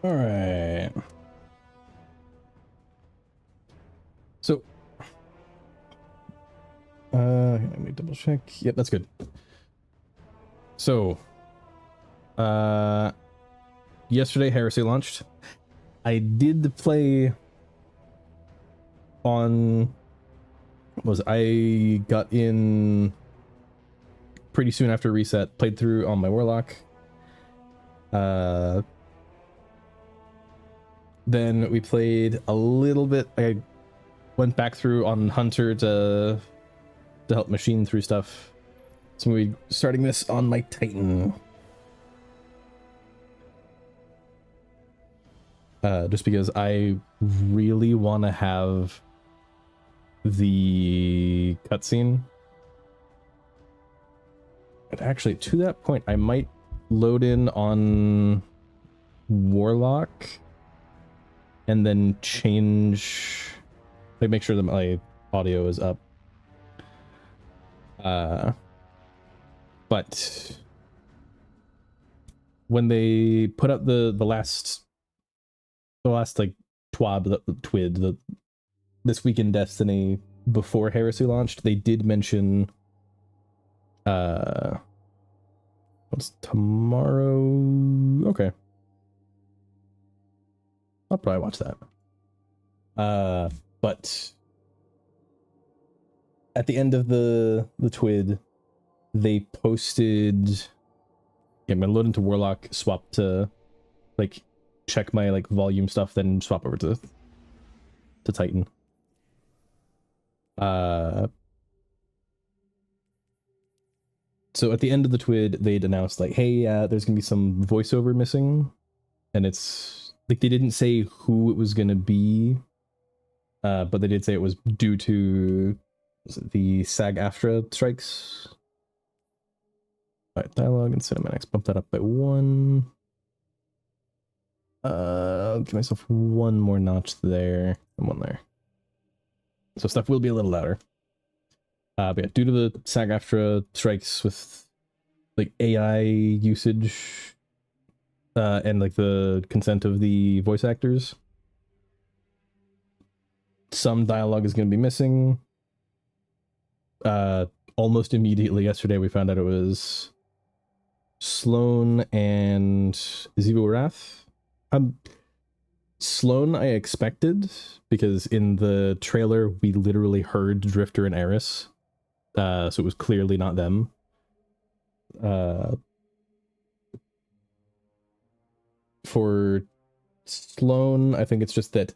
All right. So, let me double check. Yep, that's good. So, yesterday Heresy launched. I did play on. I got in pretty soon after reset. Played through on my Warlock. Then we played a little bit. I went back through on Hunter to help machine through stuff. So we're starting this on my Titan. Just because I really want to have the cutscene. And actually, to that point, I might load in on Warlock and then change, like, make sure that my audio is up. But when they put up the last like TWID, this week in Destiny before Heresy launched, they did mention what's tomorrow? Okay, I'll probably watch that. But at the end of the TWID, they posted, yeah, I'm gonna load into Warlock, swap to, like, check my, like, volume stuff, then swap over to Titan. So at the end of the TWID, they'd announced, like, hey, there's gonna be some voiceover missing, and it's like they didn't say who it was gonna be, but they did say it was due to the SAG-AFTRA strikes. All right, dialogue and cinematics, bump that up by 1. Give myself 1 more notch there and 1 there. So stuff will be a little louder. But yeah, due to the SAG-AFTRA strikes with, like, AI usage and, like, the consent of the voice actors, some dialogue is going to be missing. Almost immediately yesterday we found out it was Sloan and Zivo Wrath. Sloan I expected, because in the trailer we literally heard Drifter and Eris, so it was clearly not them. For Sloan, I think it's just that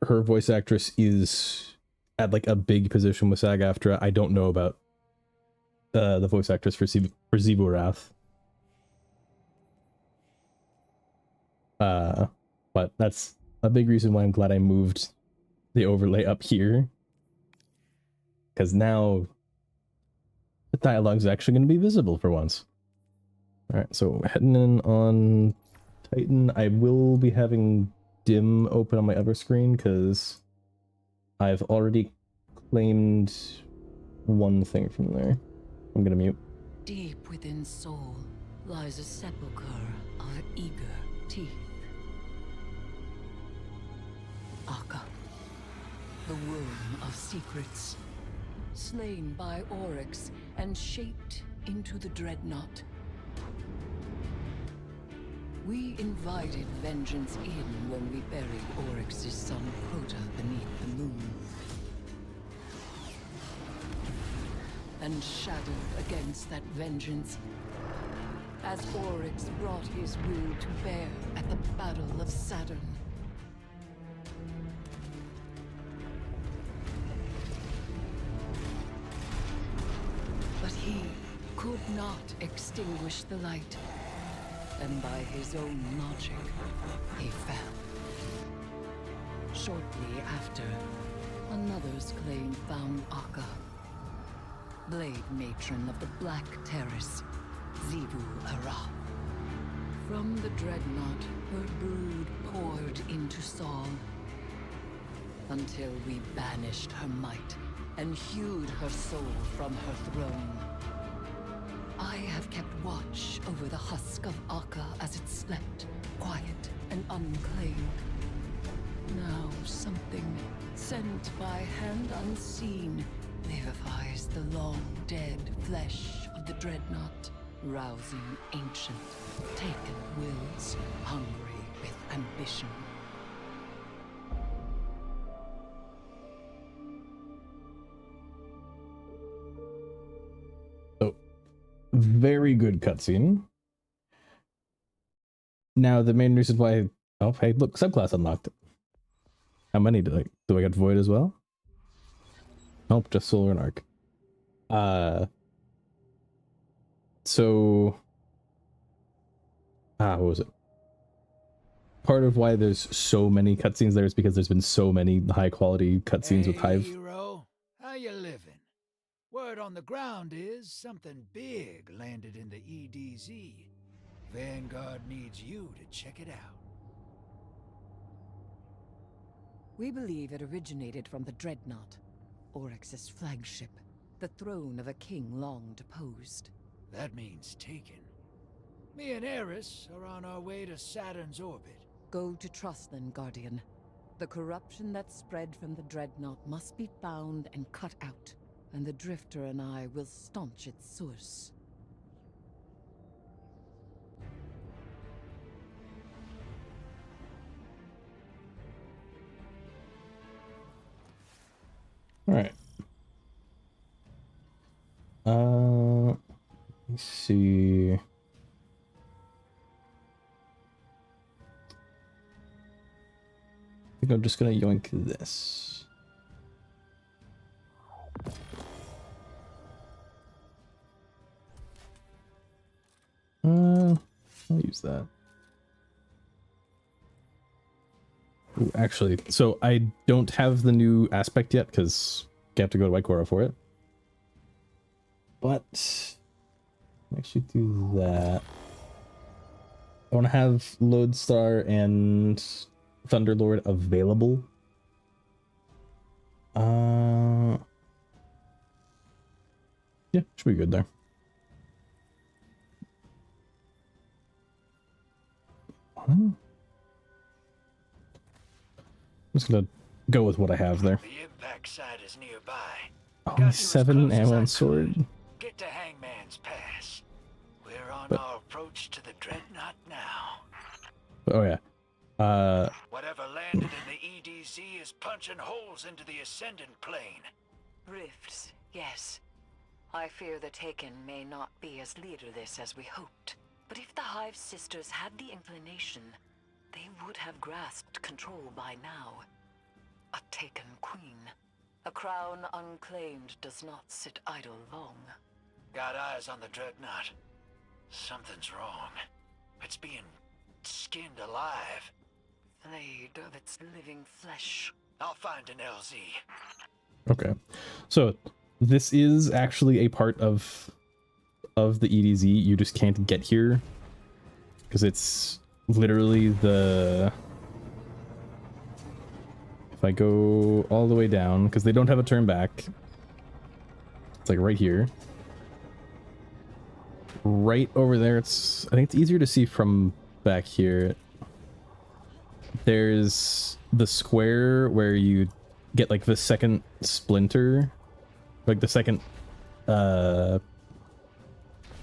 her voice actress is at, like, a big position with SAG-AFTRA. I don't know about the voice actress for Zivo Wrath. But that's a big reason why I'm glad I moved the overlay up here, because now the dialogue is actually going to be visible for once. All right, so heading in on Titan. I will be having dim open on my other screen because I've already claimed 1 thing from there. I'm gonna mute. Deep within soul lies a sepulchre of eager teeth. Akka, the womb of secrets, slain by Oryx and shaped into the dreadnought. We invited vengeance in when we buried Oryx's son Crota beneath the moon. And shadowed against that vengeance as Oryx brought his will to bear at the Battle of Saturn. But he could not extinguish the light, and by his own logic, he fell. Shortly after, another's claim found Akka, Blade Matron of the Black Terrace, Zivu Ara. From the dreadnought, her brood poured into Saul, until we banished her might and hewed her soul from her throne. I have kept watch over the husk of Akka as it slept, quiet and unclaimed. Now something sent by hand unseen vivifies the long-dead flesh of the dreadnought, rousing ancient, taken wills, hungry with ambition. So, very good cutscene. Now, the main reason why... Oh, hey, look, subclass unlocked. How many do I get Void as well? Nope, just Solar and Arc. So... what was it? Part of why there's so many cutscenes there is because there's been so many high-quality cutscenes with Hive. Hero, how you living? Word on the ground is something big landed in the EDZ. Vanguard needs you to check it out. We believe it originated from the Dreadnought, Oryx's flagship, the throne of a king long deposed. That means taken. Me and Eris are on our way to Saturn's orbit. Go to Trustland, Guardian. The corruption that spread from the Dreadnought must be found and cut out, and the Drifter and I will staunch its source. All right. Let's see. I think I'm just gonna yoink this. I'll use that. Ooh, actually, so I don't have the new aspect yet because you have to go to Whitecora for it. But I actually do that. I want to have Lodestar and Thunderlord available. Yeah, should be good there. I'm just gonna go with what I have there. The impact site is nearby. Only 7 ammo and sword. Get to Hangman's Pass. We're on our approach to the Dreadnought now. Oh yeah. Whatever landed in the EDZ is punching holes into the Ascendant plane. Rifts, yes. I fear the Taken may not be as leaderless as we hoped. But if the Hive sisters had the inclination, they would have grasped control by now. A Taken queen. A crown unclaimed does not sit idle long. Got eyes on the Dreadnought. Something's wrong. It's being skinned alive. Flayed of its living flesh. I'll find an LZ. Okay. So this is actually a part of the EDZ. You just can't get here because it's literally the... If I go all the way down, because they don't have a turn back, it's like right here. Right over there, I think it's easier to see from back here. There's the square where you get like the second splinter, like the second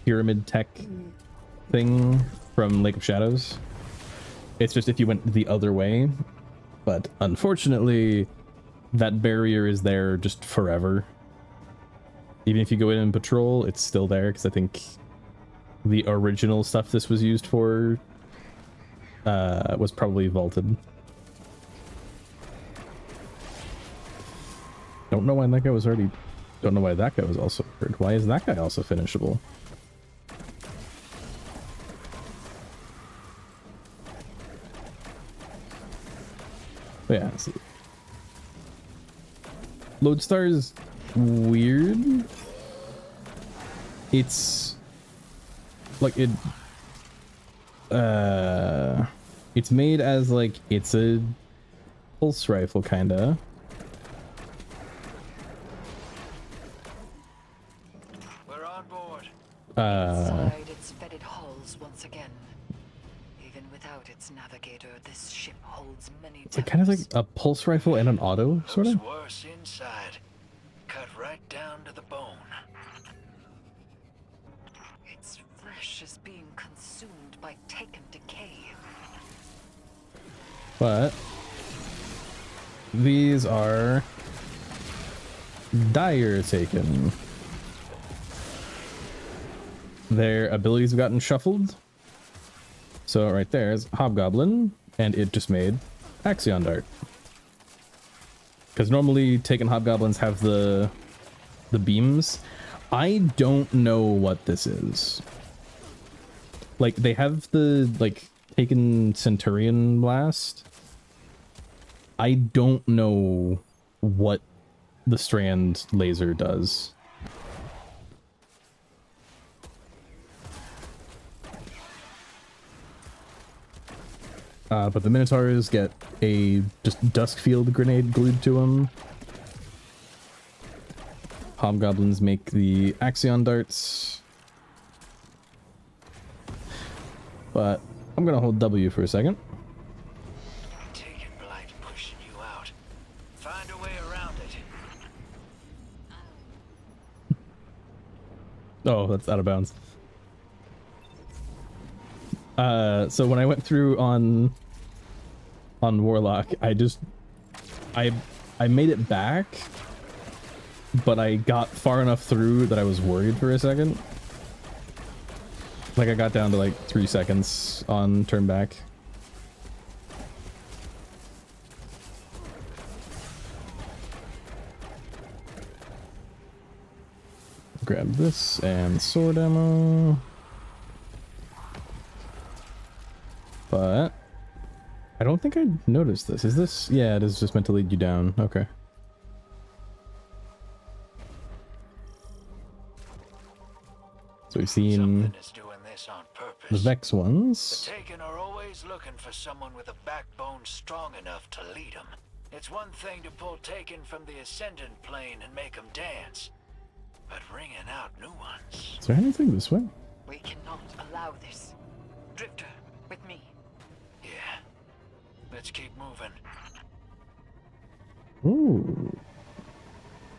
pyramid tech thing from Lake of Shadows. It's just if you went the other way, but unfortunately that barrier is there just forever. Even if you go in and patrol, it's still there because I think the original stuff this was used for was probably vaulted. Don't know why that guy was already... Don't know why that guy was also hurt. Why is that guy also finishable? But yeah, so Lodestar is weird. It's like it's made as like it's a pulse rifle kinda. We're on board. Inside its fetid halls once again, even without its navigation. navigator, this ship holds many It's like kind of like depths. a pulse rifle and an auto, sort of. Looks worse inside. Cut right down to the bone. Its flesh is being consumed by taken decay. But these are dire taken. Their abilities have gotten shuffled. So right there is Hobgoblin, and it just made Axion Dart. Because normally Taken Hobgoblins have the beams. I don't know what this is. Like, they have the, like, Taken Centurion Blast. I don't know what the Strand laser does. But the Minotaurs get a just Duskfield grenade glued to them. Hobgoblins make the Axion darts. But I'm gonna hold W for a second. Taken blight pushing you out. Find a way around it. Oh, that's out of bounds. So when I went through on Warlock, I made it back, but I got far enough through that I was worried for a second. Like I got down to like 3 seconds on turn back. Grab this and sword ammo. But I don't think I noticed this. Is this? Yeah, it is just meant to lead you down. Okay. So we've seen Something is doing this on purpose. the Vex The ones. Taken are always looking for someone with a backbone strong enough to lead them. It's one thing to pull Taken from the Ascendant plane and make them dance, but bringing out new ones. Is there anything this way? We cannot allow this. Drifter, with me. Yeah. Let's keep moving. Ooh.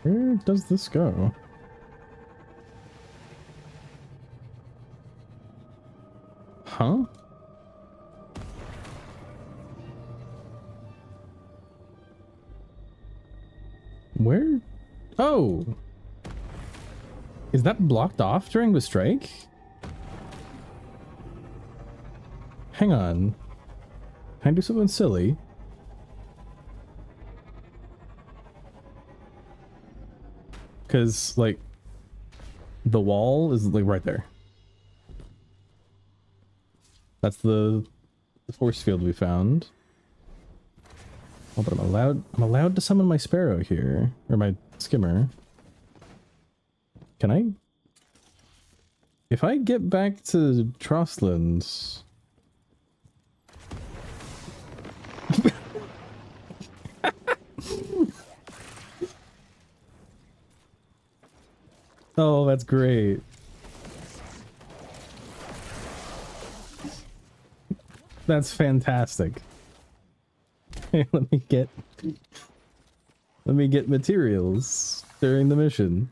Where does this go? Huh? Where? Oh! Is that blocked off during the strike? Hang on. Can I do something silly? Because, like, the wall is, like, right there. That's the force field we found. Oh, but I'm allowed to summon my sparrow here. Or my skimmer. Can I? If I get back to Trostlands... Oh, that's great. That's fantastic. Let me get materials during the mission.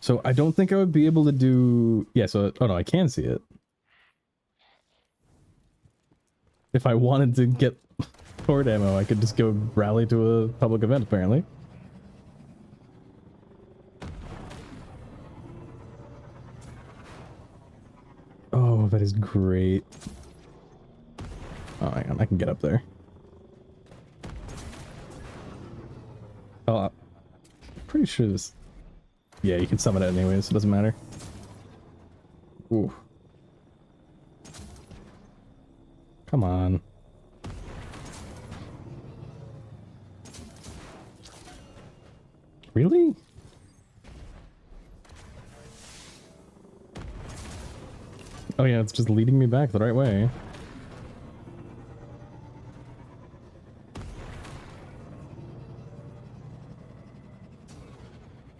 So I don't think I would be able to do... Yeah, so... Oh no, I can see it. If I wanted to get sword ammo, I could just go rally to a public event, apparently. Oh, that is great. Oh, hang on, I can get up there. Oh, I'm pretty sure this... Yeah, you can summon it anyways, so it doesn't matter. Ooh. Come on. Really? Oh yeah, it's just leading me back the right way.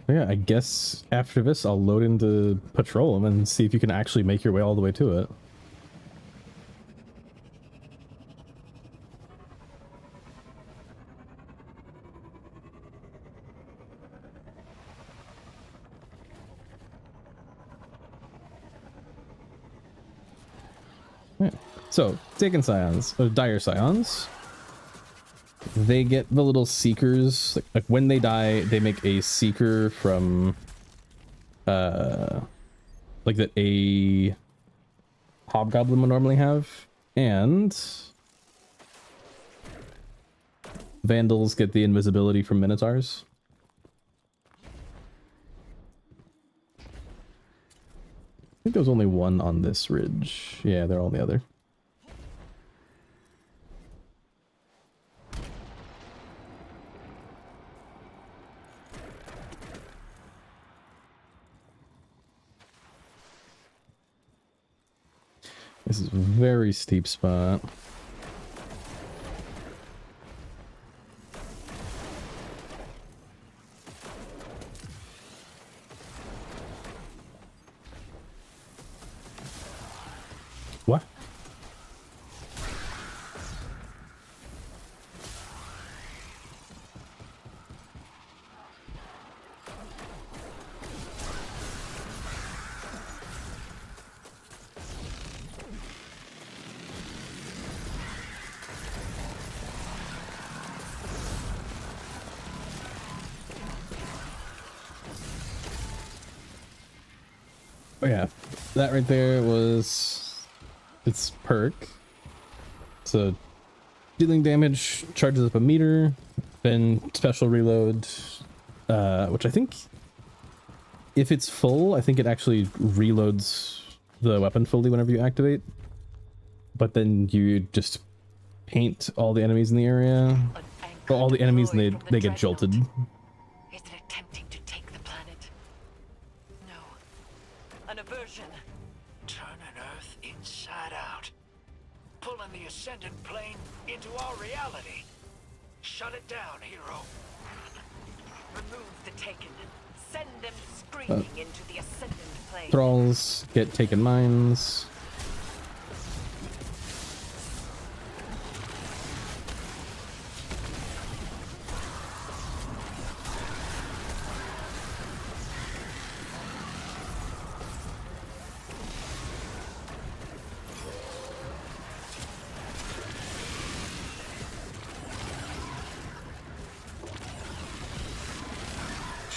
Yeah, I guess after this I'll load into Petroleum and see if you can actually make your way all the way to it. Yeah. So, Taken Scions, or Dire Scions, they get the little seekers. Like when they die, they make a seeker from, like that a Hobgoblin would normally have, and Vandals get the invisibility from Minotaurs. I think there was only one on this ridge. Yeah, they're all on the other. This is a very steep spot. What? Oh yeah, that right there was its perk. So dealing damage charges up a meter, then special reload, which I think if it's full, I think it actually reloads the weapon fully whenever you activate. But then you just paint all the enemies in the area. Well, all the enemies and they get jolted. Is it attempting to take the planet? No. An aversion. Turning Earth inside out. Pulling the Ascendant Plane into our reality. Shut it down, hero. Remove the Taken. Send them screaming into the Ascendant Plane. Thralls get taken mines.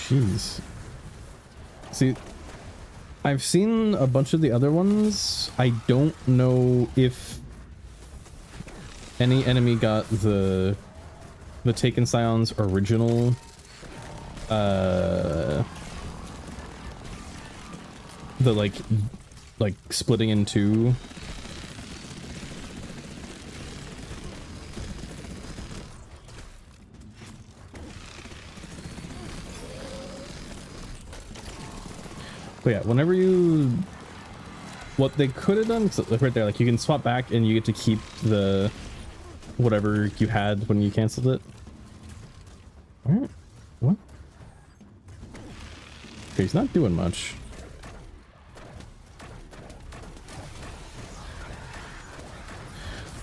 Jeez. See, I've seen a bunch of the other ones. I don't know if any enemy got the Taken Scions original the like splitting in two. But yeah, whenever you... What they could have done, so like right there, like you can swap back and you get to keep the... whatever you had when you canceled it. Alright. What? Okay, he's not doing much.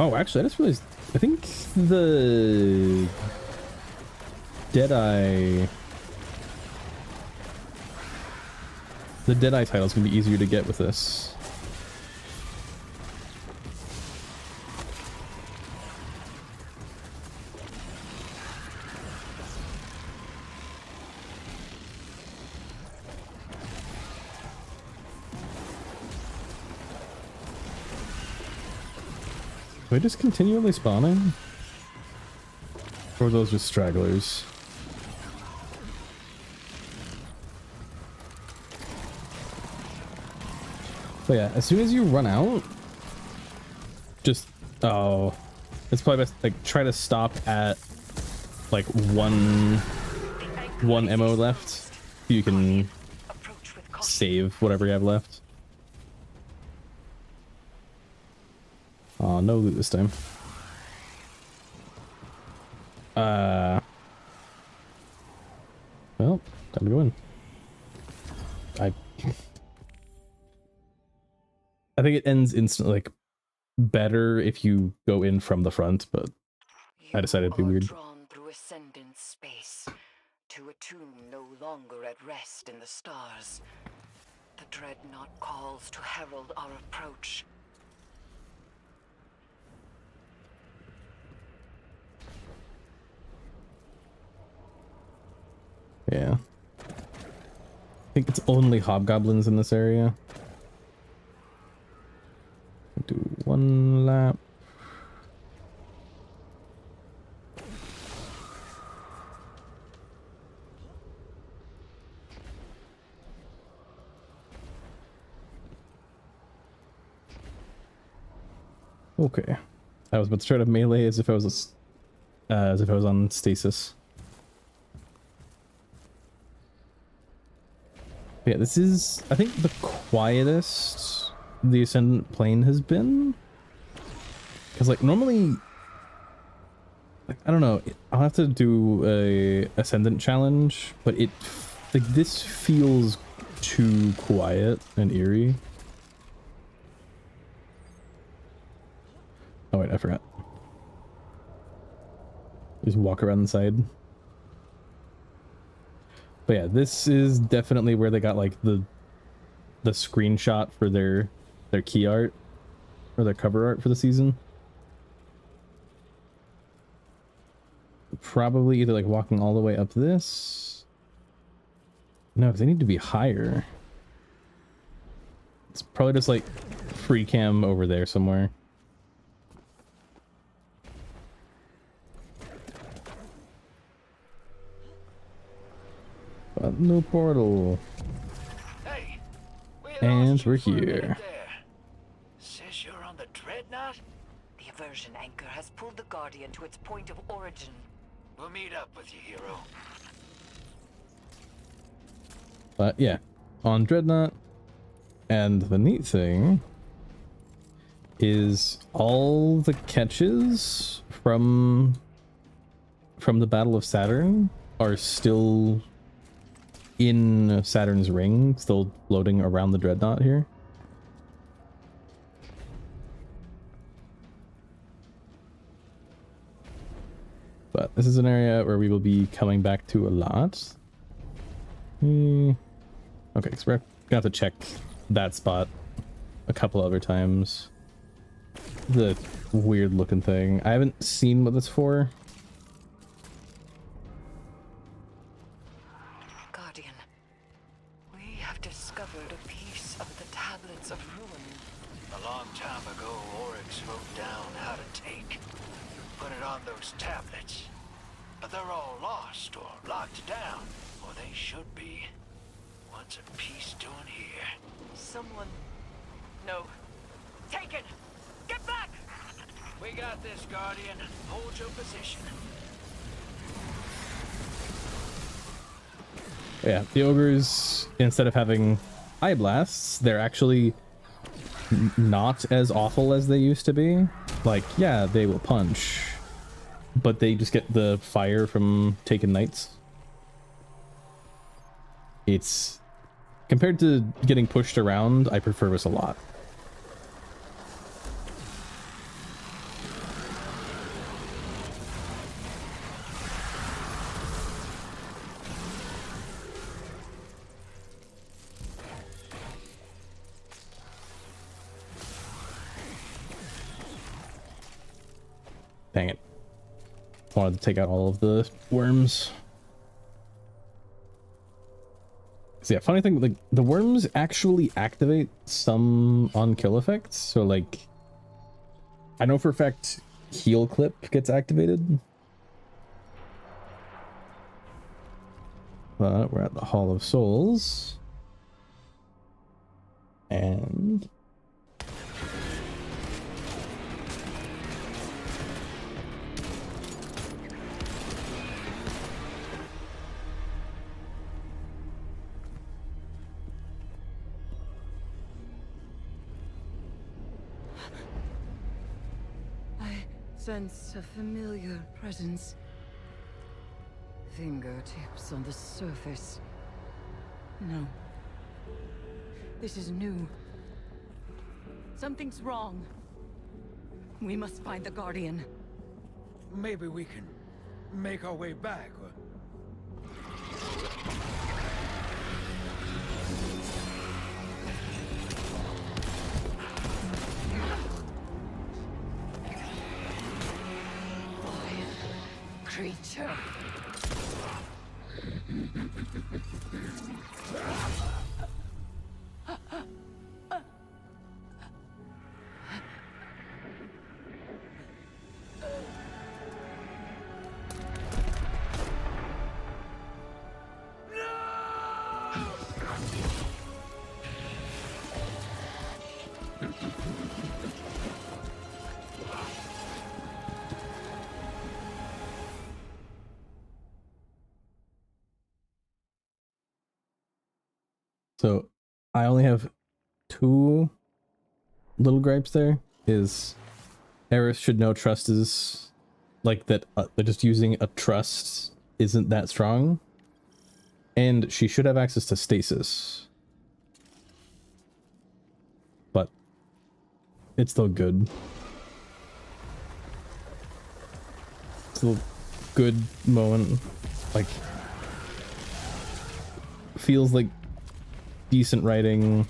Oh, actually, I just realized... I think the... Deadeye... The Deadeye title is going to be easier to get with this. Are they just continually spawning? Or are those just stragglers? But yeah, as soon as you run out, just, oh, it's probably best, like, try to stop at, like, one ammo left. You can save whatever you have left. Oh, no loot this time. Well, time to go in. I think it ends instantly, like, better if you go in from the front, but I decided it'd be You are weird. drawn through ascendant space to a tomb no longer at rest in the stars. The dreadnought calls to herald our approach. Yeah. I think it's only hobgoblins in this area. Do one lap. Okay. I was about to try to melee as if I was on stasis. Yeah, this is, I think, the quietest the Ascendant Plane has been. Because, like, normally, like, I don't know, I'll have to do a Ascendant challenge, but like, this feels too quiet and eerie. Oh wait, I forgot. Just walk around the side. But yeah, this is definitely where they got like the screenshot for their key art or their cover art for the season. Probably either like walking all the way up this. No, because they need to be higher. It's probably just like free cam over there somewhere. But no portal. Hey, we And lost you we're for a minute here. there. Says you're on the dreadnought? The aversion anchor has pulled the Guardian to its point of origin. We'll meet up with you, hero. But yeah, on Dreadnought. And the neat thing is all the catches from the Battle of Saturn are still in Saturn's ring, still floating around the Dreadnought here. But this is an area where we will be coming back to a lot. Okay, so we're gonna have to check that spot a couple other times. The weird looking thing. I haven't seen what that's for. Guardian, we have discovered a piece of the tablets of ruin. A long time ago, Oryx wrote down how to take. Put it on those tablets. But they're all lost or locked down. Or they should be. What's a piece doing here? Someone... No. Taken! Get back! We got this, Guardian. Hold your position. Yeah, the ogres, instead of having eye blasts, they're actually not as awful as they used to be. Like, yeah, they will punch, but they just get the fire from taken knights. It's, compared to getting pushed around, I prefer this a lot. Dang it. Wanted to take out all of the worms. So yeah, funny thing, like, the worms actually activate some on-kill effects. So, like, I know for a fact heal clip gets activated. But we're at the Hall of Souls. And... I sense a familiar presence. Fingertips on the surface. No. This is new. Something's wrong. We must find the Guardian. Maybe we can make our way back. Creature. So I only have two little gripes there. Is Eris should know trust is like that, just using a trust isn't that strong, and she should have access to stasis, but it's still good. Still good moment, like feels like decent writing.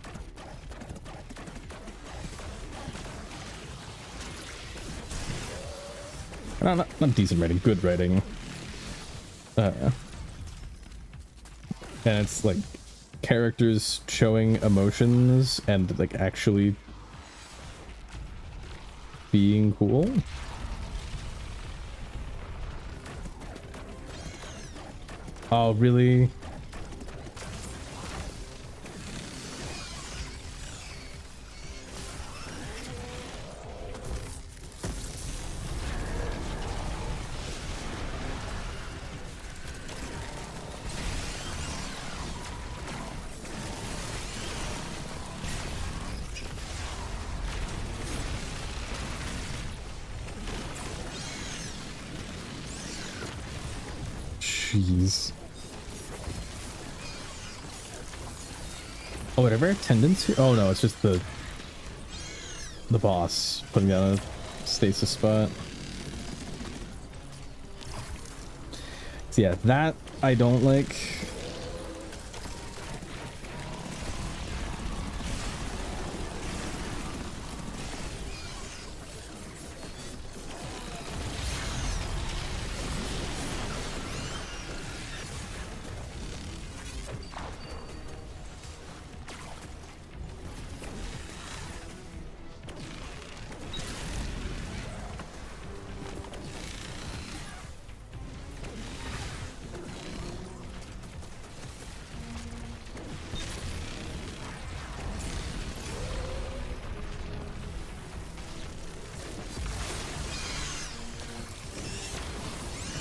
Not decent writing, good writing. And it's like characters showing emotions and like actually being cool. Oh, really? Jeez. Oh, whatever attendance here? Oh no, it's just the boss putting down a stasis spot. So yeah, that I don't like.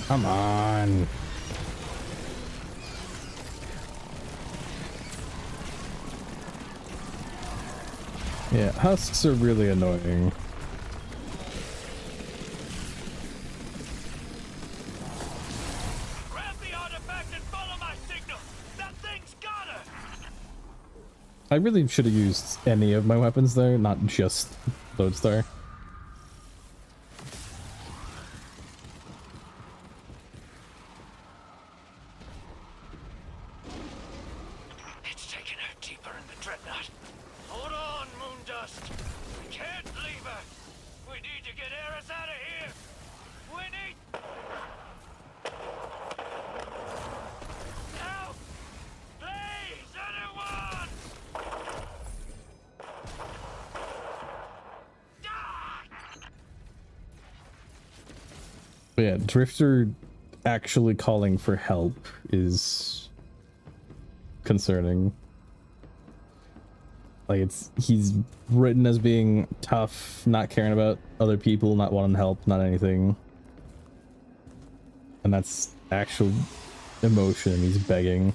Come on. Yeah, husks are really annoying. Grab the artifact and follow my signal. That thing's got her. I really should have used any of my weapons there, not just Lodestar. But yeah, Drifter actually calling for help is concerning. Like he's written as being tough, not caring about other people, not wanting help, not anything. And that's actual emotion, he's begging.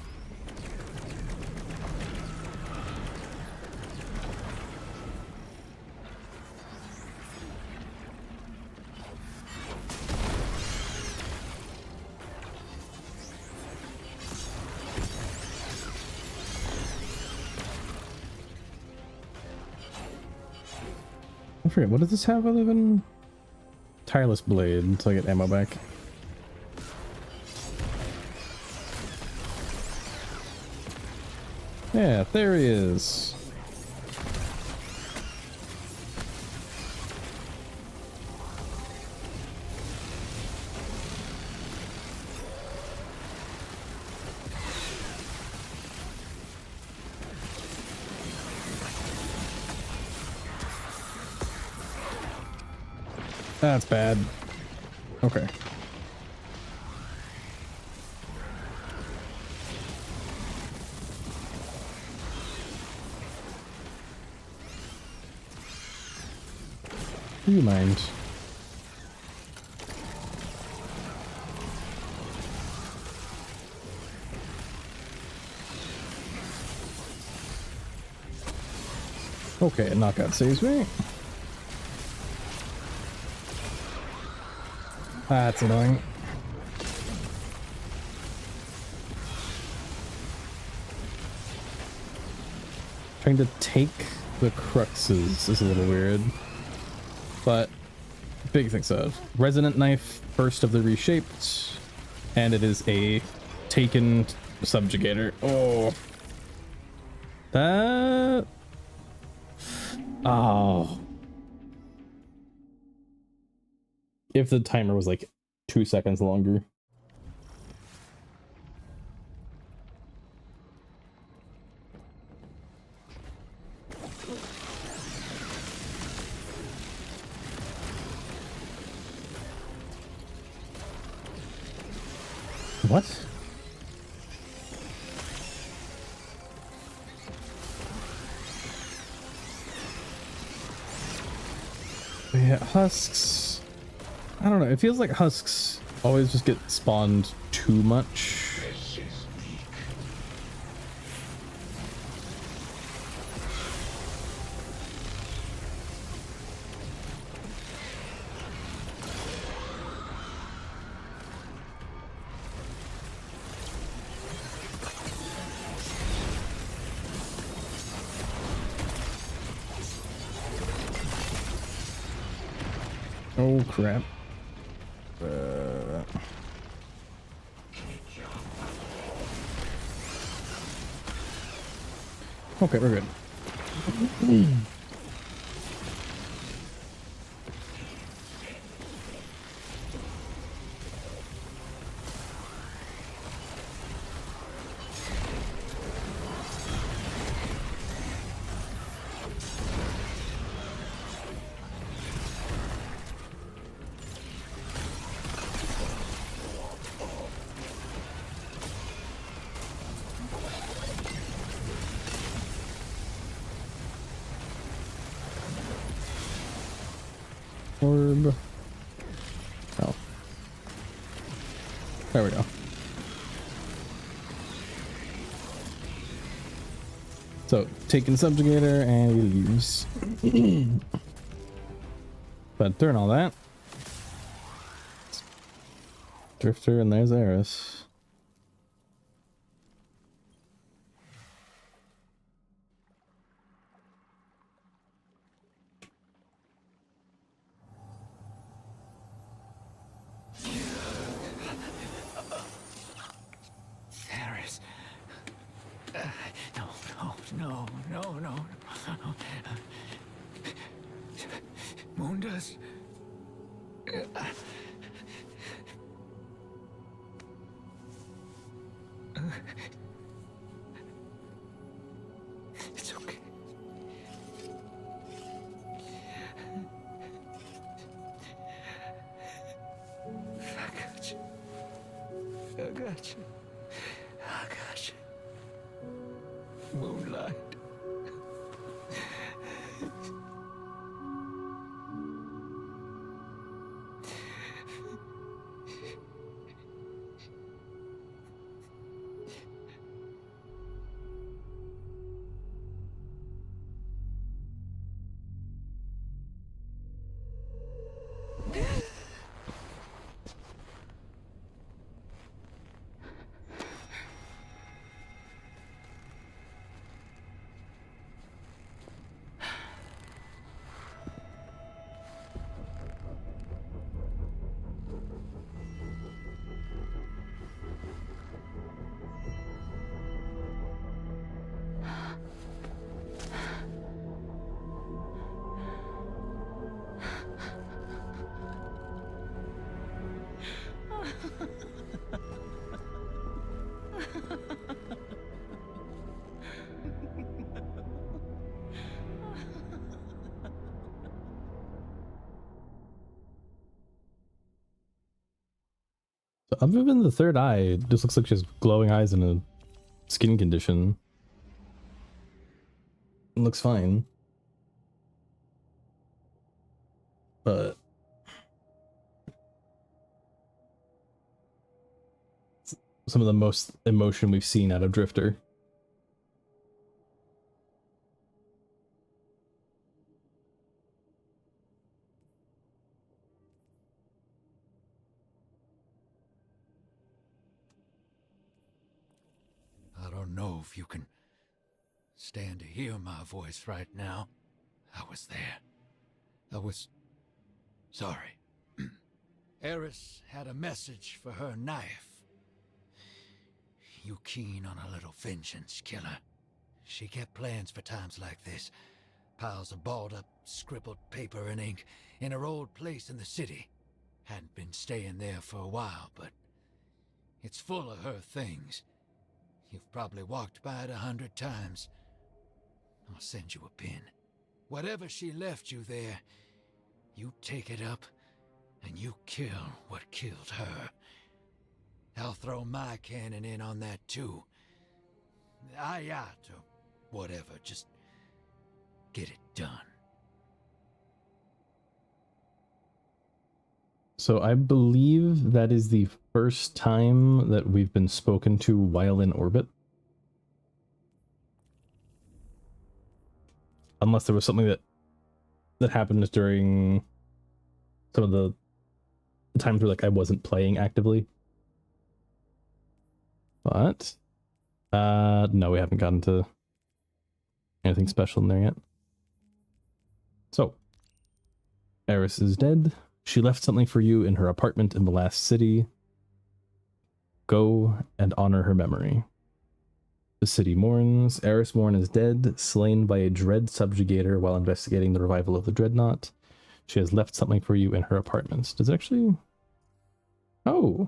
I forget, what does this have other than tireless blade until I get ammo back? Yeah, there he is. That's bad. Okay. Do you mind? Okay, knockout saves me. That's annoying. Trying to take the cruxes is a little weird. But big things of resonant knife, first of the reshaped, and it is a taken subjugator. Oh, that. Oh, if the timer was like 2 seconds longer. What? Yeah, husks. I don't know. It feels like husks always just get spawned too much. Oh crap. Okay, we're good. Orb. Oh. There we go. So, taking subjugator and we leaves. But during all that, Drifter and there's Eris. Harris. No. Mundus. It's okay. I got you. Moonlight. Other than the third eye, it just looks like she has glowing eyes and a skin condition. It looks fine. But some of the most emotion we've seen out of Drifter. I don't know if you can stand to hear my voice right now. I was there. I was sorry. Eris had a message for her knife. You keen on a little vengeance, killer? She kept plans for times like this. Piles of balled up, scribbled paper and ink in her old place in the city. Hadn't been staying there for a while, but it's full of her things. You've probably walked by it 100 times. I'll send you a pin. Whatever she left you there, you take it up and you kill what killed her. I'll throw my cannon in on that too. Ayat or whatever, just get it done. So I believe that is the first time that we've been spoken to while in orbit. Unless there was something that happened during some of the times where like I wasn't playing actively. But no, we haven't gotten to anything special in there yet. So Eris is dead. She left something for you in her apartment in the last city. Go and honor her memory. The city mourns. Eris Morn is dead, slain by a dread subjugator while investigating the revival of the Dreadnought. She has left something for you in her apartments. Does it actually... Oh!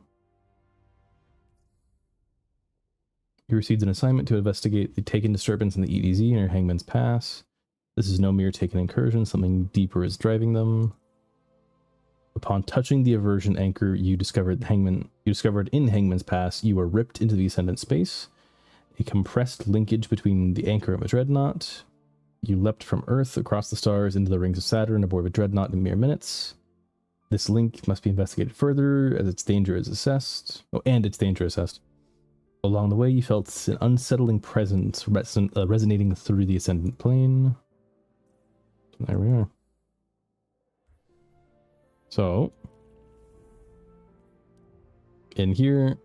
You received an assignment to investigate the Taken disturbance in the EDZ near Hangman's Pass. This is no mere Taken incursion. Something deeper is driving them. Upon touching the aversion anchor you discovered in Hangman's Pass, you were ripped into the Ascendant space. A compressed linkage between the anchor and the Dreadnought. You leapt from Earth across the stars into the rings of Saturn aboard the Dreadnought in mere minutes. This link must be investigated further as its danger is assessed. Oh, and its danger assessed. Along the way, you felt an unsettling presence resonating through the Ascendant plane. There we are. So, in here,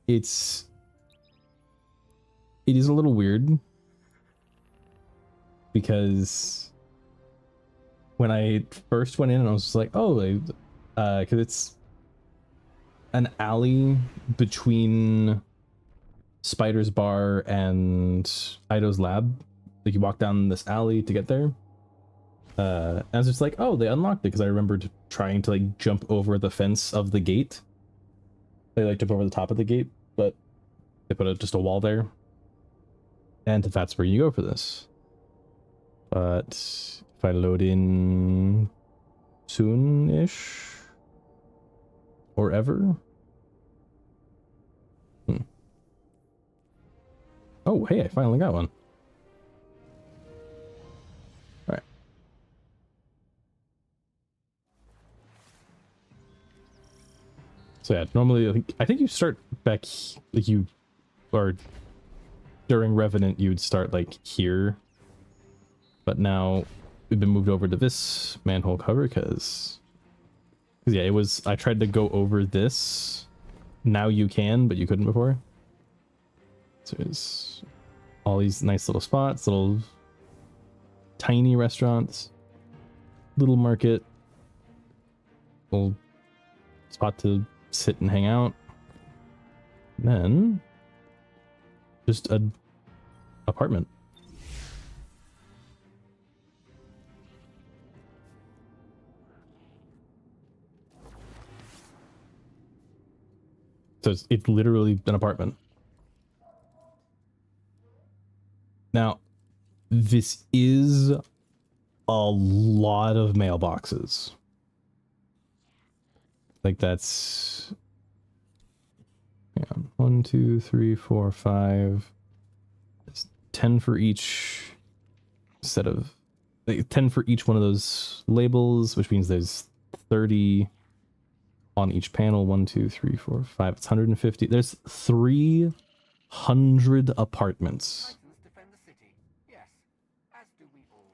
it is a little weird because when I first went in, I was just like, oh, because it's an alley between Spider's Bar and Ido's lab. Like you walk down this alley to get there. And I was just like, oh, they unlocked it because I remembered trying to like jump over the fence of the gate. They like jump over the top of the gate, but they put just a wall there. And that's where you go for this. But if I load in soon-ish or ever. Oh, hey, I finally got one. All right. So yeah, normally I think you start back like you or during Revenant you'd start like here, but now we've been moved over to this manhole cover because yeah, it was I tried to go over this. Now you can, but you couldn't before. So there's all these nice little spots, little tiny restaurants, little market, little spot to sit and hang out. And then just an apartment. So it's literally an apartment. Now, this is a lot of mailboxes. Like that's, yeah, 1, 2, 3, 4, 5. It's 10 for each set of, like 10 for each one of those labels, which means there's 30 on each panel. 1, 2, 3, 4, 5. It's 150. There's 300 apartments.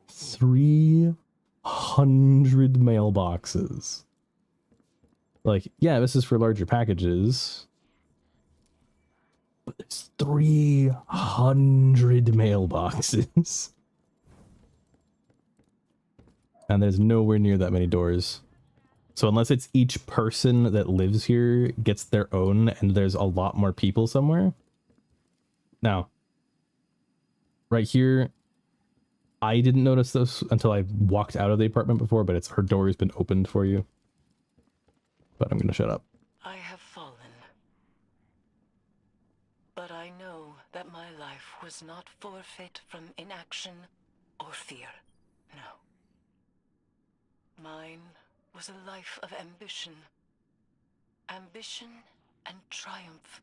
300 mailboxes. Like, yeah, this is for larger packages, but it's 300 mailboxes. And there's nowhere near that many doors. So unless it's each person that lives here gets their own and there's a lot more people somewhere. Now, right here, I didn't notice this until I walked out of the apartment before, but her door has been opened for you. But I'm gonna shut up. I have fallen. But I know that my life was not forfeit from inaction or fear. No. Mine was a life of ambition. Ambition and triumph.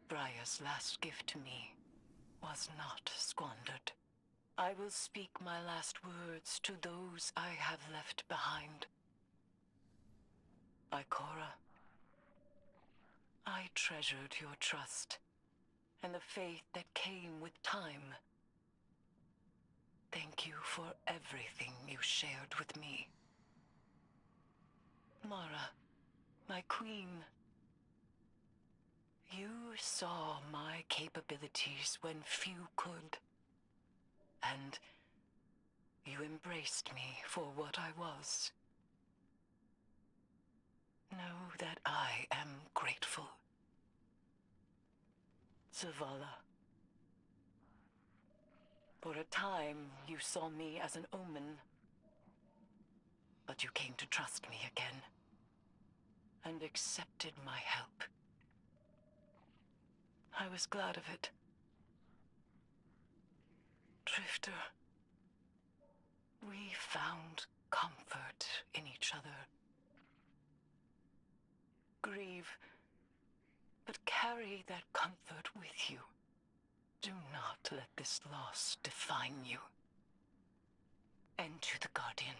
Briar's last gift to me was not squandered. I will speak my last words to those I have left behind. Ikora, I treasured your trust and the faith that came with time. Thank you for everything you shared with me. Mara, my queen, you saw my capabilities when few could, and you embraced me for what I was. Know that I am grateful. Zavala. For a time, you saw me as an omen, but you came to trust me again, and accepted my help. I was glad of it. Drifter, we found comfort in each other. Grieve, but carry that comfort with you. Do not let this loss define you. And to the Guardian.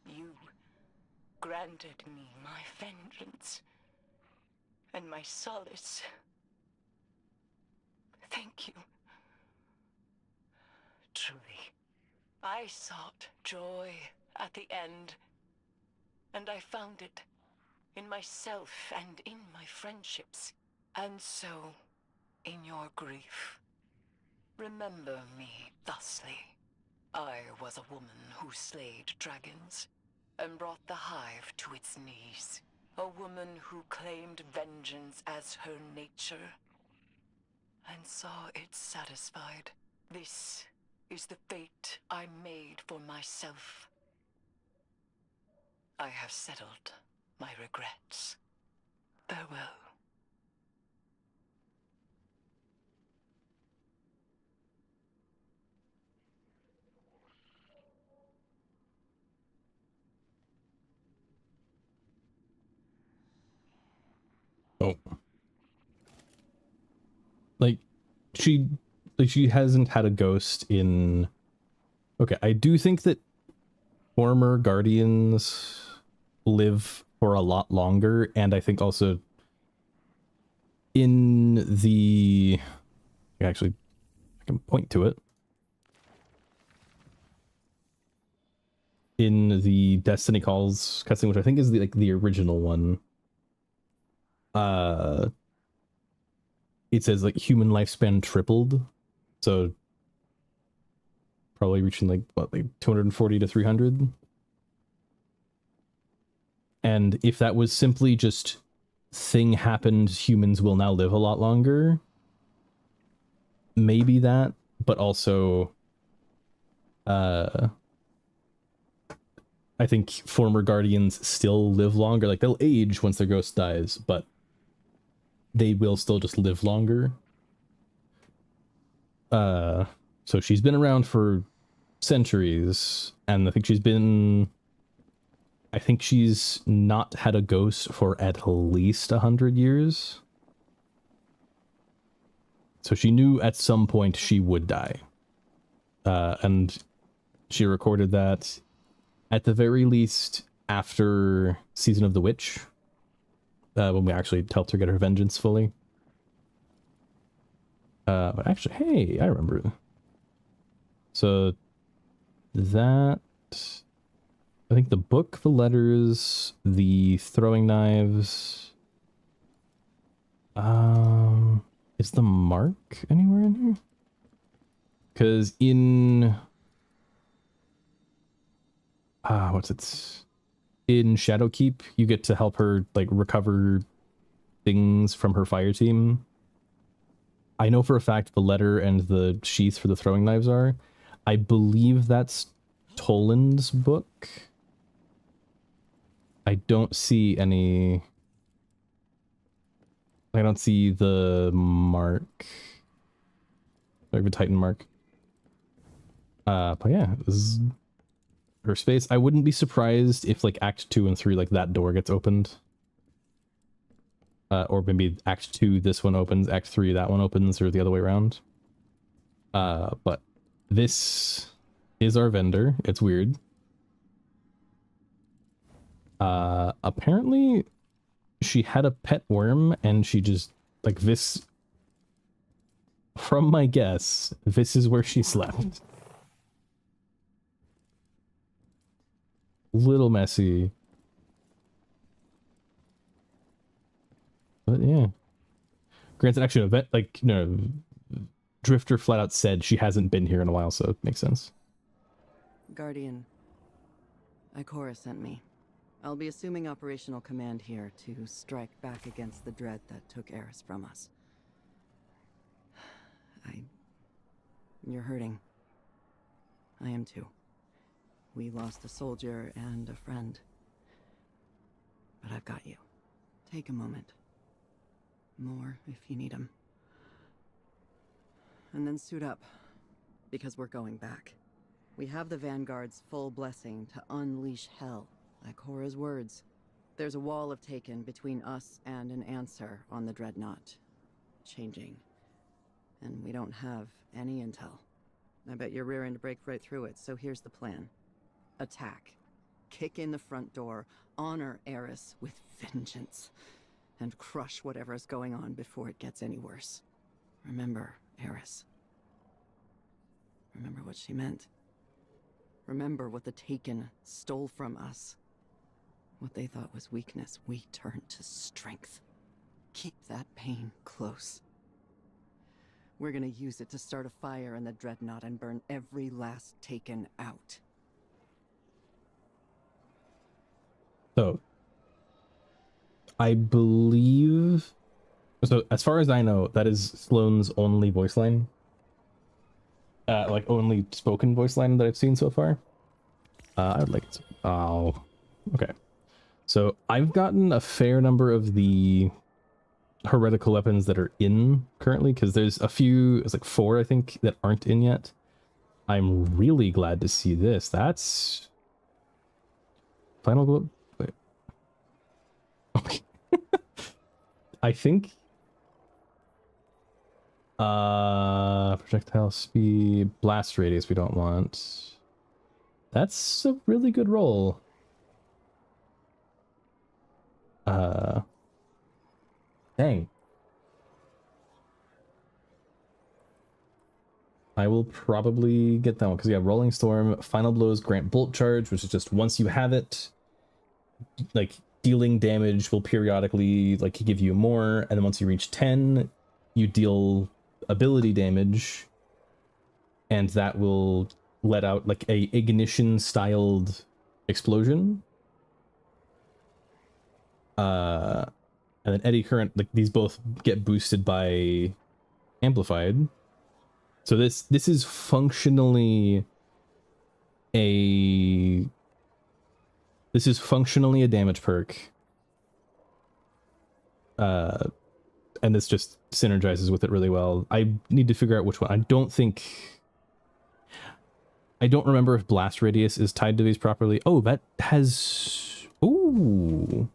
You granted me my vengeance and my solace. Thank you. Truly, I sought joy at the end, and I found it in myself and in my friendships. And so, in your grief, remember me thusly. I was a woman who slayed dragons and brought the hive to its knees. A woman who claimed vengeance as her nature and saw it satisfied. This is the fate I made for myself. I have settled my regrets. Farewell. Oh. Like she hasn't had a ghost in, okay, I do think that former guardians live for a lot longer, and I think also in the, actually I can point to it, in the Destiny Calls cutscene, which I think is the original one, it says like human lifespan tripled, so probably reaching like 240 to 300. And if that was simply just thing happened, humans will now live a lot longer, maybe that, but also I think former guardians still live longer. Like they'll age once their ghost dies, but they will still just live longer. So she's been around for centuries, And I think she's not had a ghost for at least 100 years. So she knew at some point she would die. And she recorded that at the very least after Season of the Witch, when we actually helped her get her vengeance fully. But actually, hey, I remember. So that, I think the book, the letters, the throwing knives. Is the mark anywhere in here? Because in what's it? In Shadowkeep, you get to help her like recover things from her fire team. I know for a fact the letter and the sheath for the throwing knives are. I believe that's Toland's book. I don't see any. I don't see the mark. Like the Titan mark. But yeah, this is her space. I wouldn't be surprised if like Act 2 and 3, like that door gets opened. Or maybe Act 2, this one opens, Act 3, that one opens, or the other way around. But this is our vendor. It's weird. Apparently she had a pet worm and she just, like this, from my guess, this is where she slept. Little messy. But yeah. Granted, actually, event, like, you know, Drifter flat out said she hasn't been here in a while, so it makes sense. Guardian, Ikora sent me. I'll be assuming operational command here to strike back against the dread that took Eris from us. You're hurting. I am too. We lost a soldier and a friend. But I've got you. Take a moment. More if you need them. And then suit up, because we're going back. We have the Vanguard's full blessing to unleash hell, like Hora's words. There's a wall of Taken between us and an answer on the Dreadnought. Changing. And we don't have any intel. I bet you're rearing to break right through it, so here's the plan. Attack. Kick in the front door, honor Eris with vengeance, and crush whatever's going on before it gets any worse. Remember, Eris. Remember what she meant. Remember what the Taken stole from us. What they thought was weakness, we turned to strength. Keep that pain close. We're gonna use it to start a fire in the Dreadnought and burn every last Taken out. So, I believe... So, as far as I know, that is Sloane's only voice line. Like, only spoken voice line that I've seen so far. I would like it to... Oh, okay. So, I've gotten a fair number of the heretical weapons that are in currently, because there's a few, it's like 4, I think, that aren't in yet. I'm really glad to see this. That's... Final glow... Wait. Okay. I think... projectile speed, blast radius we don't want. That's a really good roll. Dang. I will probably get that one, because yeah, Rolling Storm, Final Blows grant Bolt Charge, which is just once you have it, like, dealing damage will periodically, like, give you more, and then once you reach 10, you deal ability damage, and that will let out, like, a ignition-styled explosion. And then Eddy Current, like, these both get boosted by Amplified. So this is functionally a damage perk. And this just synergizes with it really well. I need to figure out which one. I I don't remember if blast radius is tied to these properly. Oh, that has... Ooh.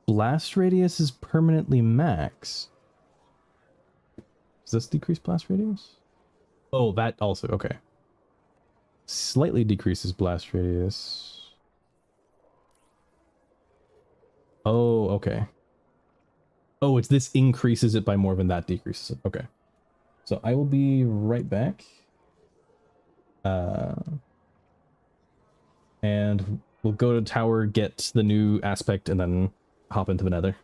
Blast radius is permanently max. Does this decrease blast radius? Oh, that also, okay. Slightly decreases blast radius. Oh, okay. Oh, it's this increases it by more than that decreases it. Okay. So I will be right back. And we'll go to tower, get the new aspect, and then hop into the nether.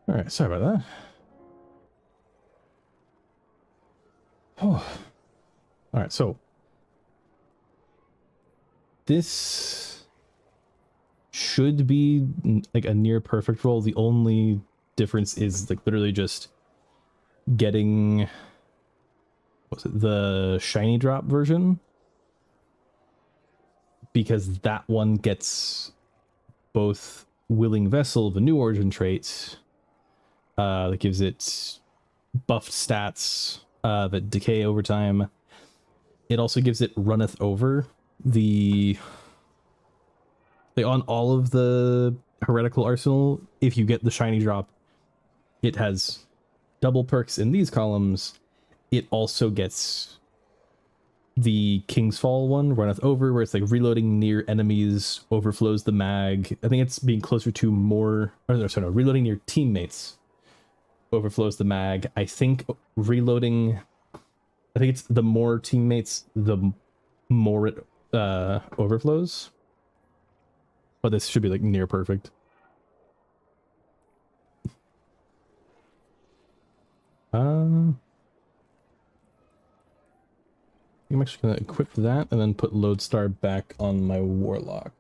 All right, sorry about that. Oh. All right, so this should be like a near perfect roll. The only difference is like literally just getting the shiny drop version, because that one gets both Willing Vessel, the new origin trait, that gives it buffed stats that decay over time. It also gives it Runneth Over. On all of the heretical arsenal, if you get the shiny drop, it has double perks in these columns. It also gets the King's Fall one, Runneth Over, where it's like reloading near enemies overflows the mag. I think it's being closer to more, or no, sorry, no, reloading near teammates overflows the mag. I think reloading, I think it's the more teammates, the more it overflows. But this should be like near perfect. I'm actually gonna equip that and then put Lodestar back on my Warlock.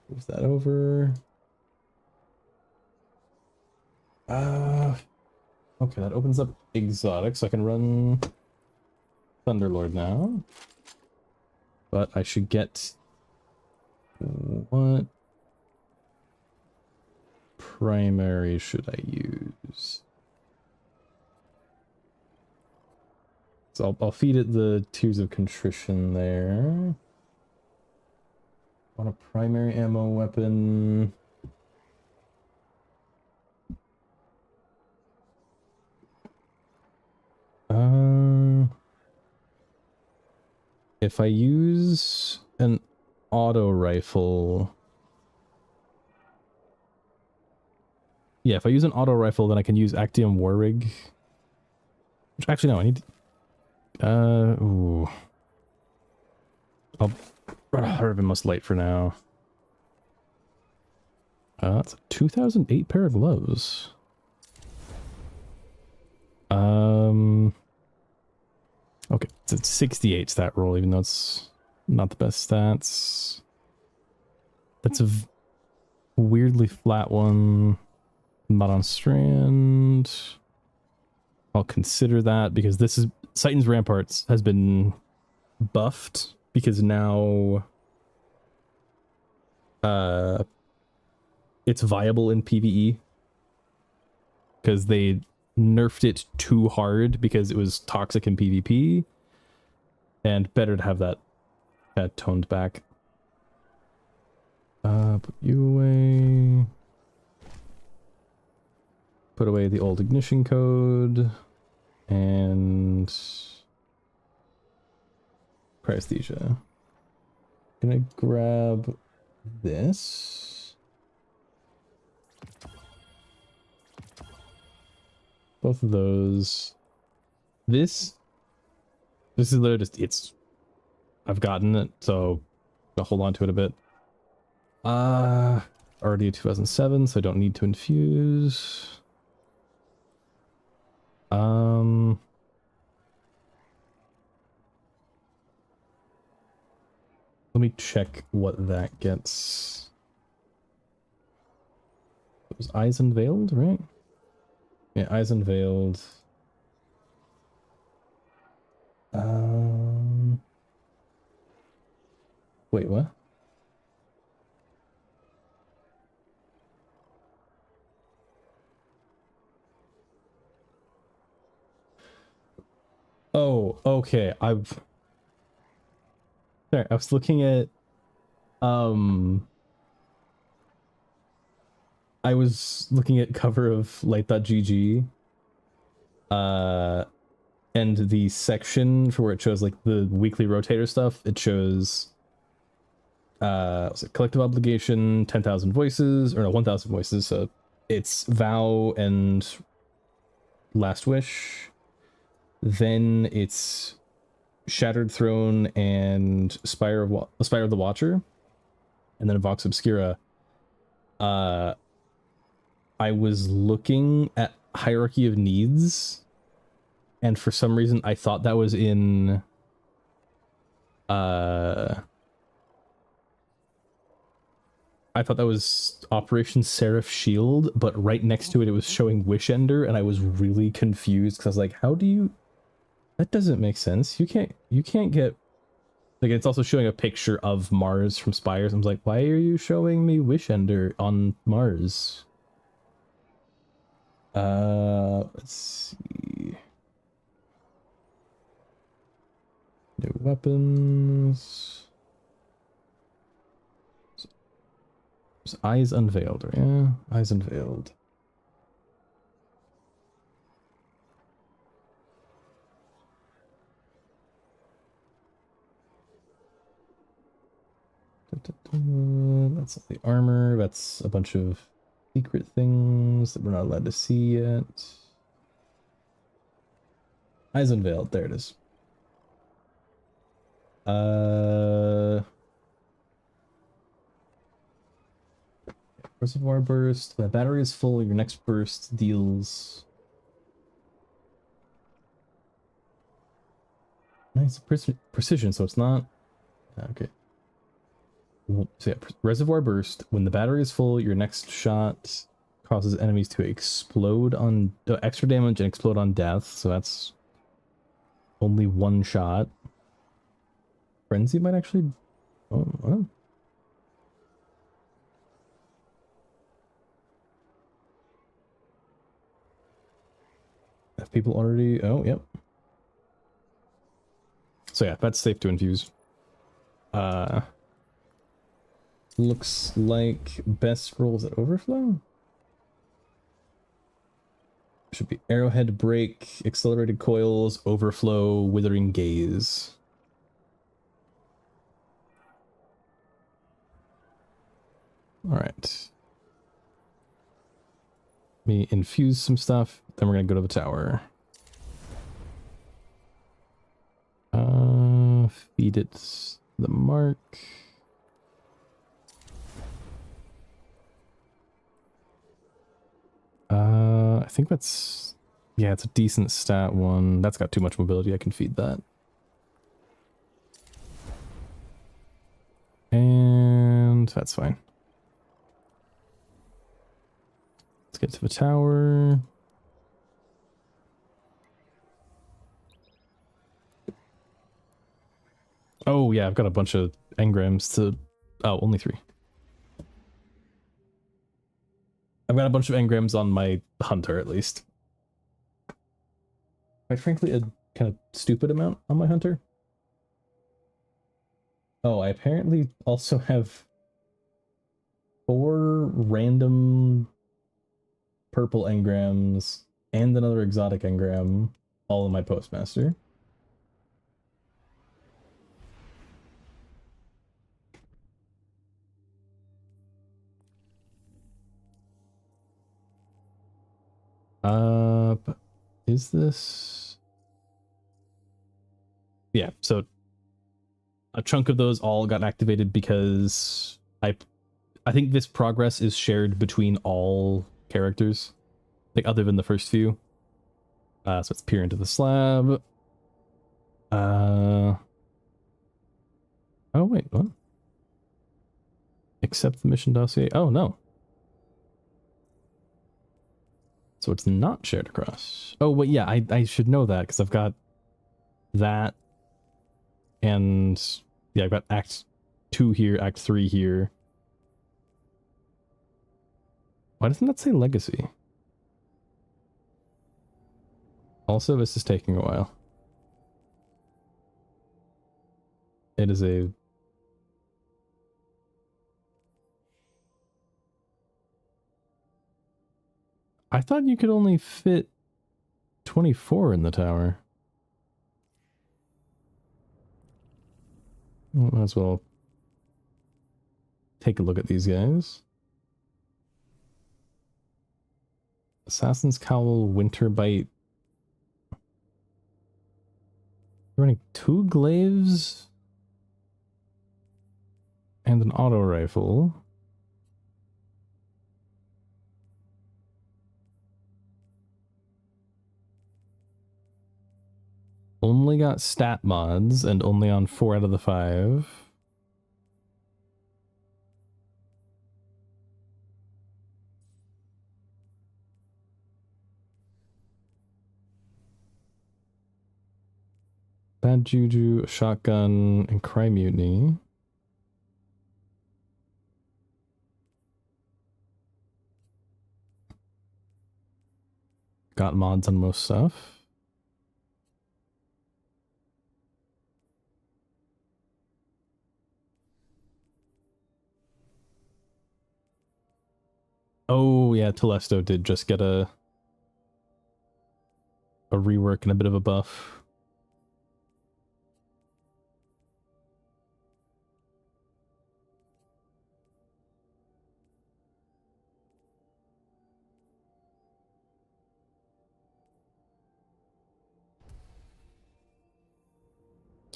Move that over. Okay, that opens up exotic, so I can run Thunderlord now. But I should get what primary should I use? So I'll feed it the Tears of Contrition there. On a primary ammo weapon. If I use an auto rifle, yeah, if I use an auto rifle, then I can use Actium War Rig. Which actually no, I need. Ooh. I'll run a Harbin Most Light for now. That's a 2008 pair of gloves. Okay, it's a 68 stat roll, even though it's not the best stats. That's a weirdly flat one. Not on strand. I'll consider that because this is Titan's Ramparts has been buffed because now it's viable in PvE because they nerfed it too hard because it was toxic in PvP, and better to have that toned back. Put you away. Put away the old ignition code and Presthesia. Gonna grab this. Both of those. This is literally just, I've gotten it, so I'll hold on to it a bit. Already a 2007, so I don't need to infuse. Let me check what that gets. It was Eyes Unveiled, right? Yeah, Eyes Unveiled. Wait, what? Oh, okay. Sorry, I was looking at I was looking at cover of light.gg and the section for where it shows like the weekly rotator stuff. It shows was it Collective Obligation, 10,000 voices, or no, 1,000 voices. So it's Vow and Last Wish. Then it's Shattered Throne and Spire of the Watcher, and then Vox Obscura. I was looking at Hierarchy of Needs, and for some reason I thought that was in I thought that was Operation Seraph Shield, but right next to it it was showing Wishender, and I was really confused because I was like, how do you, that doesn't make sense. You can't get, like, it's also showing a picture of Mars from Spires. I was like, why are you showing me Wishender on Mars? Let's see. New weapons. So Eyes Unveiled, right? Yeah, Eyes Unveiled. That's the armor. That's a bunch of secret things that we're not allowed to see yet. Eyes Unveiled. There it is. Reservoir burst. When the battery is full, your next burst deals. Nice precision, so it's not. Okay. So yeah, Reservoir Burst. When the battery is full, your next shot causes enemies to explode on extra damage and explode on death. So that's only one shot. Frenzy might actually. Oh, wow. Have people already? Oh, yep. So yeah, that's safe to infuse. Looks like best rolls at overflow. Should be Arrowhead Break, Accelerated Coils, Overflow, Withering Gaze. Alright. Let me infuse some stuff, then we're gonna go to the tower. Feed it the mark. I think that's, yeah, it's a decent stat one. That's got too much mobility. I can feed that. And that's fine. Let's get to the tower. Oh yeah, I've got a bunch of engrams to, oh, only 3. I've got a bunch of engrams on my hunter, at least. quite frankly, a kind of stupid amount on my hunter. Oh, I apparently also have 4 random purple engrams and another exotic engram all in my postmaster. But is this? Yeah, so a chunk of those all got activated because I think this progress is shared between all characters, like other than the first few. So let's peer into the slab. Oh wait, what? Accept the mission dossier. Oh no. So it's not shared across. Oh wait, yeah, I should know that because I've got that, and yeah, I've got Act 2 here, Act 3 here. Why doesn't that say Legacy? Also, this is taking a while. It is a... I thought you could only fit 24 in the tower. Well, might as well take a look at these guys. Assassin's Cowl, Winterbite. Running 2 glaives and an auto rifle. Only got stat mods and only on 4 out of the 5. Bad Juju, a shotgun, and Cry Mutiny. Got mods on most stuff. Oh yeah, Telesto did just get a rework and a bit of a buff.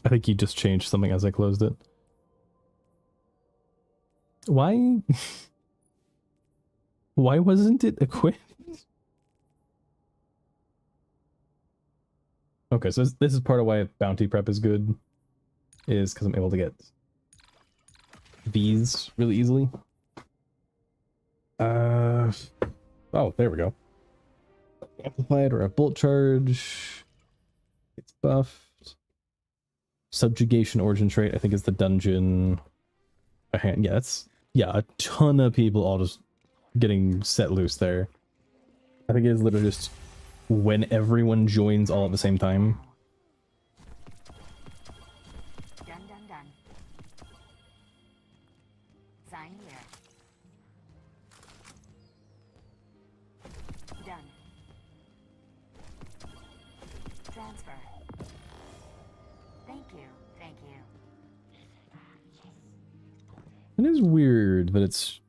I think you just changed something as I closed it. Why? Why wasn't it equipped? Okay, so this is part of why bounty prep is good, is because I'm able to get these really easily. Oh, there we go. Amplified or a bolt charge. It's buffed. Subjugation origin trait, I think, is the dungeon. Yeah, that's a ton of people all just getting set loose there. I think it is literally just when everyone joins all at the same time. Done. Sign here. Done. Transfer. Thank you. It is weird that it's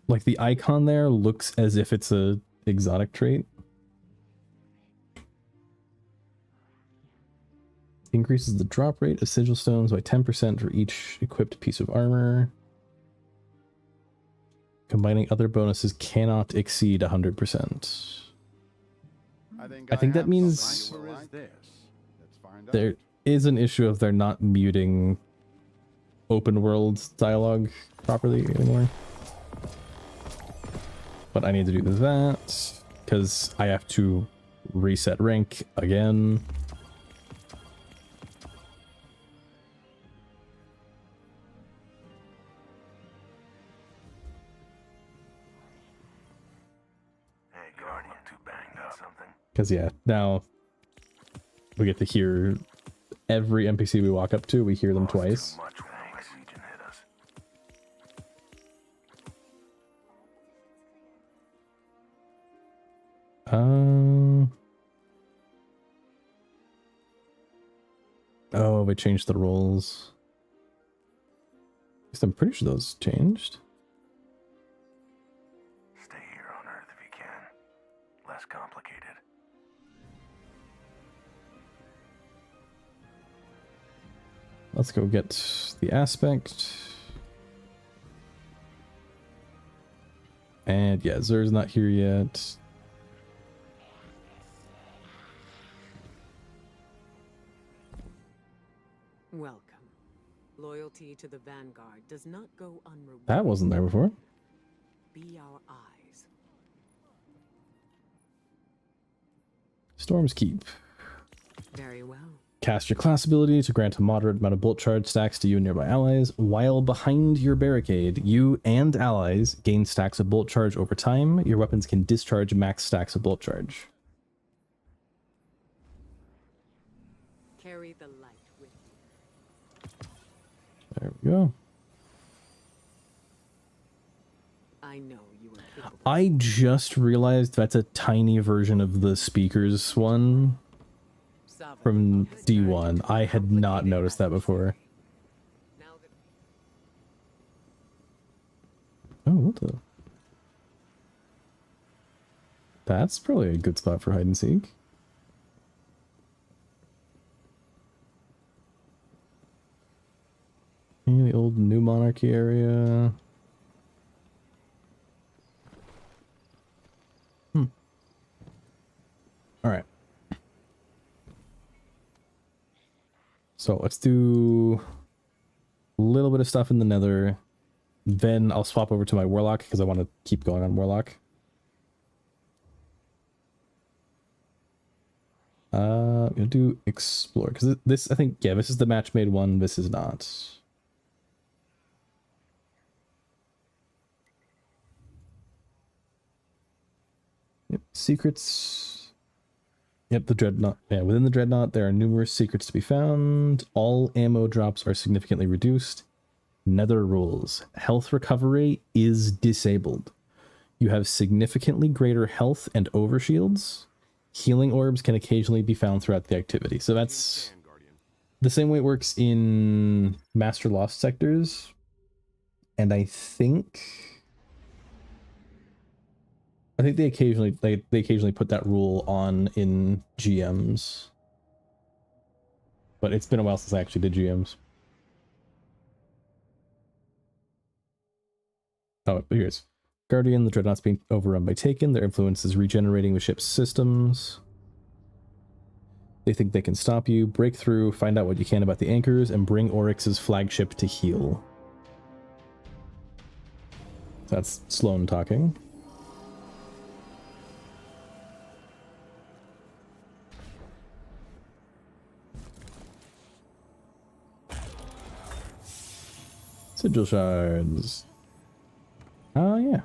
like the icon there looks as if it's a exotic trait. Increases the drop rate of sigil stones by 10% for each equipped piece of armor. Combining other bonuses cannot exceed 100%. I think that means there is an issue of they're not muting open world dialogue properly anymore. But I need to do that because I have to reset rank again. Because yeah, now We get to hear every NPC we walk up to, we hear them twice. Oh, we changed the roles. At least I'm pretty sure those changed. Stay here on Earth if you can. Less complicated. Let's go get the aspect. And yeah, Zer's not here yet. Welcome. Loyalty to the Vanguard does not go unrewarded. That wasn't there before. Be our eyes. Storm's Keep. Very well. Cast your class ability to grant a moderate amount of bolt charge stacks to you and nearby allies. While behind your barricade, you and allies gain stacks of bolt charge over time. Your weapons can discharge max stacks of bolt charge. Carry the light with you. There we go. I know you are capable. I just realized that's a tiny version of the speakers one from D1. I had not noticed that before. Now that Oh, what the? That's probably a good spot for hide and seek. Yeah, the old New Monarchy area. All right. So let's do a little bit of stuff in the Nether. Then I'll swap over to my Warlock because I want to keep going on Warlock. I'm gonna do Explore because this, I think, yeah, this is the match made one. This is not. Yep, secrets. Yep, the Dreadnought. Yeah, within the Dreadnought, there are numerous secrets to be found. All ammo drops are significantly reduced. Nether rules. Health recovery is disabled. You have significantly greater health and overshields. Healing orbs can occasionally be found throughout the activity. So that's the same way it works in Master Lost sectors. And I think they occasionally put that rule on in GMs. But it's been a while since I actually did GMs. Oh, but here's Guardian. The Dreadnought's being overrun by Taken. Their influence is regenerating the ship's systems. They think they can stop you. Break through, find out what you can about the anchors, and bring Oryx's flagship to heal. That's Sloan talking. Sigil shards. Oh, yeah.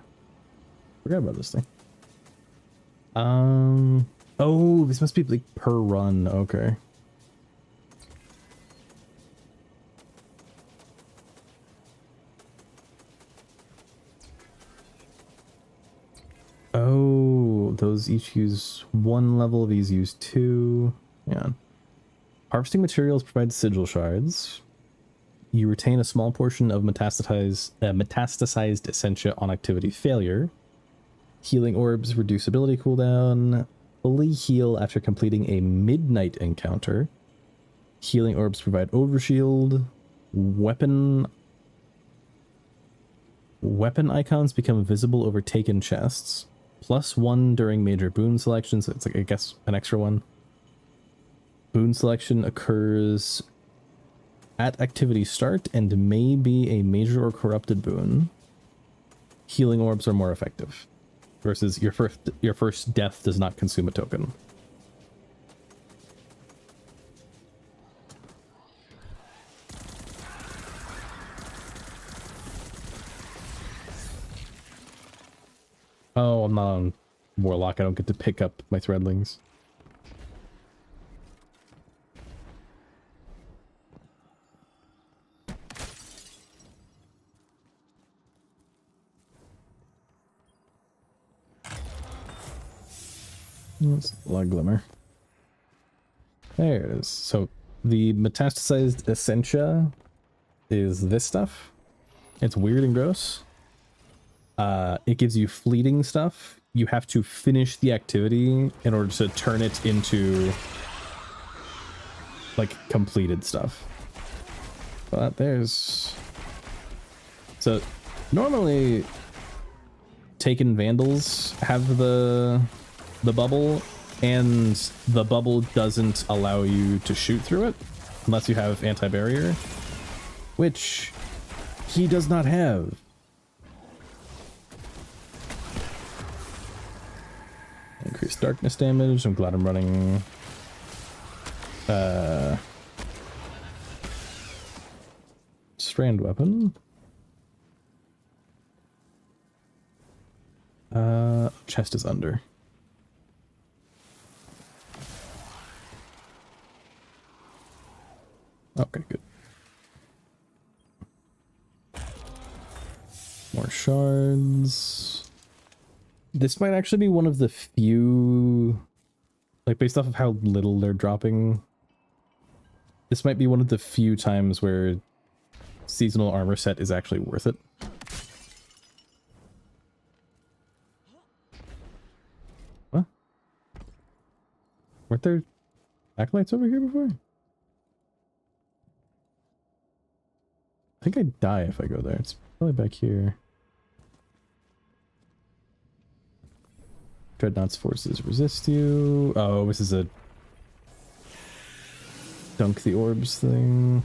Forgot about this thing. Oh, this must be like per run. Okay. Oh, those each use 1 level. These use 2. Yeah. Harvesting materials provide sigil shards. You retain a small portion of metastasized essentia on activity failure. Healing orbs reduce ability cooldown. Fully heal after completing a midnight encounter. Healing orbs provide overshield. Weapon icons become visible over taken chests. +1 during major boon selections. So it's like, I guess, an extra one. Boon selection occurs at activity start and may be a major or corrupted boon. Healing orbs are more effective. Versus your first death does not consume a token. Oh, I'm not on Warlock. I don't get to pick up my threadlings. Blood Glimmer. There it is. So the metastasized essentia is this stuff. It's weird and gross. It gives you fleeting stuff. You have to finish the activity in order to turn it into like completed stuff. But there's... So normally Taken Vandals have the bubble, and the bubble doesn't allow you to shoot through it unless you have anti-barrier, which he does not have. Increased darkness damage. I'm glad I'm running strand weapon. Chest is under. Okay, good. More shards. This might actually be one of the few, like based off of how little they're dropping, this might be one of the few times where seasonal armor set is actually worth it. What? Weren't there acolytes over here before? I think I'd die if I go there. It's probably back here. Dreadnought's forces resist you. Oh, this is a dunk the orbs thing.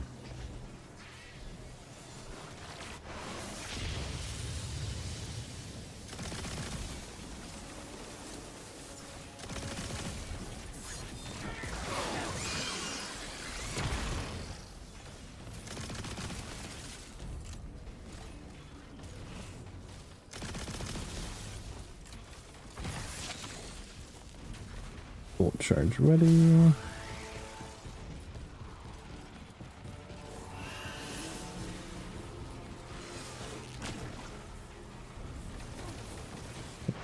Bolt charge ready.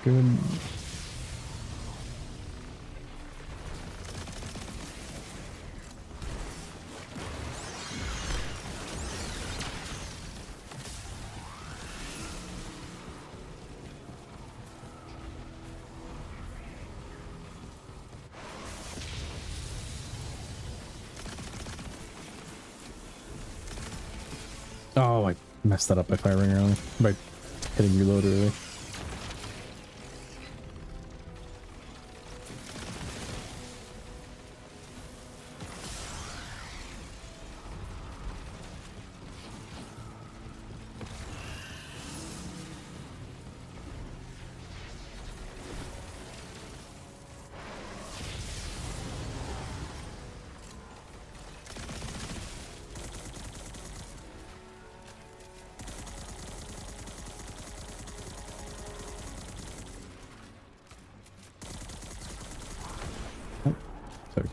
Good. Oh, I messed that up by firing early. By hitting reload early.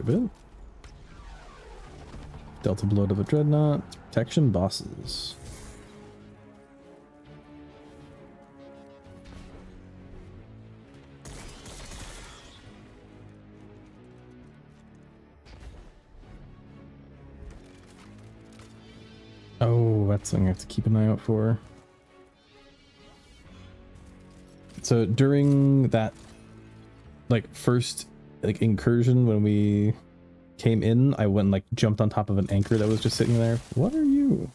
Bit. Delta blow to the dreadnought. Protection bosses. Oh, that's something I have to keep an eye out for. So during that like first like incursion when we came in, I went and like jumped on top of an anchor that was just sitting there. What are you?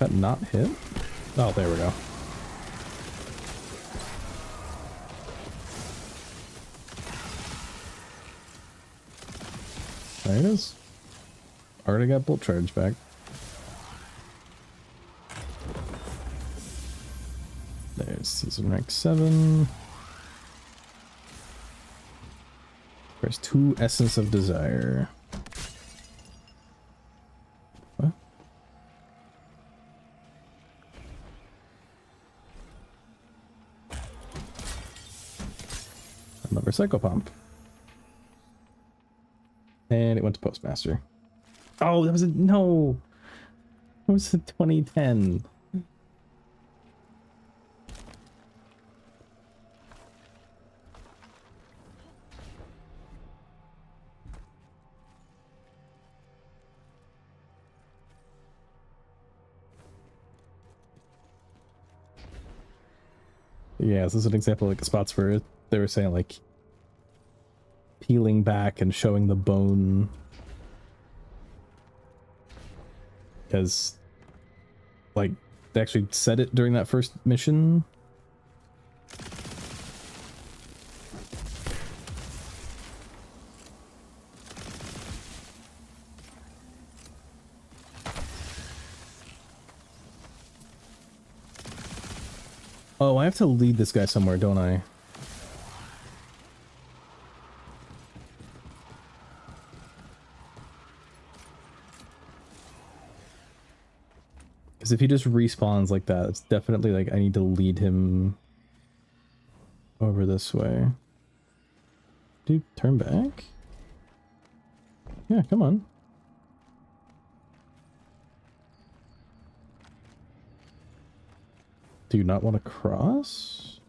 That not hit? Oh, there we go. There it is. Already got bolt charge back. There's season rank 7. There's 2 essence of desire. What? Another cycle pump. And it went to postmaster. Oh, that was a no. It was a 2010. Yeah, this is an example of like spots where they were saying like peeling back and showing the bone. Because like they actually said it during that first mission. Oh, I have to lead this guy somewhere, don't I? Because if he just respawns like that, it's definitely like I need to lead him over this way. Dude, turn back? Yeah, come on. Do you not want to cross?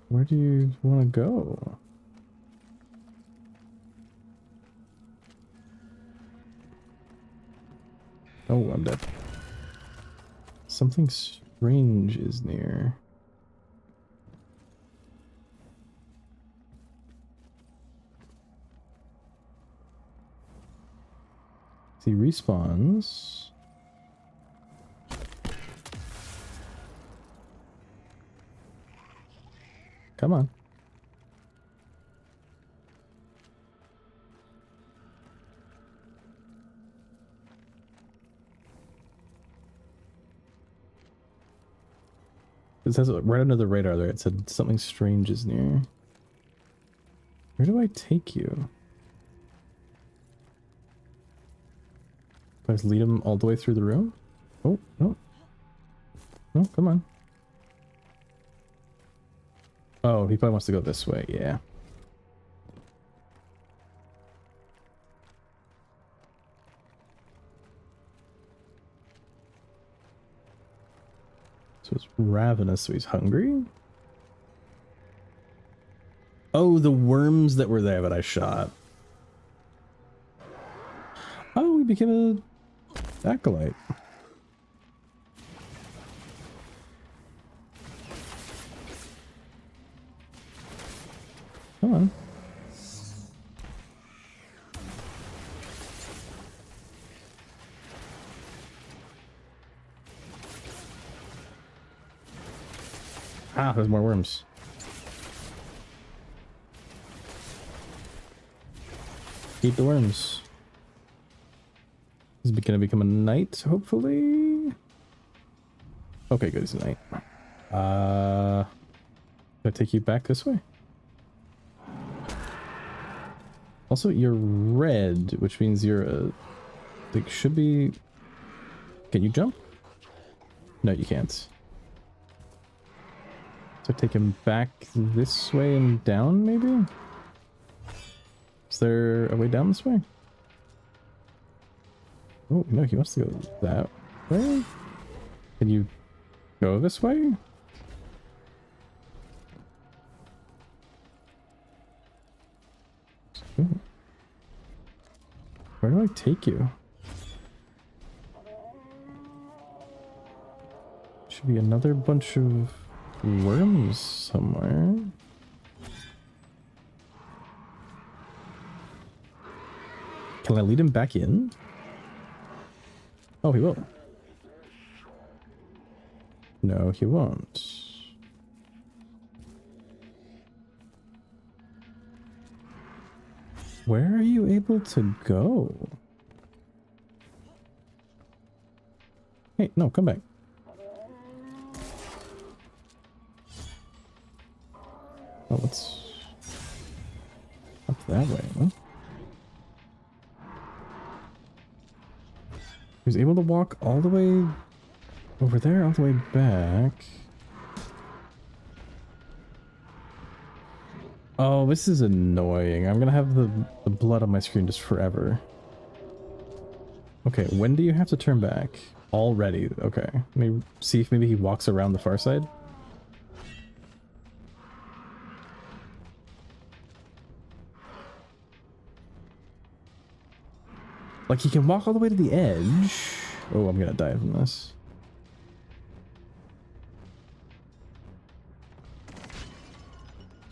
Where do you want to go? Oh, I'm dead. Something strange is near. He respawns. Come on. It says right under the radar there, it said something strange is near. Where do I take you? Do I just lead him all the way through the room? Oh, no. No, come on. Oh, he probably wants to go this way, yeah. So it's ravenous, so he's hungry? Oh, the worms that were there that I shot. Oh, we became a acolyte. Come on. Ah, there's more worms. Eat the worms. He's gonna become a knight, hopefully. Okay, good, he's a knight. Can I take you back this way? Also, you're red, which means you're a... Like, should be... Can you jump? No, you can't. So take him back this way and down, maybe? Is there a way down this way? Oh, no, he wants to go that way? Can you go this way? Ooh. Where do I take you? Should be another bunch of worms somewhere. Can I lead him back in? Oh, he will. No, he won't. Where are you able to go? Hey, no, come back. Oh, let's... Up that way, huh? He was able to walk all the way over there, all the way back. Oh, this is annoying. I'm gonna have the blood on my screen just forever. Okay, when do you have to turn back? Already. Okay. Let me see if maybe he walks around the far side. Like, he can walk all the way to the edge. Oh, I'm gonna die from this.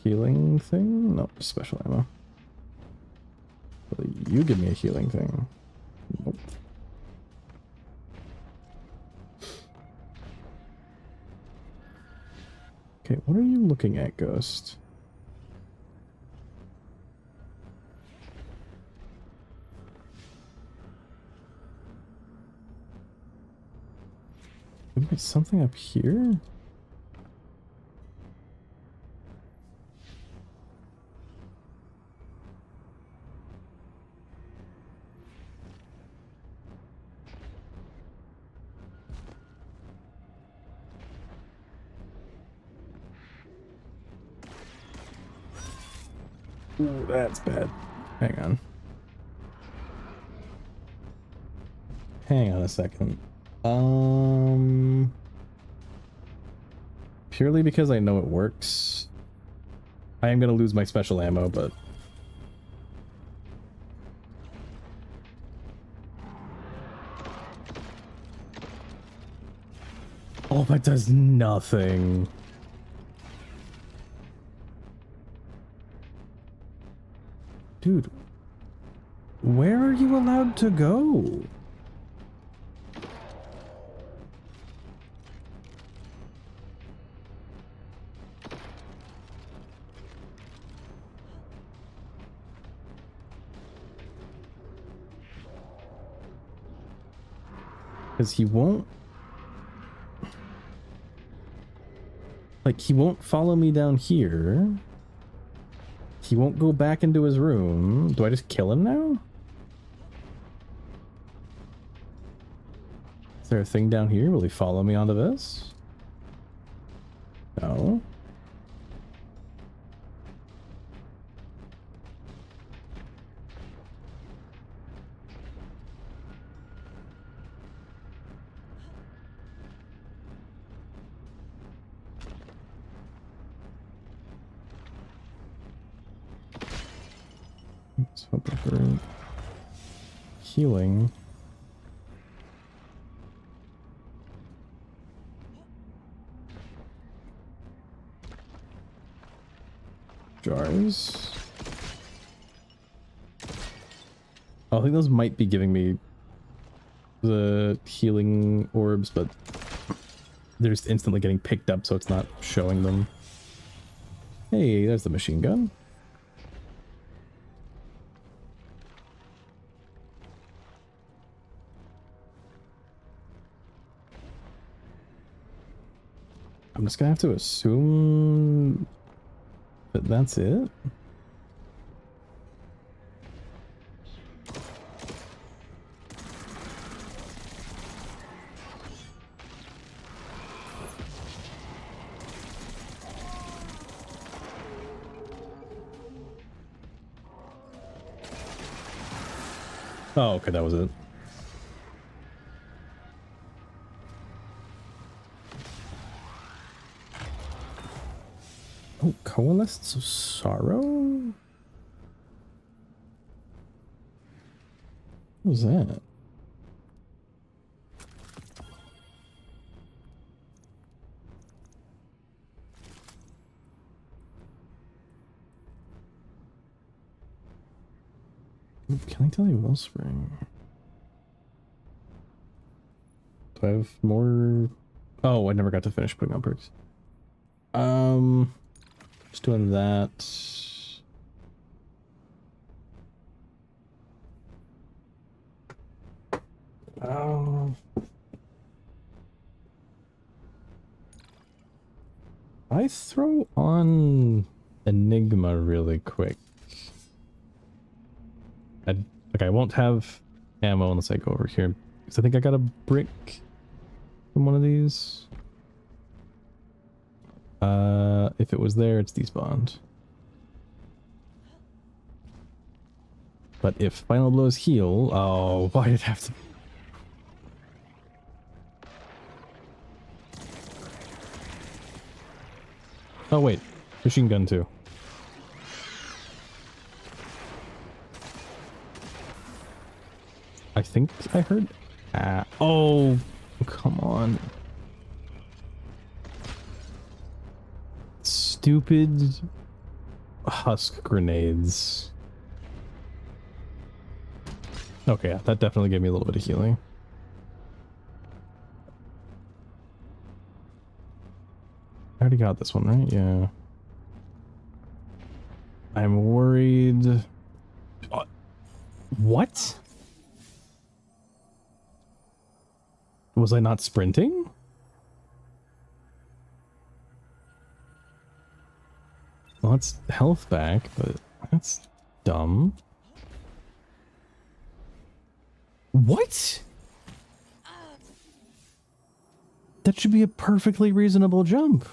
Healing thing? No, special ammo. Well, you give me a healing thing. Nope. Okay, what are you looking at, Ghost? Maybe something up here? Ooh, that's bad. Hang on. Hang on a second. Purely because I know it works. I am gonna lose my special ammo, but oh, that does nothing. Dude, where are you allowed to go? Because he won't... Like, he won't follow me down here. He won't go back into his room. Do I just kill him now? Is there a thing down here? Will he follow me onto this? No. Let's hope for healing. Jars. I think those might be giving me the healing orbs, but they're just instantly getting picked up, so it's not showing them. Hey, there's the machine gun. I'm just gonna have to assume that that's it. Oh, okay, that was it. Oh, Coalists of Sorrow? What was that? Can I tell you Wellspring? Do I have more? Oh, I never got to finish putting on perks. Just doing that. Oh. I throw on Enigma really quick. I won't have ammo unless I go over here. Because I think I got a brick from one of these. If it was there, it's despawned. But if final blows heal, oh, why did it have to? Oh wait, machine gun too. I think I heard. Oh, come on. Stupid husk grenades. Okay, yeah, that definitely gave me a little bit of healing. I already got this one, right? Yeah. I'm worried. What? Was I not sprinting? Well, it's health back, but that's dumb. What? That should be a perfectly reasonable jump.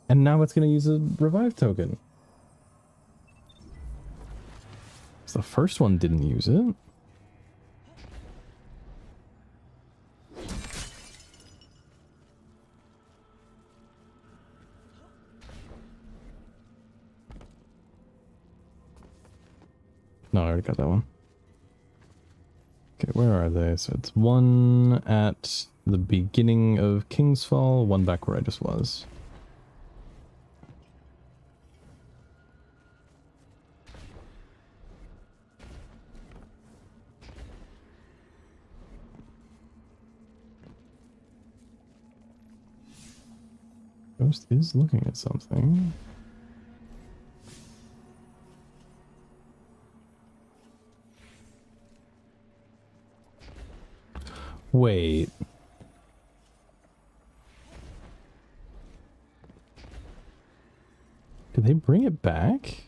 And now it's going to use a revive token. So the first one didn't use it. No, I already got that one. Okay, where are they? So it's one at the beginning of King's Fall, one back where I just was. Ghost is looking at something. Wait. Did they bring it back?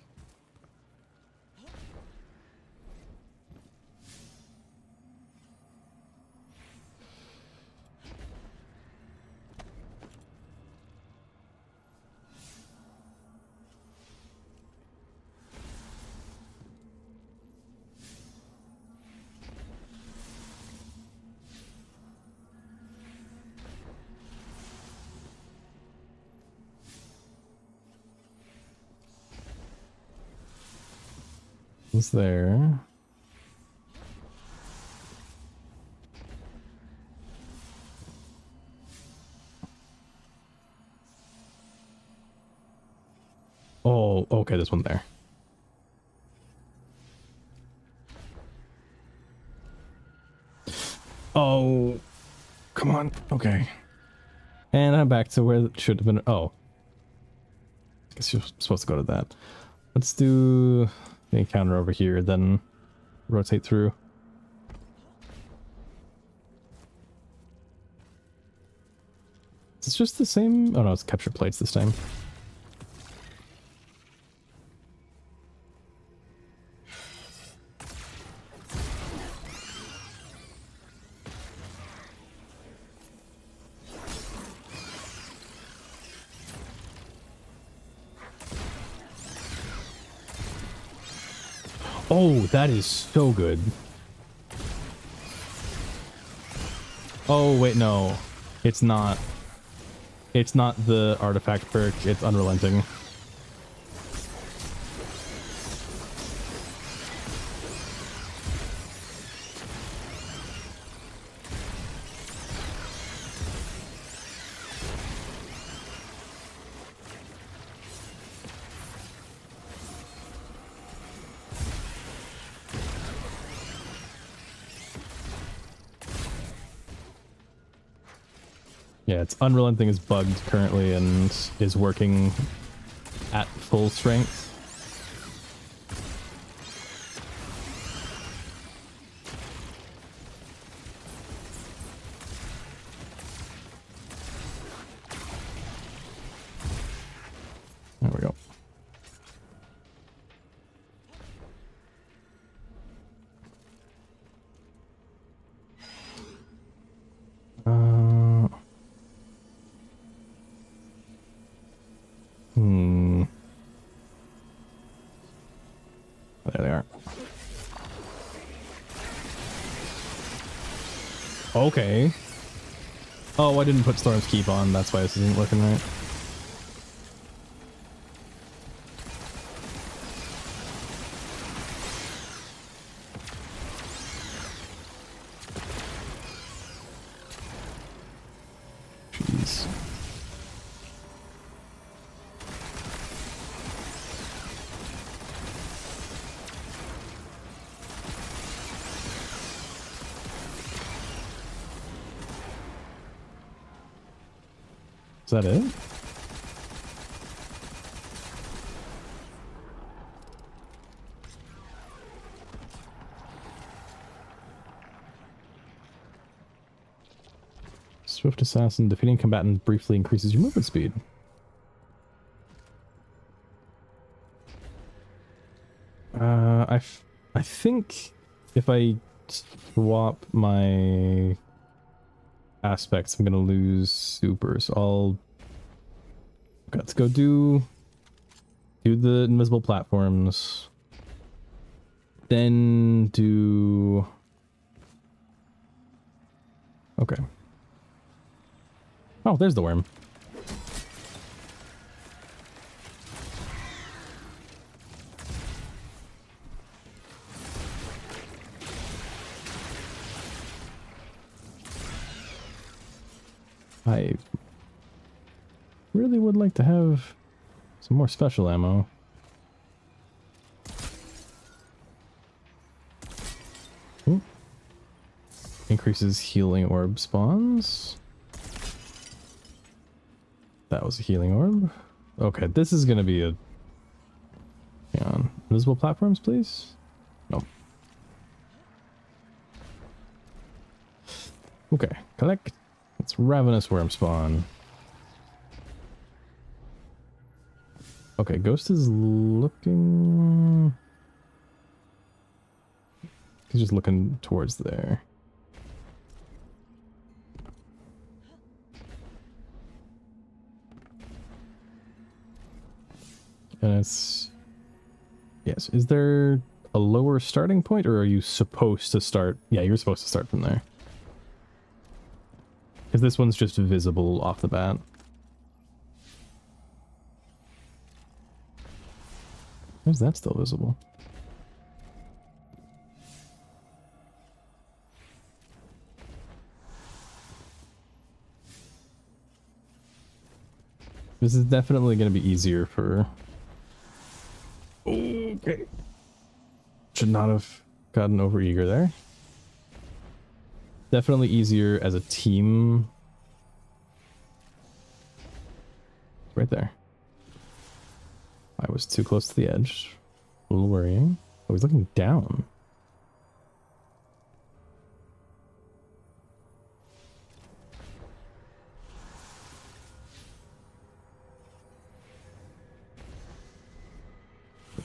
Is there? Oh, okay, this one there. Oh, come on. Okay. And I'm back to where it should have been. Oh. I guess you're supposed to go to that. Let's do the encounter over here, then rotate through. It's just the same. Oh no, it's capture plates this time. Oh, that is so good. Oh, wait, no. It's not. It's not the artifact perk, it's unrelenting. Yeah, its unrelenting is bugged currently and is working at full strength. There we go. Okay. Oh, I didn't put Storm's Keep on. That's why this isn't working right. Jeez. Is that it? Swift Assassin. Defeating combatant briefly increases your movement speed. I think if I swap my aspects, I'm gonna lose super. So I'll okay, let's go do the invisible platforms. Then do okay. Oh, there's the worm. I really would like to have some more special ammo. Ooh. Increases healing orb spawns. That was a healing orb. Okay, this is gonna be a... Hang on. Invisible platforms, please? No. Okay, collect. It's Ravenous Worm Spawn. Okay, Ghost is looking... He's just looking towards there. And it's... Yes, is there a lower starting point, or are you supposed to start... Yeah, you're supposed to start from there. Because this one's just visible off the bat. Where's that still visible? This is definitely going to be easier for... Okay. Should not have gotten overeager there. Definitely easier as a team. Right there. I was too close to the edge. A little worrying. Oh, he's looking down.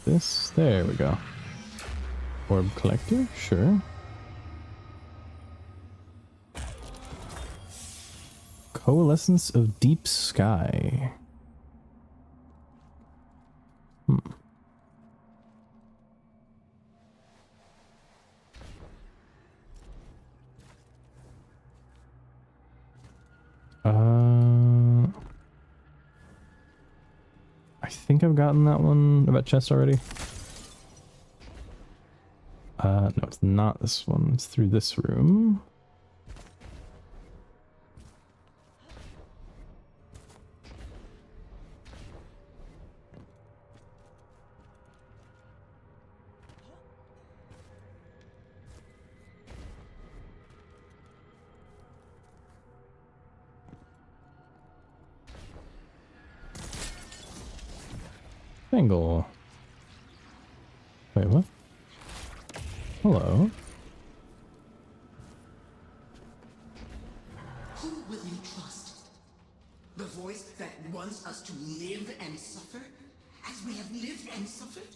This, there we go. Orb collector, sure. Coalescence of Deep Sky. I think I've gotten that one about chest already. No, it's not this one. It's through this room. Angle. Wait, what? Hello. Who will you trust? The voice that wants us to live and suffer, as we have lived and suffered?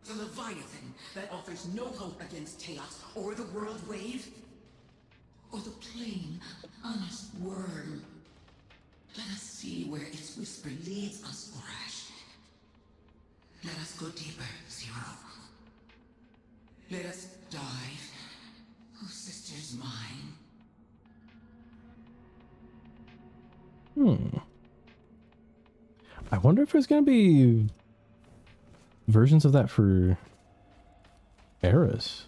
The Leviathan that offers no hope against chaos or the world wave? Or the plain, honest worm? Let us see where its whisper leads us, Orash. Let us go deeper, Zero. Let us dive, oh sisters mine, I wonder if there's gonna be versions of that for Eris.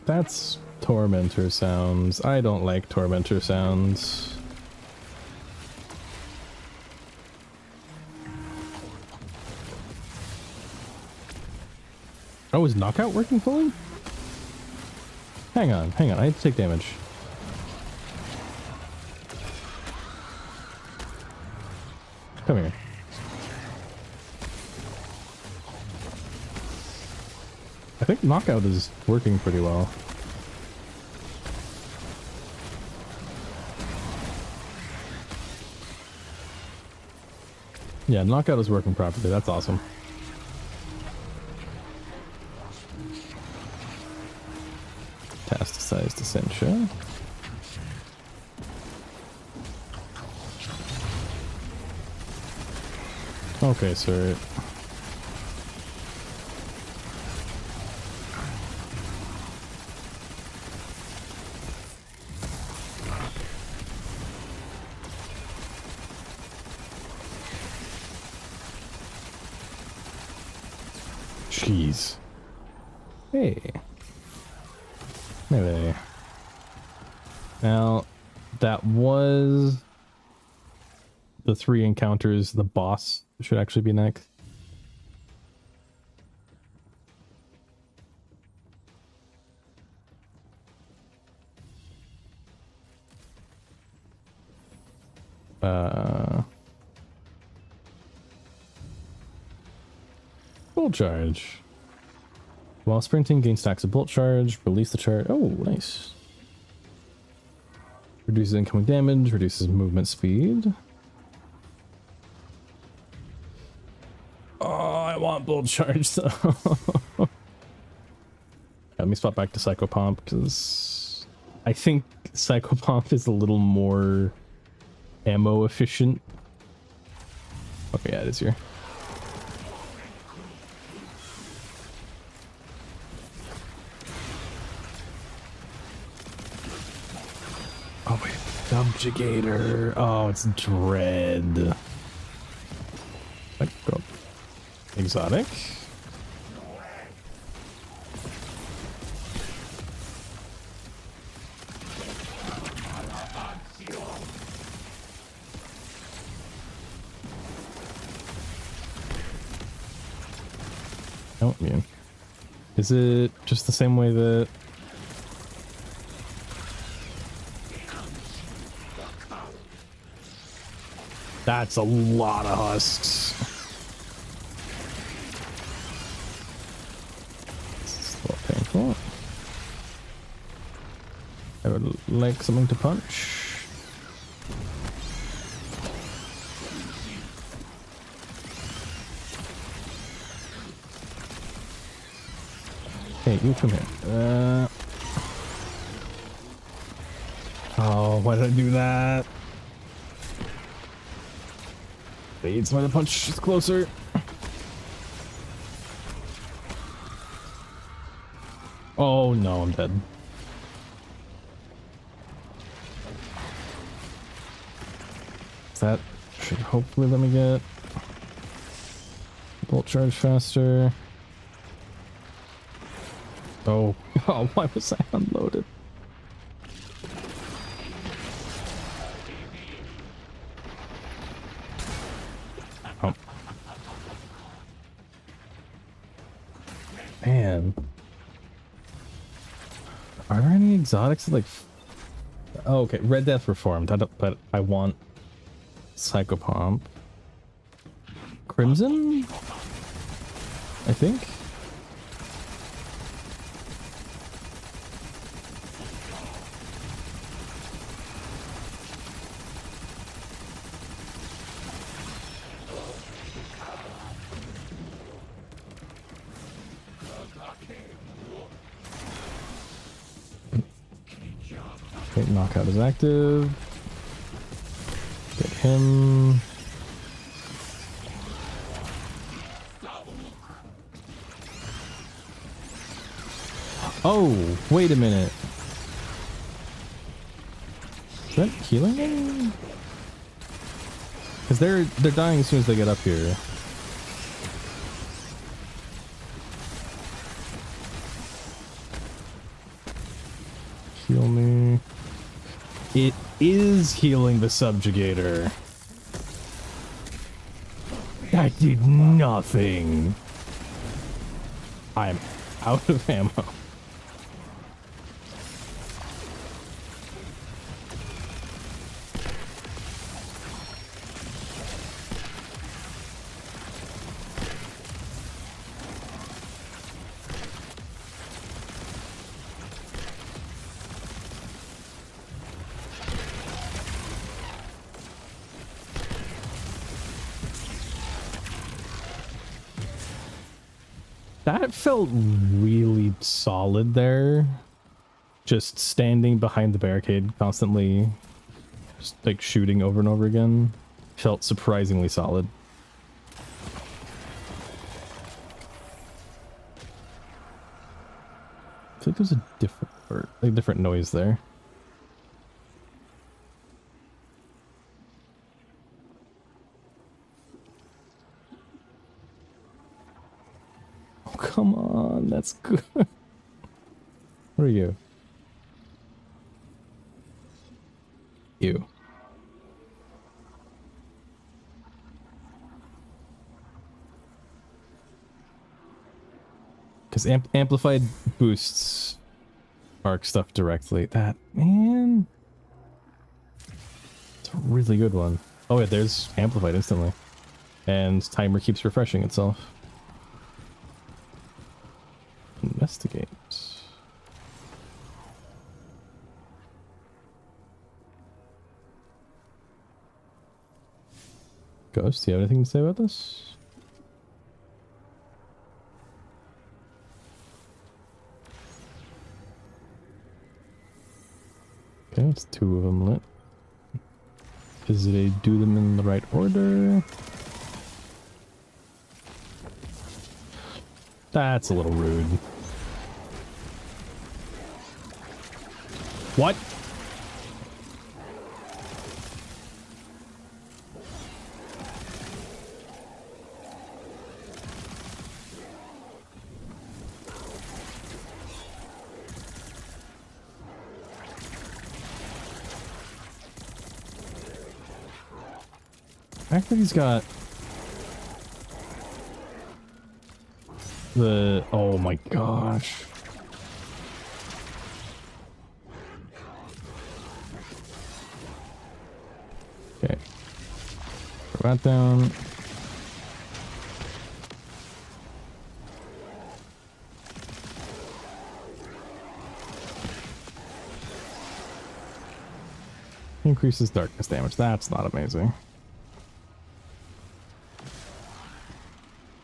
That's Tormentor sounds. I don't like Tormentor sounds. Oh, is Knockout working fully? Hang on, I need to take damage. Come here. I think Knockout is working pretty well. Yeah, Knockout is working properly. That's awesome. Metastasize to Sencha. Okay, sir. Jeez. Hey. Maybe. Now, that was the 3 encounters. The boss should actually be next. Bolt charge. While sprinting, gain stacks of bolt charge. Release the charge. Oh, nice. Reduces incoming damage. Reduces movement speed. Oh, I want bolt charge though. Let me swap back to Psychopomp because I think Psychopomp is a little more ammo efficient. Okay, yeah, it is here. Oh wait, Subjugator. Oh, it's Dread. Like, go. Exotic. Oh, man. Is it just the same way that... That's a lot of husks. This is a little painful. I would like something to punch. Hey, you come here. Oh, why did I do that? It's why the punch is closer. Oh no, I'm dead. That should hopefully let me get bolt charge faster. Oh, oh, why was I unloaded? Oh. Man. Are there any exotics that like... Oh, okay, Red Death Reformed, but I want Psychopomp. Crimson? I think? Okay, knockout is active. Get him. Oh, wait a minute. Is that healing them? Because they're dying as soon as they get up here. Heal me. It is healing the subjugator. That did nothing. I'm out of ammo. That felt really solid there. Just standing behind the barricade constantly, just like shooting over and over again. Felt surprisingly solid. I feel like there's a different noise there. Come on, that's good. What are you? You. Because amplified boosts arc stuff directly. That, man. It's a really good one. Oh yeah, there's amplified instantly. And timer keeps refreshing itself. Investigate. Ghost, do you have anything to say about this? Okay, it's 2 of them lit. Does it do them in the right order? That's a little rude. What? I think he's got the... Oh my gosh. Okay. Throw that down. Increases darkness damage. That's not amazing.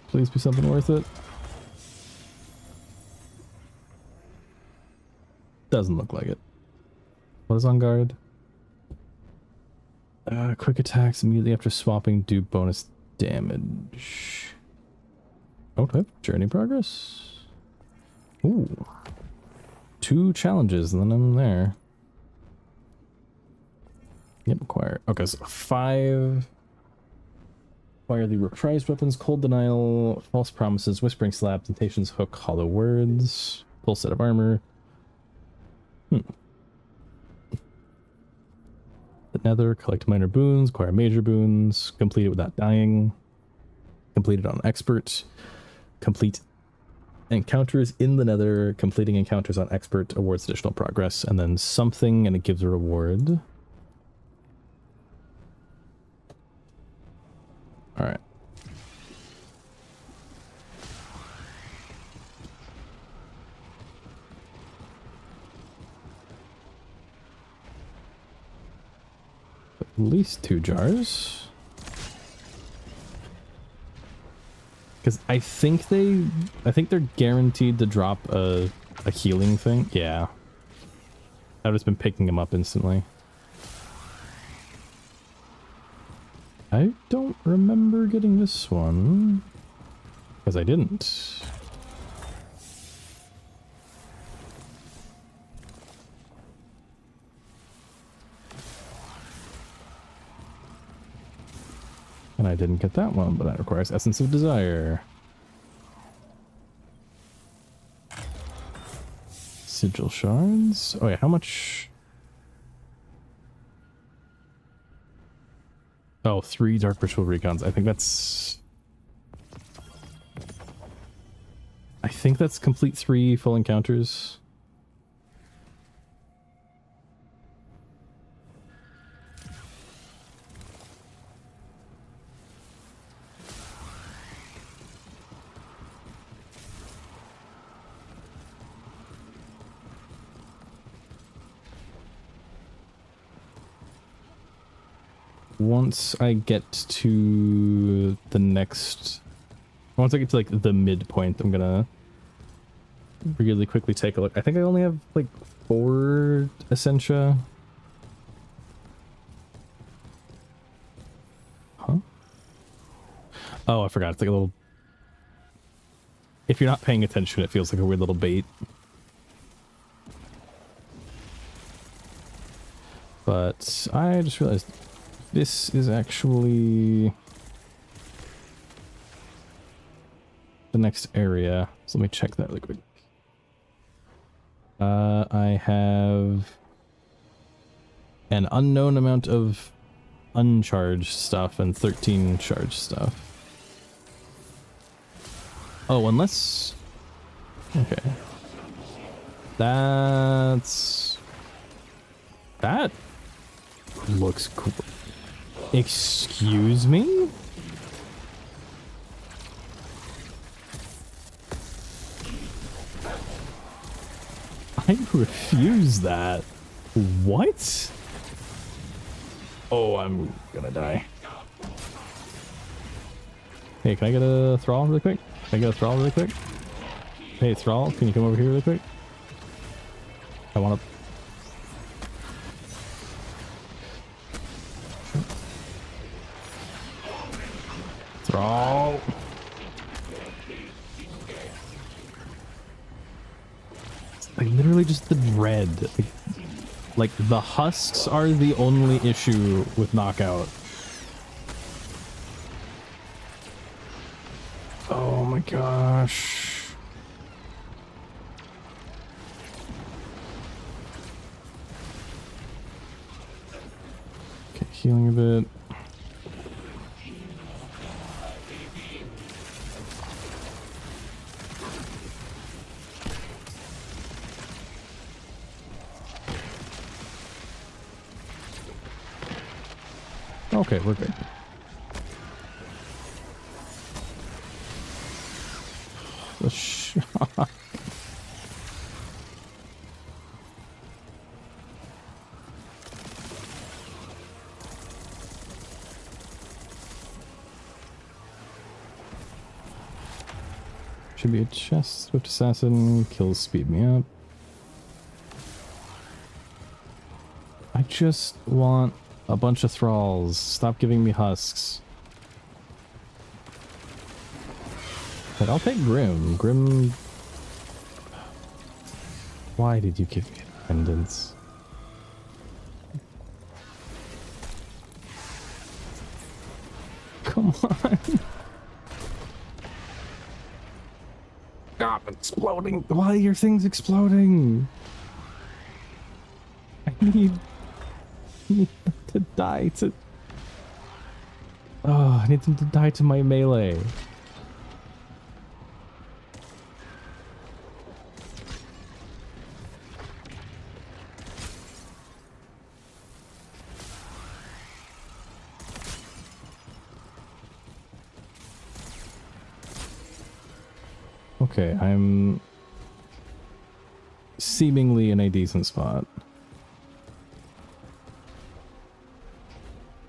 Please be something worth it. Doesn't look like it. What is on guard? Quick attacks immediately after swapping do bonus damage. Oh, do I have journey progress? Ooh. 2 challenges and then I'm there. Yep, acquire. Okay, so 5. Acquire the reprised weapons, cold denial, false promises, whispering slap, temptations, hook, hollow words, full set of armor. The nether, collect minor boons, acquire major boons, complete it without dying, complete it on expert, complete encounters in the nether, completing encounters on expert awards additional progress, and then something and it gives a reward. Alright. At least 2 jars. Because I think they're guaranteed to drop a healing thing. Yeah. I've just been picking them up instantly. I don't remember getting this one. Because I didn't. And I didn't get that one, but that requires Essence of Desire. Sigil shards. Oh yeah, how much? Oh, 3 Dark Ritual Recons. I think that's complete 3 full encounters. Once I get to the next... Once I get to, like, the midpoint, I'm gonna really quickly take a look. I think I only have, like, 4 Essentia. Huh? Oh, I forgot. It's like a little... If you're not paying attention, it feels like a weird little bait. But I just realized... This is actually the next area. So let me check that really quick. I have an unknown amount of uncharged stuff and 13 charged stuff. Oh, unless... Okay. That's... That looks cool. Excuse me? I refuse that. What? Oh, I'm gonna die. Hey, can I get a Thrall really quick? Can I get a Thrall really quick? Hey, Thrall, can you come over here really quick? I want to... Thrall. Like literally just the dread. Like the husks are the only issue with knockout. Oh my gosh. Okay, healing a bit. Okay, we're good. The shock. Should be a chest. Swift Assassin. Kills speed me up. I just want a bunch of thralls. Stop giving me husks. But I'll take Grim. Grim... Why did you give me independence? Come on. Stop exploding. Why are your things exploding? I need them to die to... Oh, I need them to die to my melee. Okay, I'm seemingly in a decent spot.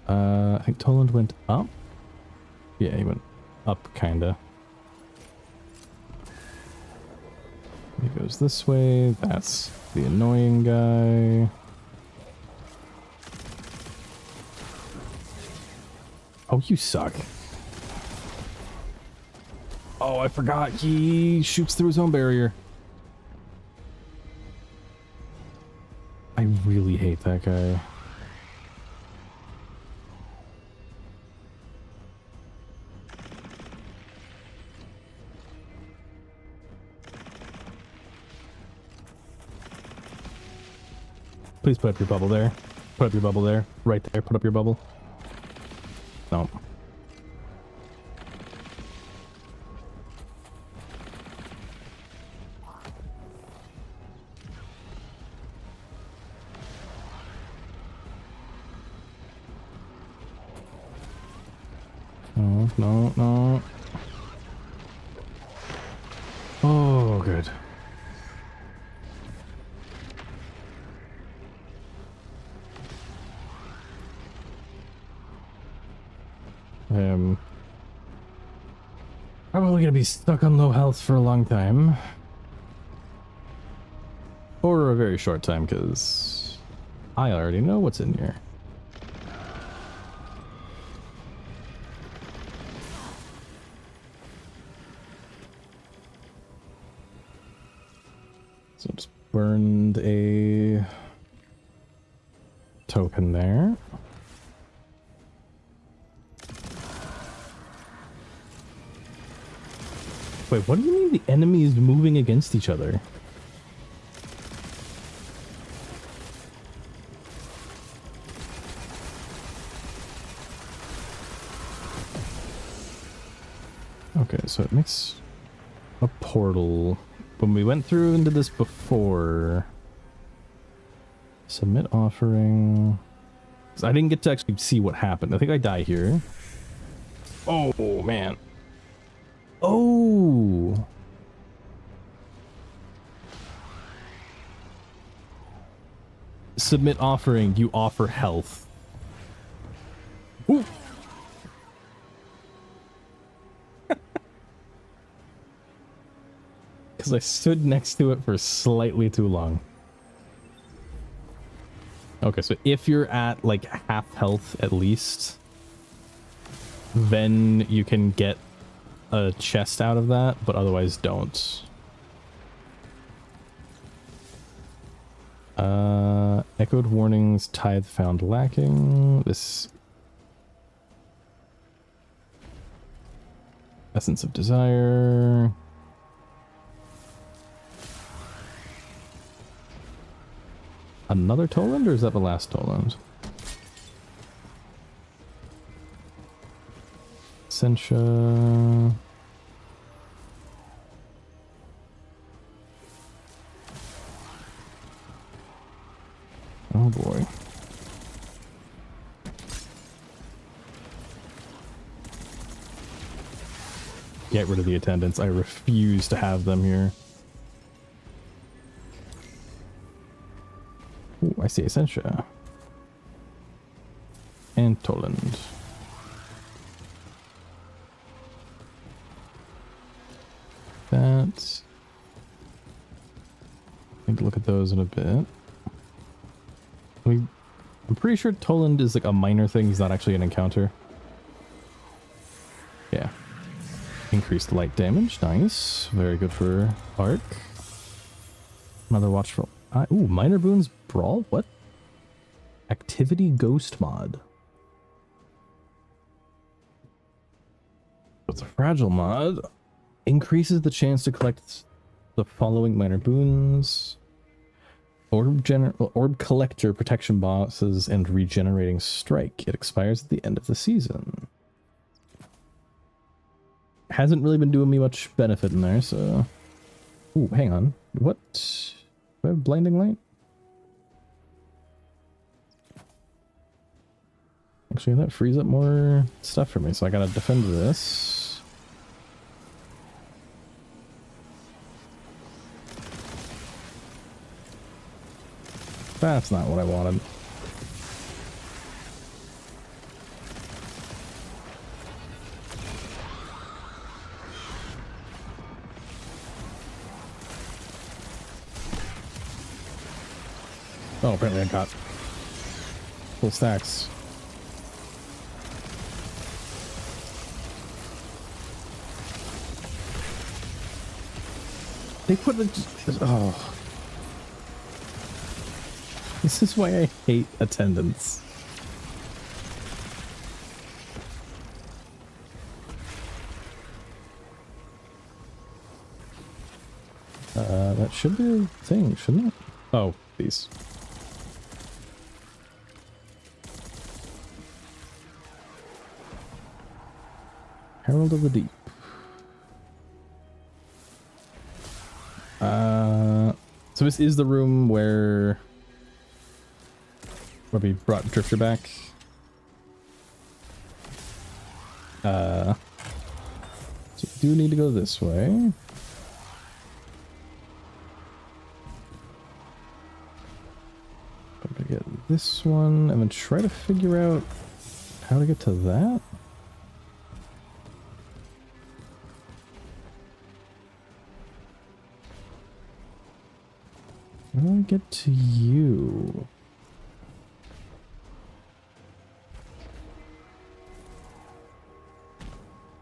I think Toland went up? Yeah, he went up, kinda. He goes this way. That's the annoying guy. Oh, you suck. Oh, I forgot. He shoots through his own barrier. I really hate that guy. Please put up your bubble there. Put up your bubble there. Right there. Put up your bubble. No. No, no, no. Oh, good. Probably gonna be stuck on low health for a long time. Or a very short time, because I already know what's in here. So just burned a token there. Wait, what do you mean the enemy is moving against each other? Okay, so it makes a portal. When we went through into this before, submit offering. I didn't get to actually see what happened. I think I die here. Oh, man. Oh. Submit offering, you offer health. Ooh. Because I stood next to it for slightly too long. Okay, so if you're at like half health at least, then you can get a chest out of that, but otherwise don't. Echoed warnings, tithe found lacking. This essence of desire. Another Toland, or is that the last Toland? Sentia. Oh boy. Get rid of the attendants. I refuse to have them here. Ooh, I see Essentia. And Toland. That. Need to look at those in a bit. I'm pretty sure Toland is like a minor thing. He's not actually an encounter. Yeah. Increased light damage. Nice. Very good for Arc. Another watchful. Ooh, minor boons brawl? What? Activity ghost mod. It's a fragile mod. Increases the chance to collect the following minor boons. Orb collector protection bosses and regenerating strike. It expires at the end of the season. Hasn't really been doing me much benefit in there, so... Ooh, hang on. What? Do I have blinding light? Actually, that frees up more stuff for me, so I gotta defend this. That's not what I wanted. Oh, apparently I got full stacks. They put the... Oh. This is why I hate attendance. That should be a thing, shouldn't it? Oh, these. Herald of the Deep. So this is the room where we brought Drifter back. So we do need to go this way. I'm gonna get this one and then try to figure out how to get to that. How do I get to you?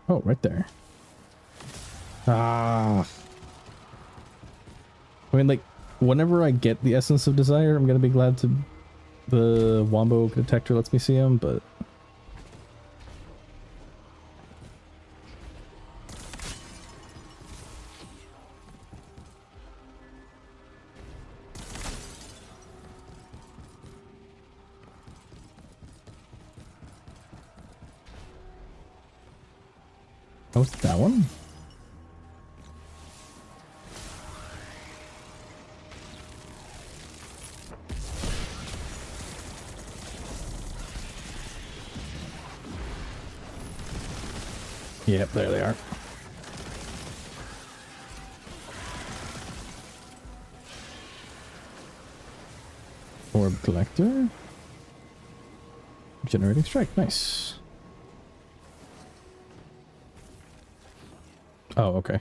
Oh, right there. Ah. I mean, like, whenever I get the Essence of Desire, I'm gonna be glad to... The Wombo detector lets me see him, but... Oh, it's that one? Yep, there they are. Orb collector. Generating strike, nice. Oh, okay.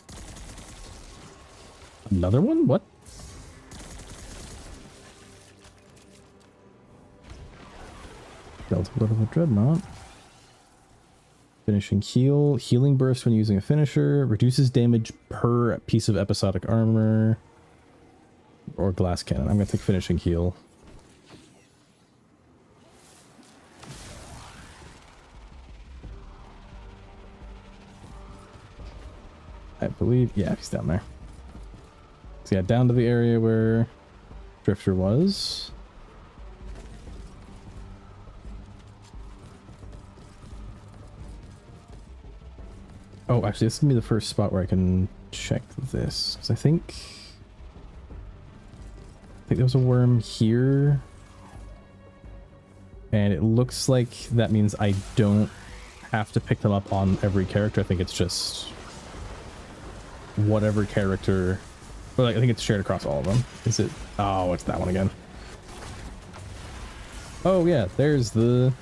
Another one? What? Delta Blood of a Dreadnought. Finishing heal. Healing burst when using a finisher. Reduces damage per piece of episodic armor. Or glass cannon. I'm going to take finishing heal. I believe, yeah, he's down there. So yeah, down to the area where Drifter was. Oh, actually, this is gonna be the first spot where I can check this. Because I think there was a worm here. And it looks like that means I don't have to pick them up on every character. I think it's just whatever character, or like I think it's shared across all of them. Is it? Oh, it's that one again. Oh yeah, there's the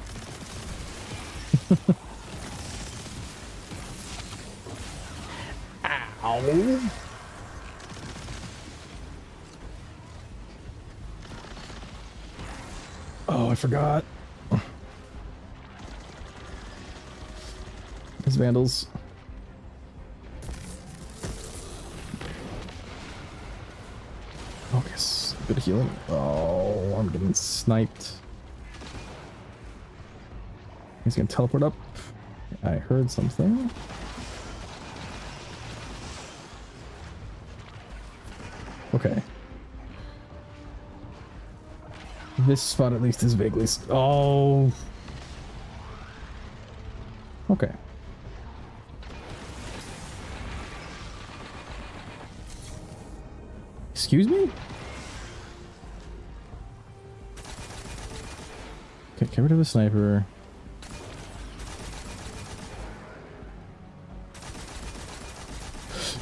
ow. Oh, I forgot. These vandals. Focus. Bit of healing. Oh, I'm getting sniped. He's gonna teleport up. I heard something. Okay. This spot at least is vaguely... Oh! Okay. Excuse me? Okay, get rid of the sniper.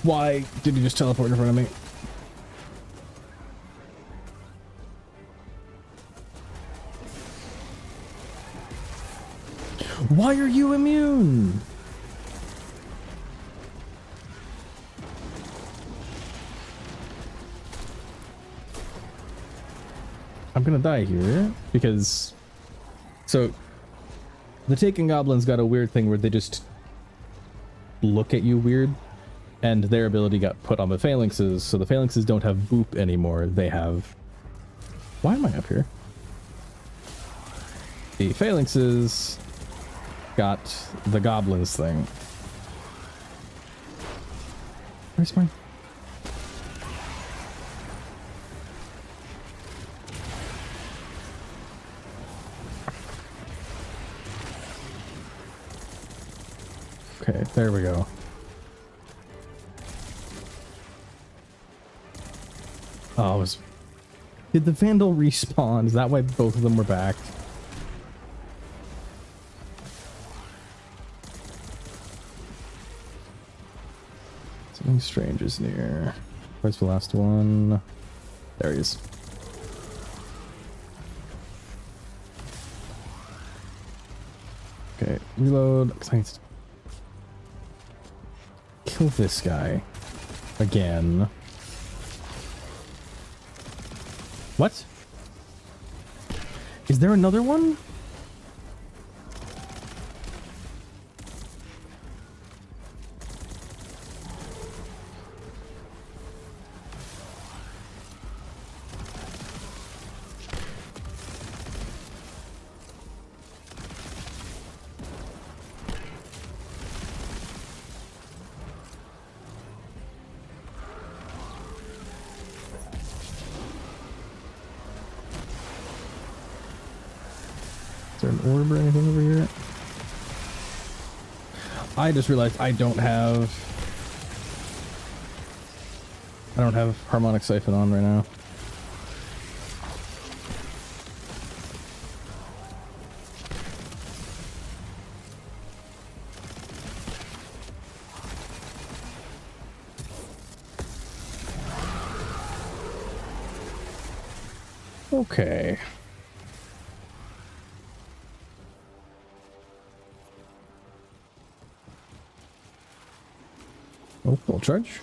Why did you just teleport in front of me? Why are you immune? I'm gonna die here because... So, the Taken Goblins got a weird thing where they just look at you weird, and their ability got put on the Phalanxes, so the Phalanxes don't have Boop anymore, they have... Why am I up here? The Phalanxes got the Goblins thing. Where's my... Okay, there we Oh, did the Vandal respawn? Is that why both of them were back? Something strange is near. Where's the last one? There he is. Okay, reload. I need to kill this guy again. What? Is there another one? Is there an orb or anything over here? I just realized I don't have harmonic siphon on right now. Okay. Oh, bolt charge.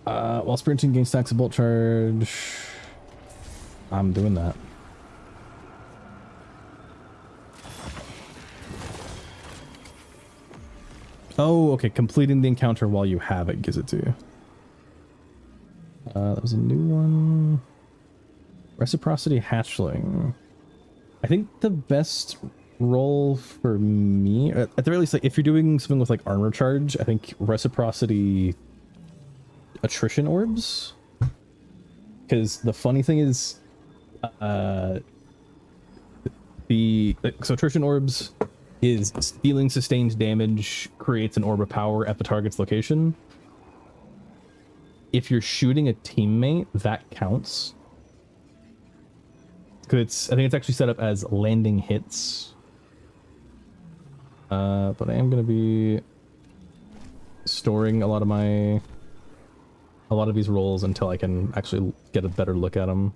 While sprinting, gain stacks of bolt charge. I'm doing that. Oh, okay. Completing the encounter while you have it gives it to you. That was a new one. Reciprocity hatchling. I think the best roll for me, at the very least, like if you're doing something with like armor charge, I think reciprocity attrition orbs. Because the funny thing is, so attrition orbs is dealing sustained damage creates an orb of power at the target's location. If you're shooting a teammate, that counts. Because I think it's actually set up as landing hits. But I am going to be storing a lot of these rolls until I can actually get a better look at them.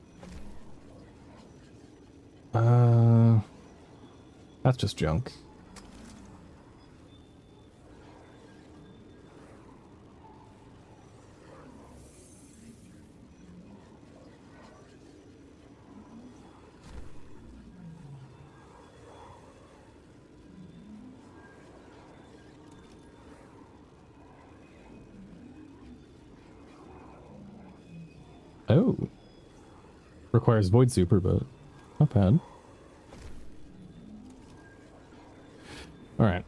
That's just junk. Oh. Requires Void Super, but not bad. Alright.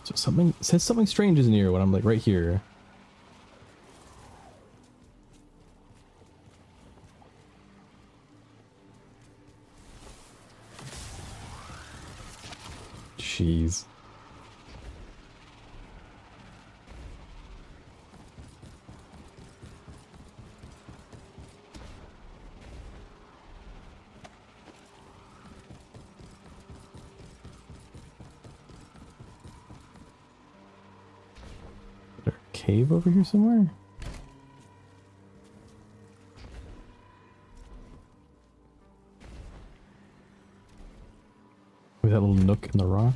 So something says something strange is near when I'm like right here. Jeez. Cave over here somewhere? With that little nook in the rock?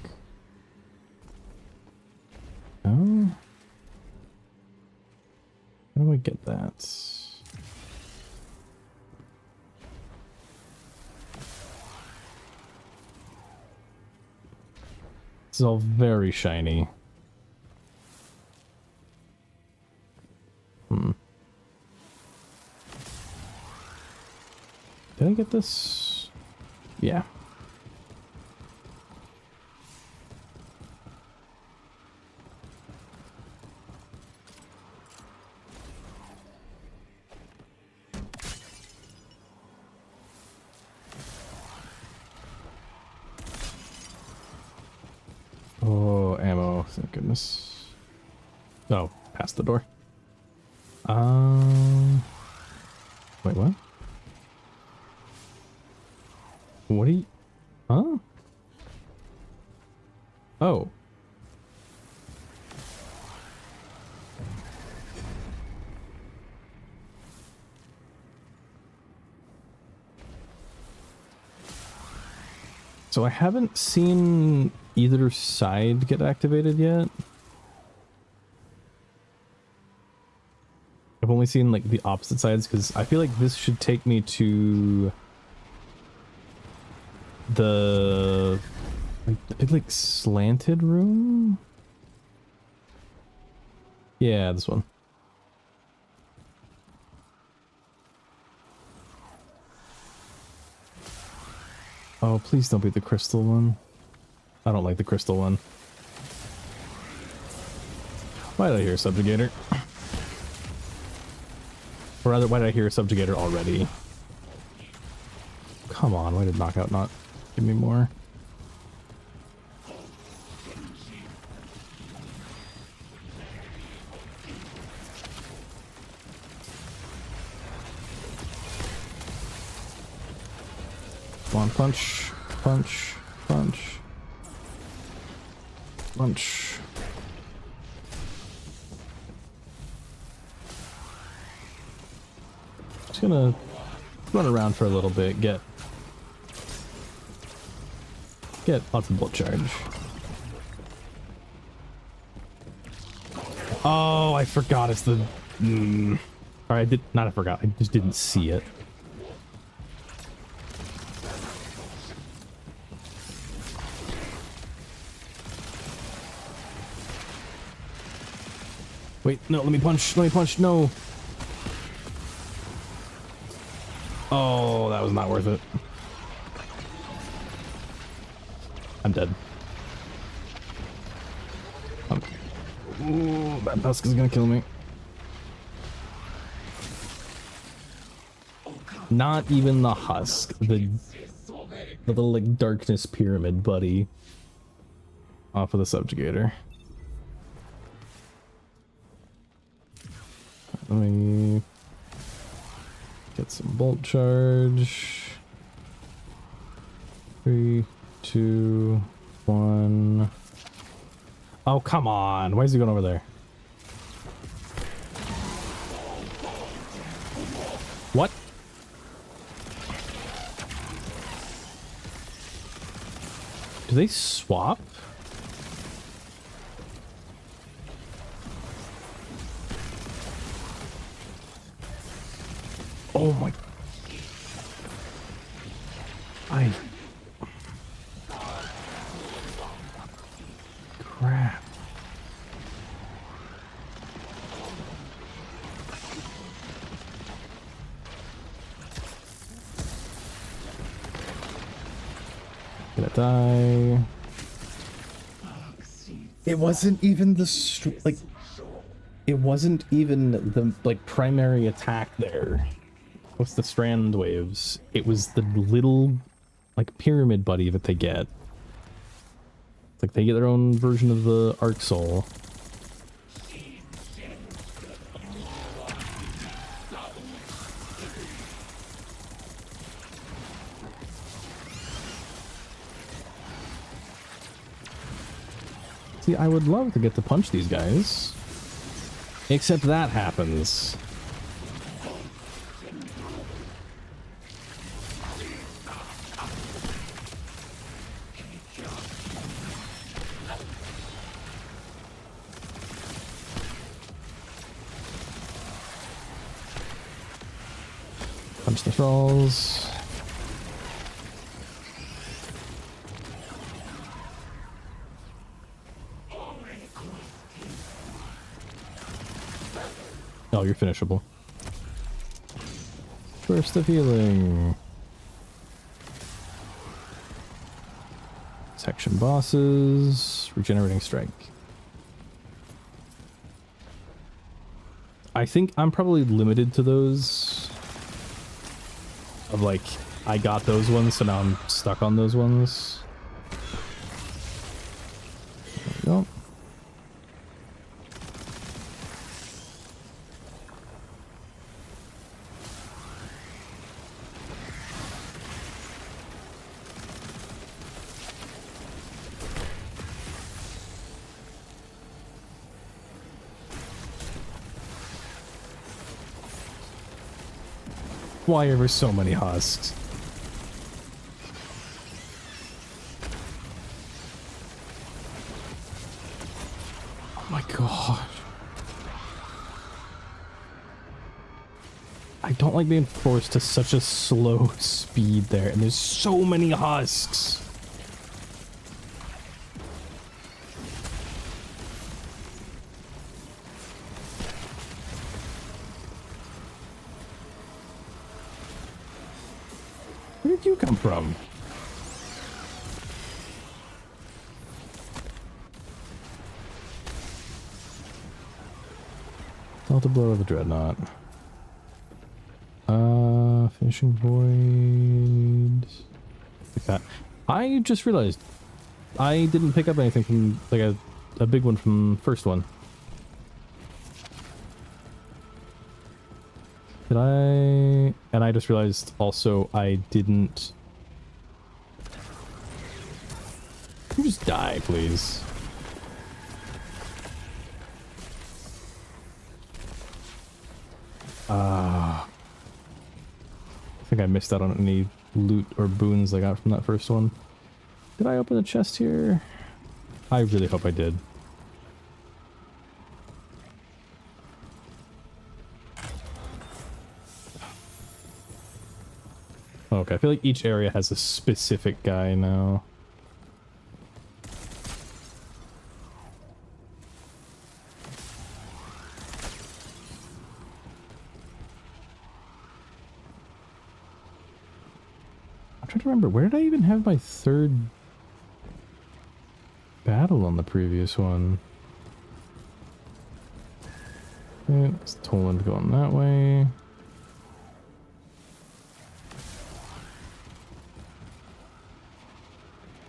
Oh. How do I get that? This is all very shiny. Did I get this? Yeah. Oh, ammo. thank goodness. Oh, past the door. Wait, what? What are you... Huh? Oh. So I haven't seen either side get activated yet. I've only seen like the opposite sides because I feel like this should take me to the big like slanted room. Yeah, this one. Oh, please don't be the crystal one. I don't like the crystal one. Why did I hear a subjugator? Or rather, why did I hear a subjugator already? Come on, why did knockout not give me more? Come on, punch, punch, punch, punch. Just gonna run around for a little bit, get lots of bullet charge. Oh, I forgot it's the... Sorry, I forgot, I just didn't see it. Wait, no, let me punch, no. Oh, that was not worth it. I'm dead. Ooh, that husk is gonna kill me. Not even the husk, the little like darkness pyramid buddy off of the subjugator. Let me get some bolt charge. 3, 2, 1. Oh, come on. Why is he going over there? What? Do they swap? Oh my... Crap. Gonna die. It wasn't even the like... It wasn't even the like primary attack there. What's the strand waves? It was the little like pyramid buddy that they get. It's like they get their own version of the Arc Soul. See, I would love to get to punch these guys. Except that happens. Punch the thralls. Oh, you're finishable. Burst of healing. Section bosses. Regenerating strike. I think I'm probably limited to those. Of like, I got those ones, so now I'm stuck on those ones. There we go. Why are there so many husks? Oh my god. I don't like being forced to such a slow speed there, and there's so many husks. Where did you come from? Delta blow of the dreadnought. Finishing void. Like that. I just realized I didn't pick up anything from like a big one from first one. Did I? And I just realized also I didn't. Can you just die, please? I think I missed out on any loot or boons I got from that first one. Did I open the chest here? I really hope I did. Okay, I feel like each area has a specific guy now. I'm trying to remember, where did I even have my third battle on the previous one? Okay, it's Toland going that way.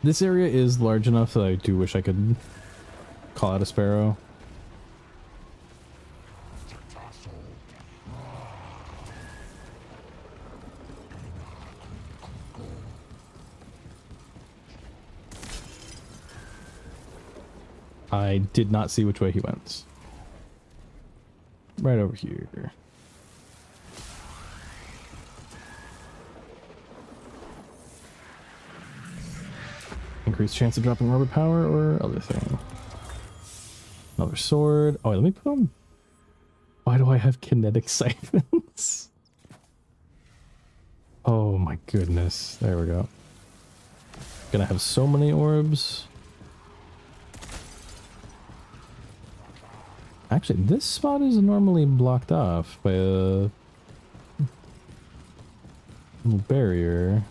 This area is large enough that I do wish I could call out a sparrow. I did not see which way he went. Right over here. Increased chance of dropping orbit power or other thing. Another sword. Oh, wait, let me put on. Why do I have kinetic siphons? Oh my goodness. There we go. Gonna have so many orbs. Actually, this spot is normally blocked off by a little barrier.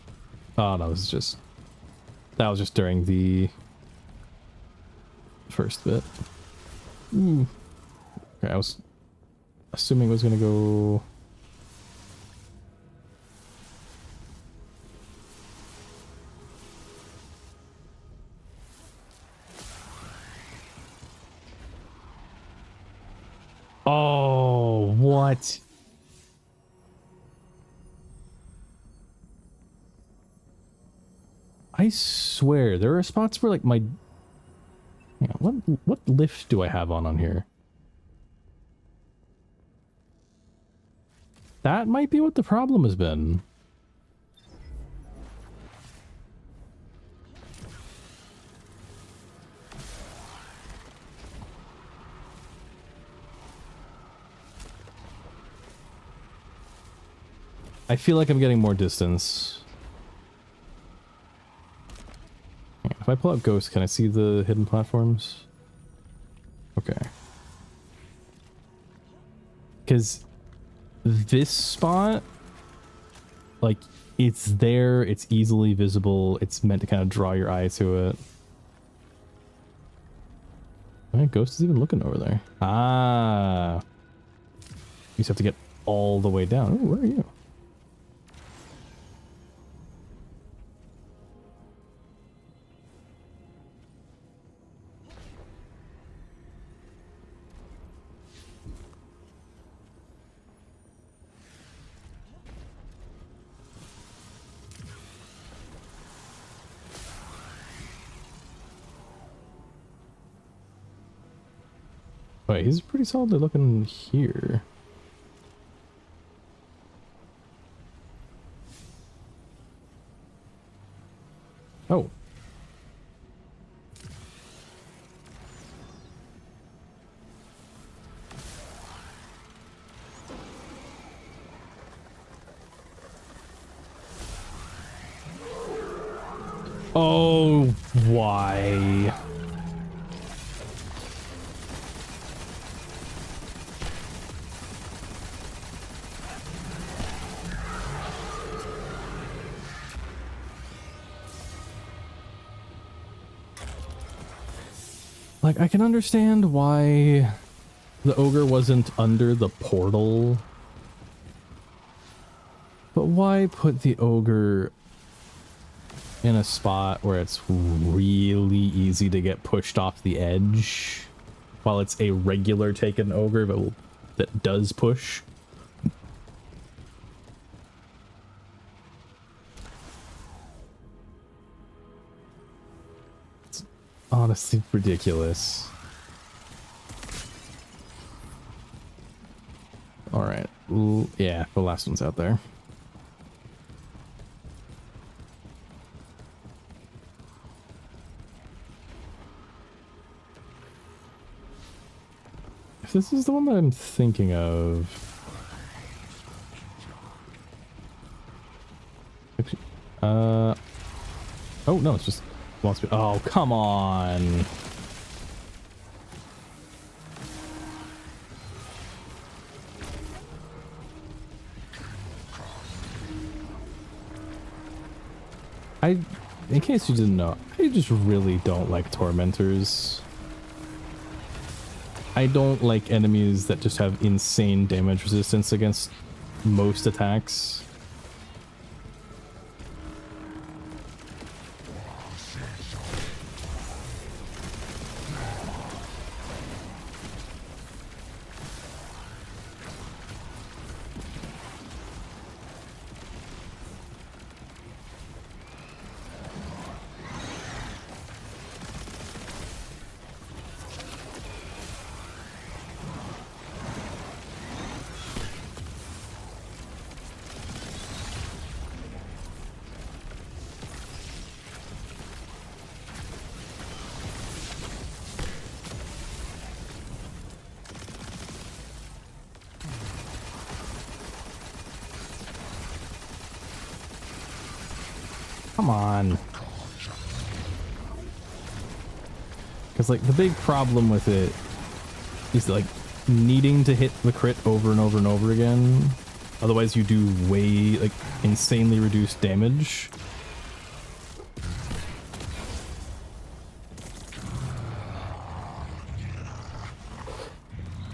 Oh, no, this is just... That was just during the first bit. Ooh. Okay, I was assuming it was gonna go... Oh, what? I swear, there are spots where like my... Hang on, what lift do I have on here? That might be what the problem has been. I feel like I'm getting more distance. If I pull out Ghost, can I see the hidden platforms? Okay. Because this spot, like, it's there, it's easily visible, it's meant to kind of draw your eye to it. Right, Ghost is even looking over there. Ah. You just have to get all the way down. Ooh, where are you? Wait, he's pretty solidly looking here. Why? Like, I can understand why the ogre wasn't under the portal, but why put the ogre in a spot where it's really easy to get pushed off the edge while it's a regular taken ogre that does push? It's honestly ridiculous. All right. Yeah, the last one's out there. If this is the one that I'm thinking of. Oh no, it's just wants to. Oh, come on. In case you didn't know, I just really don't like tormentors. I don't like enemies that just have insane damage resistance against most attacks. Come on. Because, like, the big problem with it is, like, needing to hit the crit over and over and over again. Otherwise, you do way, like, insanely reduced damage.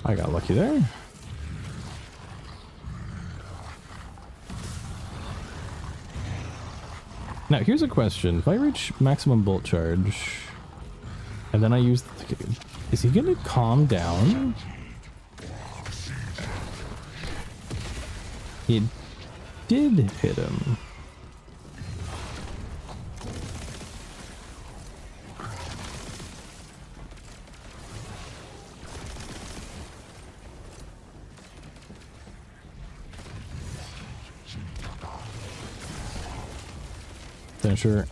I got lucky there. Now, here's a question. If I reach maximum bolt charge, and then I use... Is he gonna calm down? It did hit him. Finisher.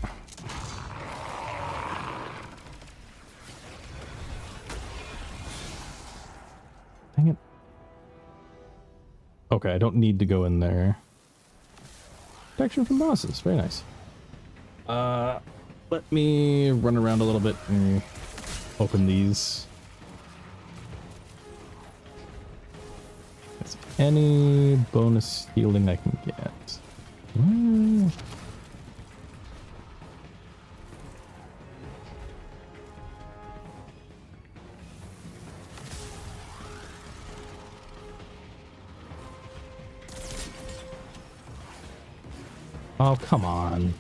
Dang it. Okay, I don't need to go in there. Protection from bosses, very nice. Let me run around a little bit and open these. Is any bonus healing I can get? Oh, come on.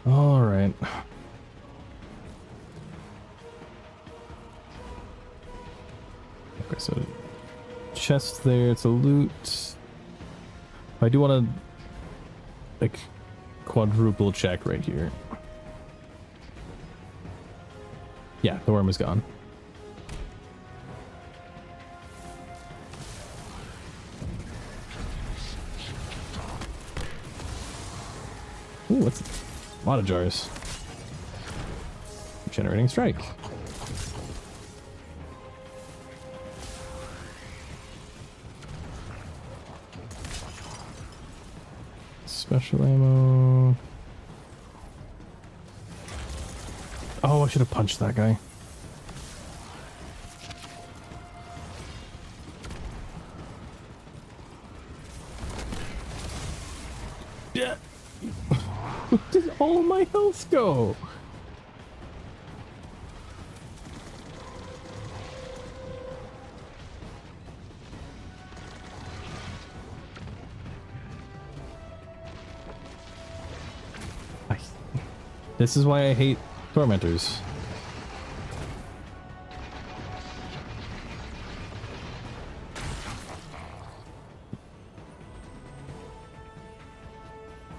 All right. Okay, so chest there, it's a loot. I do want to, like, quadruple check right here. Yeah, the worm is gone. Ooh, what's it? A lot of jars. Generating strike. Special ammo. Oh, I should have punched that guy. Yeah. Where did all my health go? This is why I hate tormentors.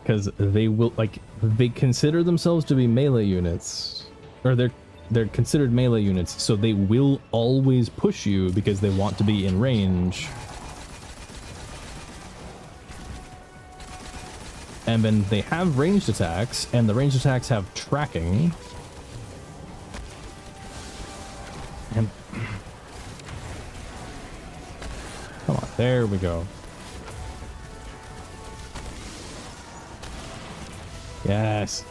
Because they will, like, they consider themselves to be melee units, or they're considered melee units, so they will always push you because they want to be in range. And then they have ranged attacks, and the ranged attacks have tracking. And come on, there we go. Yes.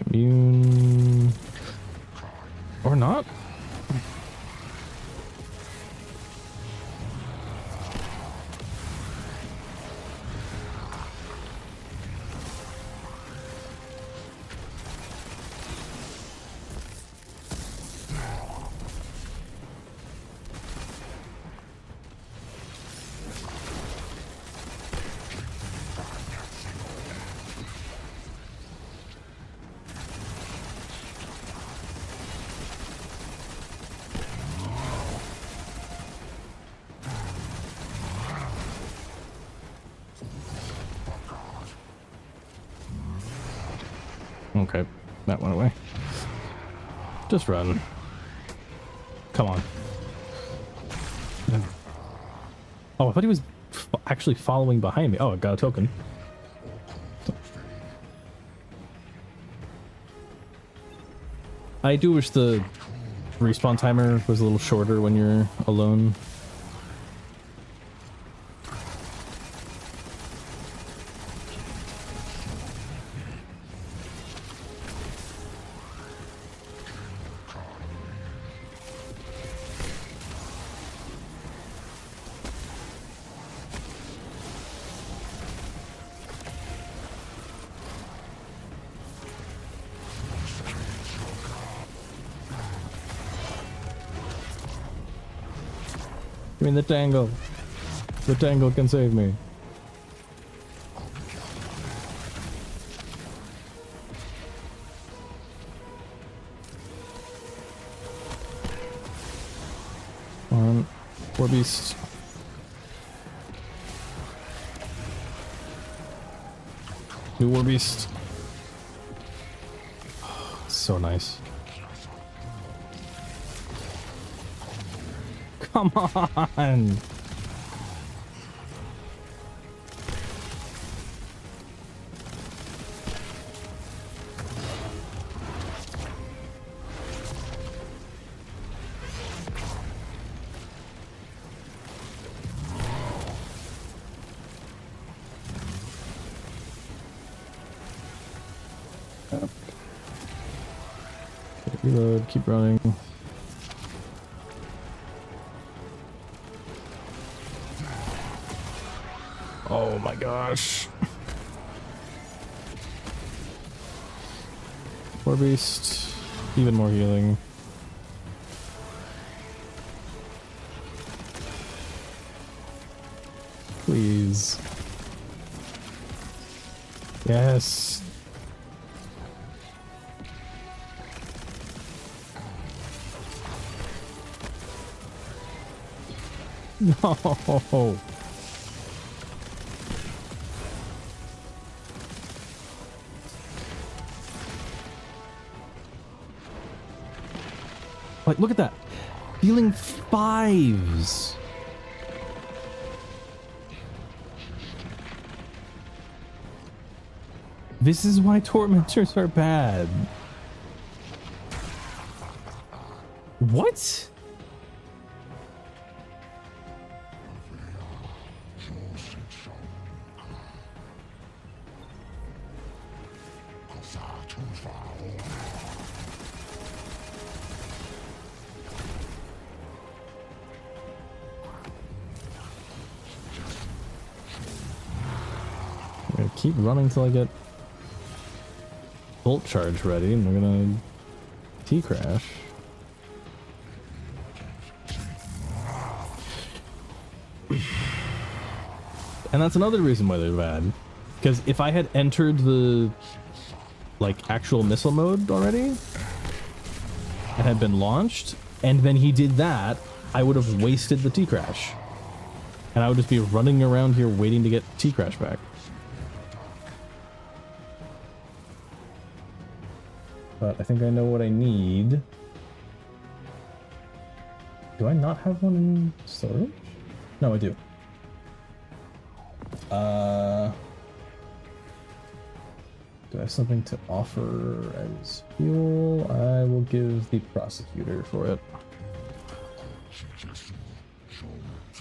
Be immune or not. Okay, that went away. Just run. Come on. Oh, I thought he was actually following behind me. Oh, I got a token. I do wish the respawn timer was a little shorter when you're alone. I mean, the tangle. The tangle can save me. War beast. New war beast. So nice. Come on! Reload, keep running. Oh my gosh. War beast, even more healing. Please. Yes. No. Like, look at that. Dealing 5s. This is why tormentors are bad. What? I'm gonna keep running till I get bolt charge ready, and we're gonna T-crash. And that's another reason why they're bad. Because if I had entered the like actual missile mode already and had been launched, and then he did that, I would have wasted the T-crash. And I would just be running around here waiting to get T-crash back. But I think I know what I need. Do I not have one in storage? No, I do. Do I have something to offer as fuel? I will give the prosecutor for it.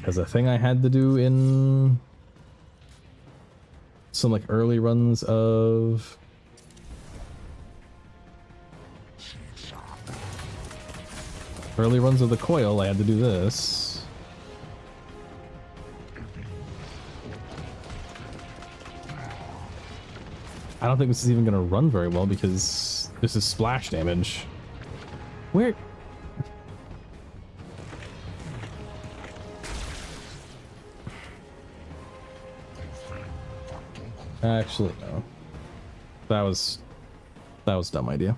As a thing I had to do in some like early runs of the coil, I had to do this. I don't think this is even going to run very well because this is splash damage. Where? Actually, no. That was a dumb idea.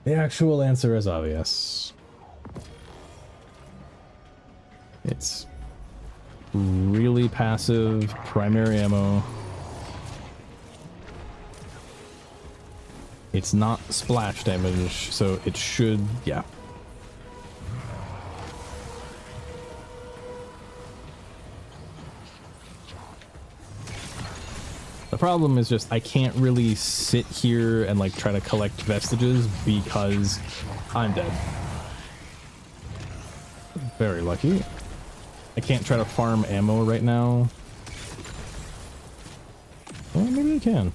The actual answer is obvious. It's really passive primary ammo. It's not splash damage, so it should, yeah. The problem is just I can't really sit here and like try to collect vestiges because I'm dead. Very lucky. I can't try to farm ammo right now. Well, maybe I can.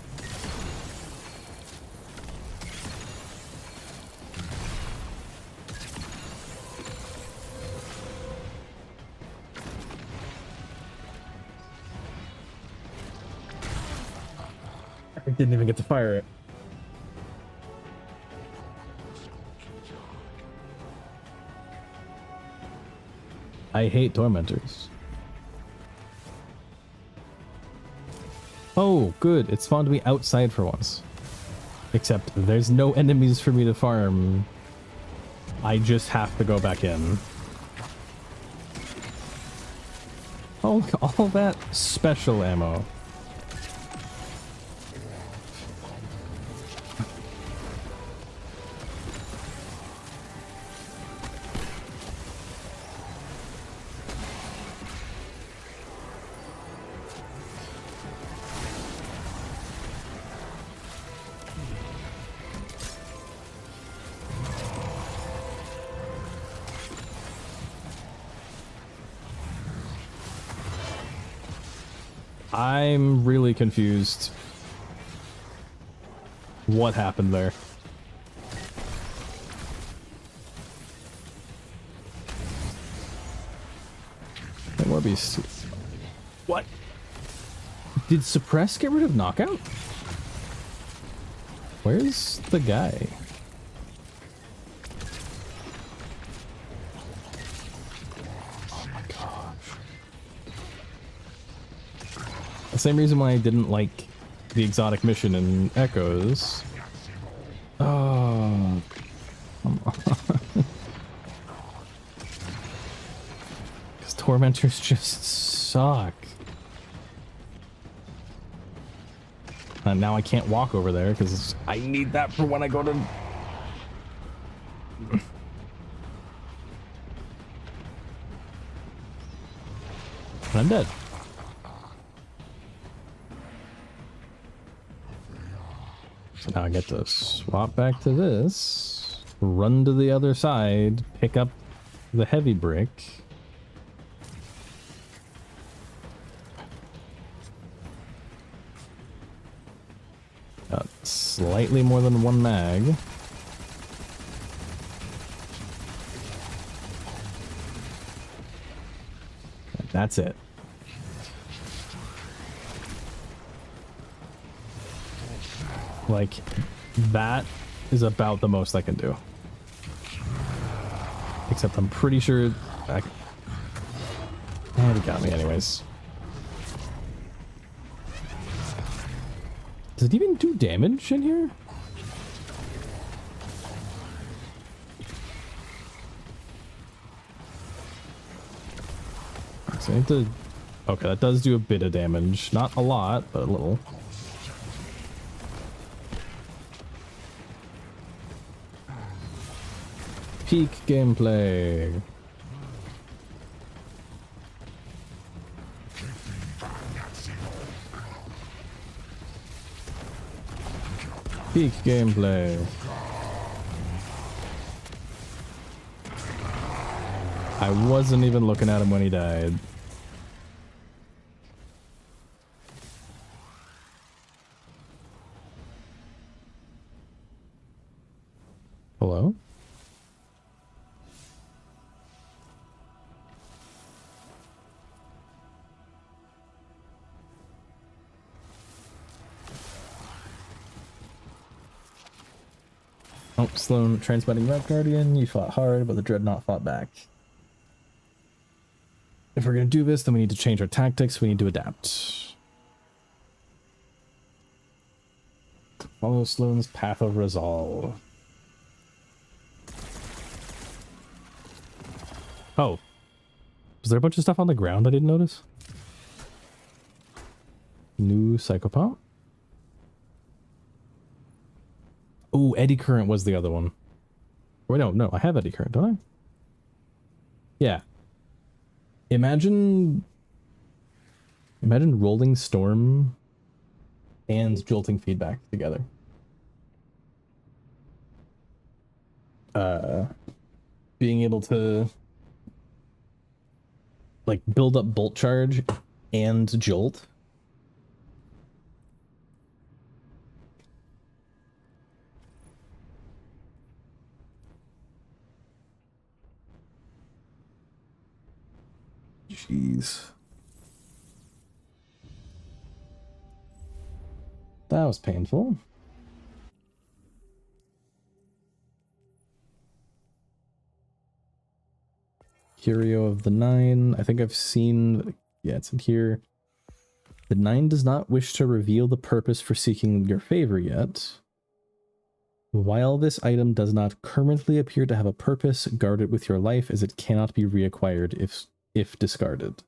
I didn't even get to fire it. I hate tormentors. Oh, good. It's fun to be outside for once. Except there's no enemies for me to farm. I just have to go back in. Oh, all that special ammo. I'm really confused. What happened there? Hey, more beasts. What? Did suppress get rid of knockout? Where's the guy? The same reason why I didn't like the exotic mission in Echoes. Oh, come on. Because tormentors just suck. And now I can't walk over there because I need that for when I go to... I'm dead. So now I get to swap back to this, run to the other side, pick up the heavy brick. Got slightly more than one mag. That's it. Like, that is about the most I can do. Except I'm pretty sure... And it got me anyways. Does it even do damage in here? So I need to... Okay, that does do a bit of damage. Not a lot, but a little. Peak gameplay. Peak gameplay. I wasn't even looking at him when he died. Hello? Oh, Sloan transmitting Red Guardian. You fought hard, but the Dreadnought fought back. If we're gonna do this, then we need to change our tactics. We need to adapt. Follow Sloan's path of resolve. Oh. Was there a bunch of stuff on the ground I didn't notice? New Psychopath? Oh, Eddy Current was the other one. Wait, no, I have Eddy Current, don't I? Yeah. Imagine Rolling Storm and Jolting Feedback together. Being able to like build up Bolt Charge and Jolt. Jeez. That was painful. Curio of the Nine. I think I've seen... Yeah, it's in here. The Nine does not wish to reveal the purpose for seeking your favor yet. While this item does not currently appear to have a purpose, guard it with your life as it cannot be reacquired if discarded.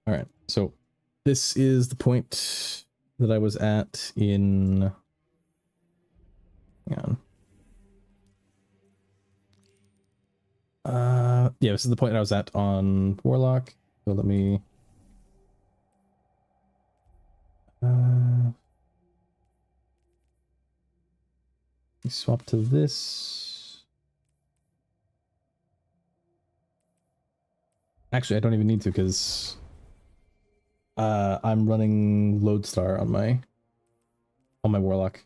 All right, so this is the point that I was at in... Hang on. Yeah, this is the point I was at on Warlock. So let me... swap to this. Actually, I don't even need to because I'm running Lodestar on my Warlock.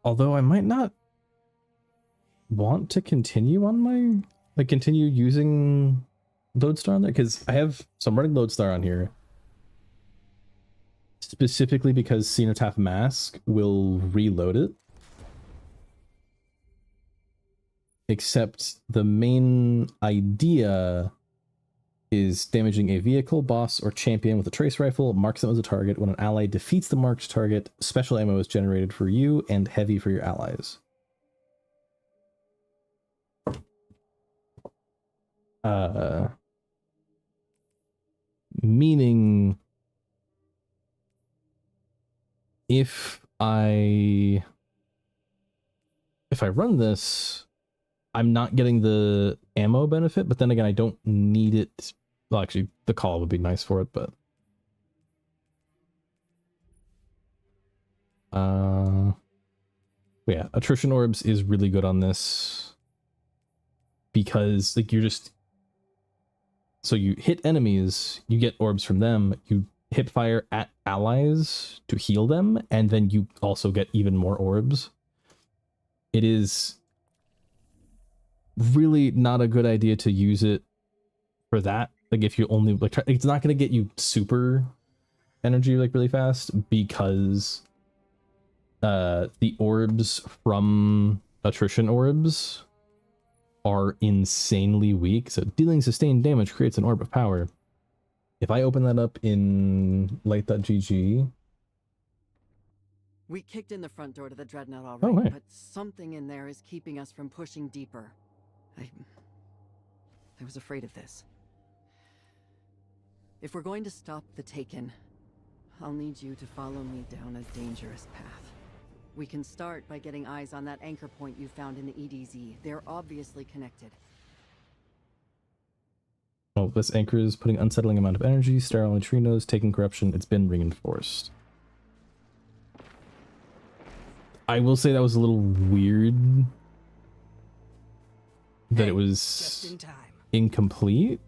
Although I might not want to continue on my continue using Lodestar on there because I'm running Lodestar on here. Specifically because Cenotaph Mask will reload it. Except the main idea is damaging a vehicle, boss, or champion with a trace rifle. Marks them as a target. When an ally defeats the marked target, special ammo is generated for you and heavy for your allies. Meaning if I run this, I'm not getting the ammo benefit, but then again, I don't need it. Well, actually, the call would be nice for it, but yeah, attrition orbs is really good on this because like you're just so you hit enemies, you get orbs from them, you hip fire at allies to heal them, and then you also get even more orbs. It is really not a good idea to use it for that. Like if you only like try, it's not going to get you super energy like really fast because the orbs from attrition orbs are insanely weak. So dealing sustained damage creates an orb of power. If I open that up in light.gg, We kicked in the front door to the Dreadnought all right, right. but something in there is keeping us from pushing deeper. I was afraid of this. If we're going to stop the Taken, I'll need you to follow me down a dangerous path. We can start by getting eyes on that anchor point you found in the EDZ. They're obviously connected. oh, this anchor is putting unsettling amount of energy, sterile neutrinos, taking corruption. It's been reinforced. I will say that was a little weird that it was Just in time. incomplete.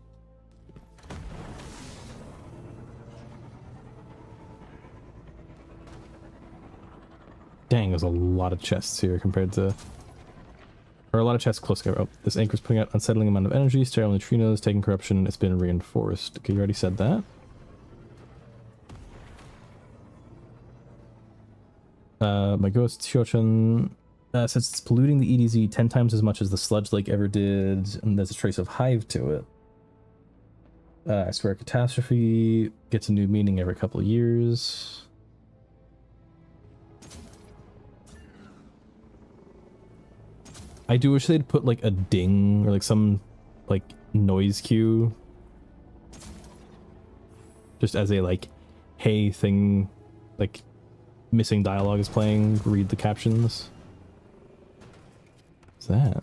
Dang, there's a lot of chests here compared to... Or a lot of chests close together. Oh, this anchor's putting out unsettling amount of energy, sterile neutrinos, taking corruption, it's been reinforced. Okay, you already said that. My ghost, Xiaochen, says it's polluting the EDZ 10 times as much as the Sludge Lake ever did, and there's a trace of hive to it. I swear catastrophe gets a new meaning every couple of years. I do wish they'd put like a ding or like some like noise cue just as a like, hey thing, like missing dialogue is playing, read the captions. What's that?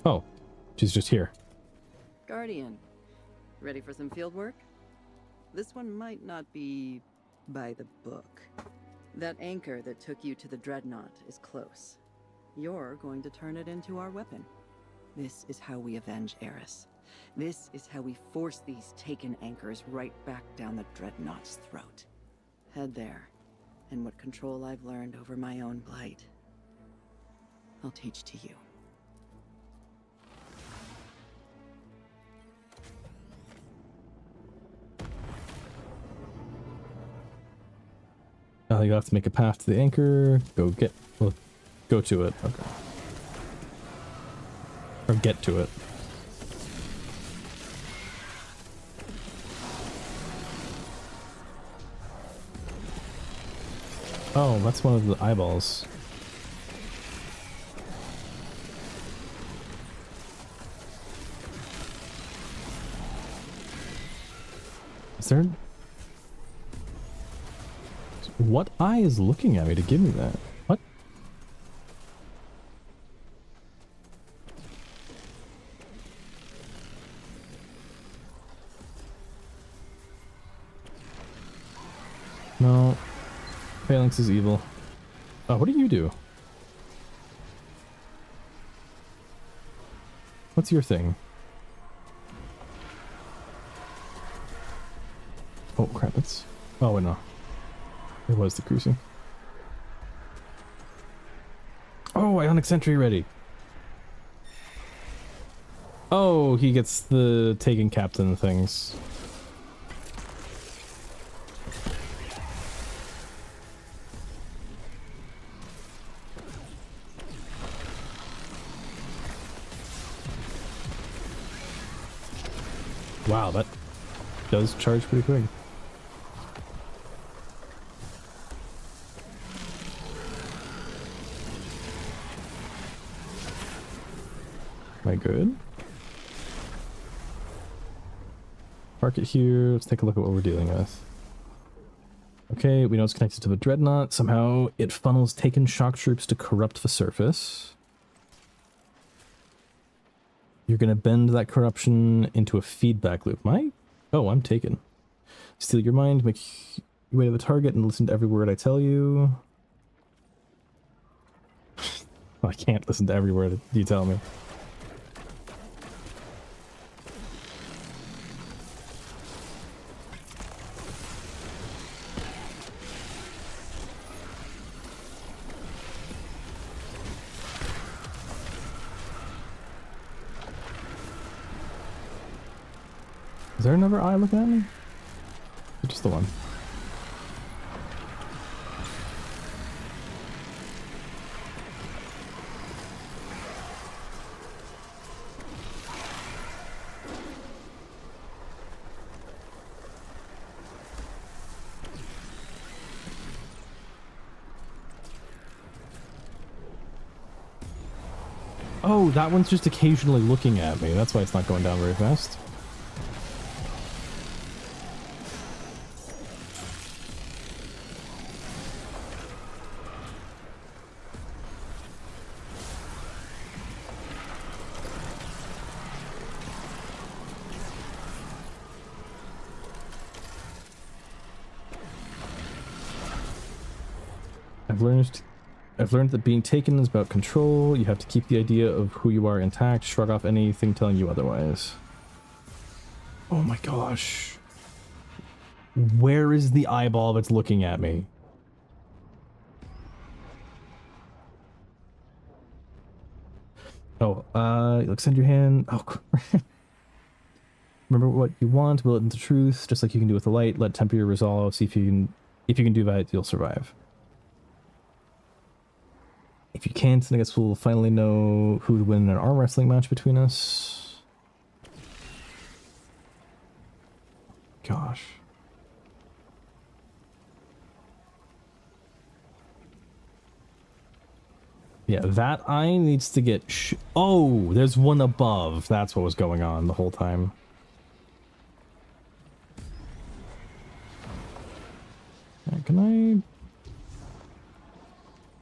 Oh, she's just here. Guardian, ready for some field work? This one might not be by the book. That anchor that took you to the Dreadnought is close. You're going to turn it into our weapon. This is how we avenge Eris. This is how we force these Taken anchors right back down the Dreadnought's throat. Head there, and what control I've learned over my own blight, I'll teach to you. Now you have to make a path to the anchor. Go to it. Okay. Or get to it. Oh, that's one of the eyeballs. Is there... What eye is looking at me to give me that? What? No. Phalanx is evil. Oh, what do you do? What's your thing? Oh crap, it's... Oh wait, no. It was the cruising. Oh, Ionic Sentry ready. Oh, he gets the Taken Captain things. Wow, that does charge pretty quick. Am I good? Park it here. Let's take a look at what we're dealing with. Okay, we know it's connected to the dreadnought. Somehow it funnels taken shock troops to corrupt the surface. You're gonna bend that corruption into a feedback loop. Oh, I'm taken. Steal your mind, make your way to the target, and listen to every word I tell you. I can't listen to every word you tell me. Is there another eye looking at me? Or just the one? Oh, that one's just occasionally looking at me. That's why it's not going down very fast. I've learned that being taken is about control. You have to keep the idea of who you are intact, shrug off anything telling you otherwise. Oh my gosh. Where is the eyeball that's looking at me? Oh, extend your hand. Oh, remember what you want, will it into truth, just like you can do with the light. Let temper your resolve, see if you can do that, you'll survive. If you can't, then I guess we'll finally know who would win an arm wrestling match between us. Gosh. Yeah, that eye needs to get oh, there's one above. That's what was going on the whole time. Can I...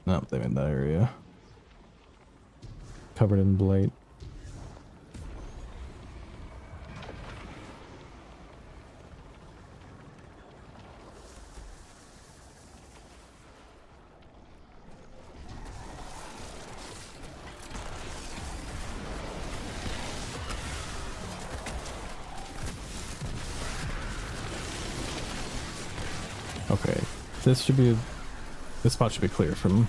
No, they made that area covered in blight. Okay, this spot should be clear from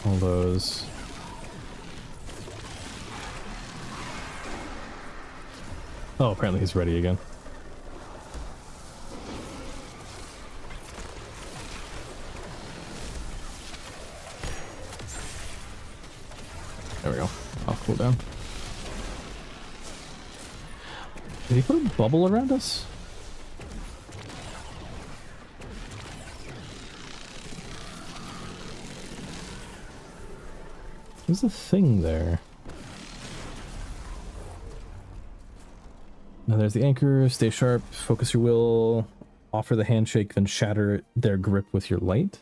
all those. Oh, apparently he's ready again. There we go. I'll cool down. Did he put a bubble around us? There's a thing there. Now there's the anchor. Stay sharp. Focus your will. Offer the handshake, then shatter their grip with your light.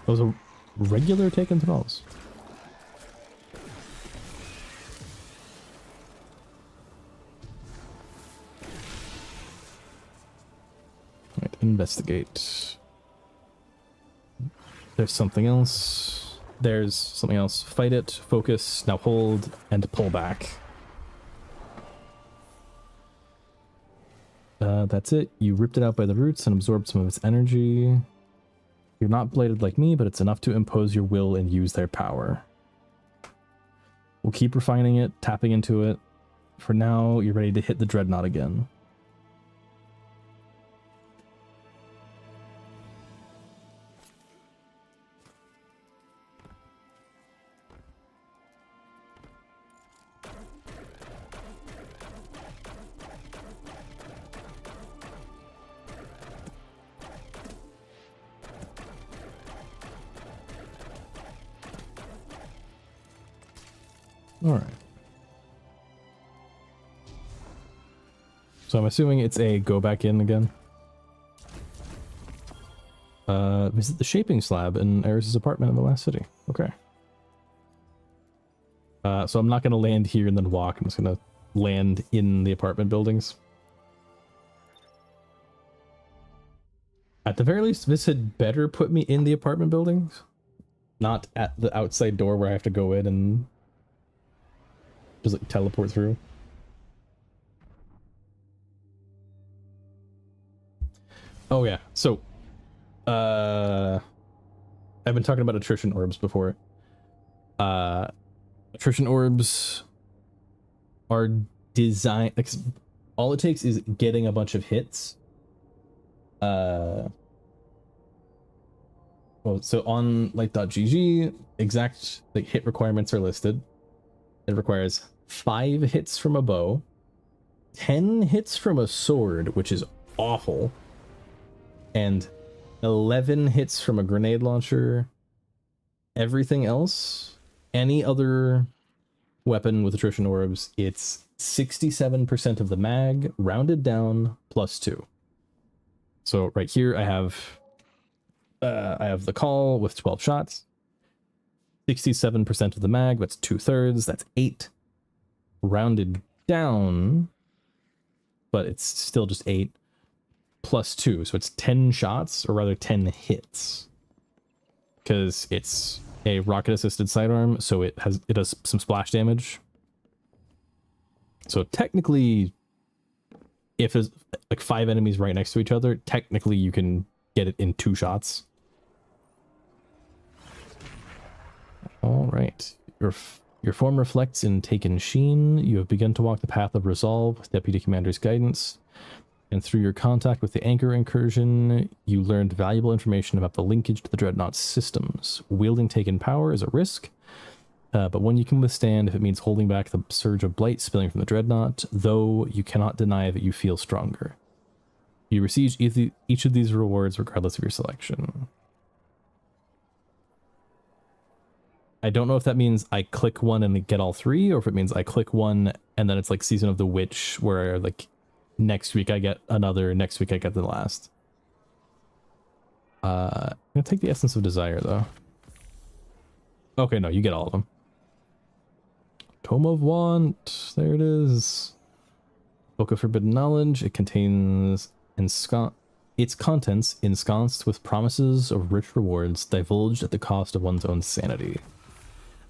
Those are regular taken thralls. Investigate. There's something else. There's something else. Fight it. Focus. Now hold and pull back. That's it. You ripped it out by the roots and absorbed some of its energy. You're not bladed like me, but it's enough to impose your will and use their power. We'll keep refining it, tapping into it. For now, you're ready to hit the dreadnought again. All right. So I'm assuming it's a go back in again. Visit the shaping slab in Eris's apartment in the last city. Okay. So I'm not going to land here and then walk. I'm just going to land in the apartment buildings. At the very least, this had better put me in the apartment buildings. Not at the outside door where I have to go in and just like teleport through. Oh yeah, so I've been talking about attrition orbs before. Attrition orbs are designed, like, all it takes is getting a bunch of hits. Well, so on like.gg, exact like hit requirements are listed. It requires 5 hits from a bow, 10 hits from a sword, which is awful, and 11 hits from a grenade launcher. Everything else, any other weapon with attrition orbs, it's 67% of the mag, rounded down, +2. So right here I have the call with 12 shots. 67% of the mag, that's 2/3, that's 8. Rounded down, but it's still just 8, +2, so it's 10 shots, or rather 10 hits. Because it's a rocket-assisted sidearm, so it does some splash damage. So technically, if there's like 5 enemies right next to each other, technically you can get it in 2 shots. All right. Your form reflects in Taken Sheen. You have begun to walk the path of resolve with Deputy Commander's guidance. And through your contact with the Anchor incursion, you learned valuable information about the linkage to the Dreadnought's systems. Wielding Taken power is a risk, but one you can withstand if it means holding back the surge of blight spilling from the Dreadnought, though you cannot deny that you feel stronger. You receive each of these rewards regardless of your selection. I don't know if that means I click one and get all 3, or if it means I click one and then it's like Season of the Witch, where like next week I get another, next week I get the last. I'm gonna take the Essence of Desire though. Okay, no, you get all of them. Tome of Want, there it is. Book of Forbidden Knowledge. It contains its contents ensconced with promises of rich rewards divulged at the cost of one's own sanity.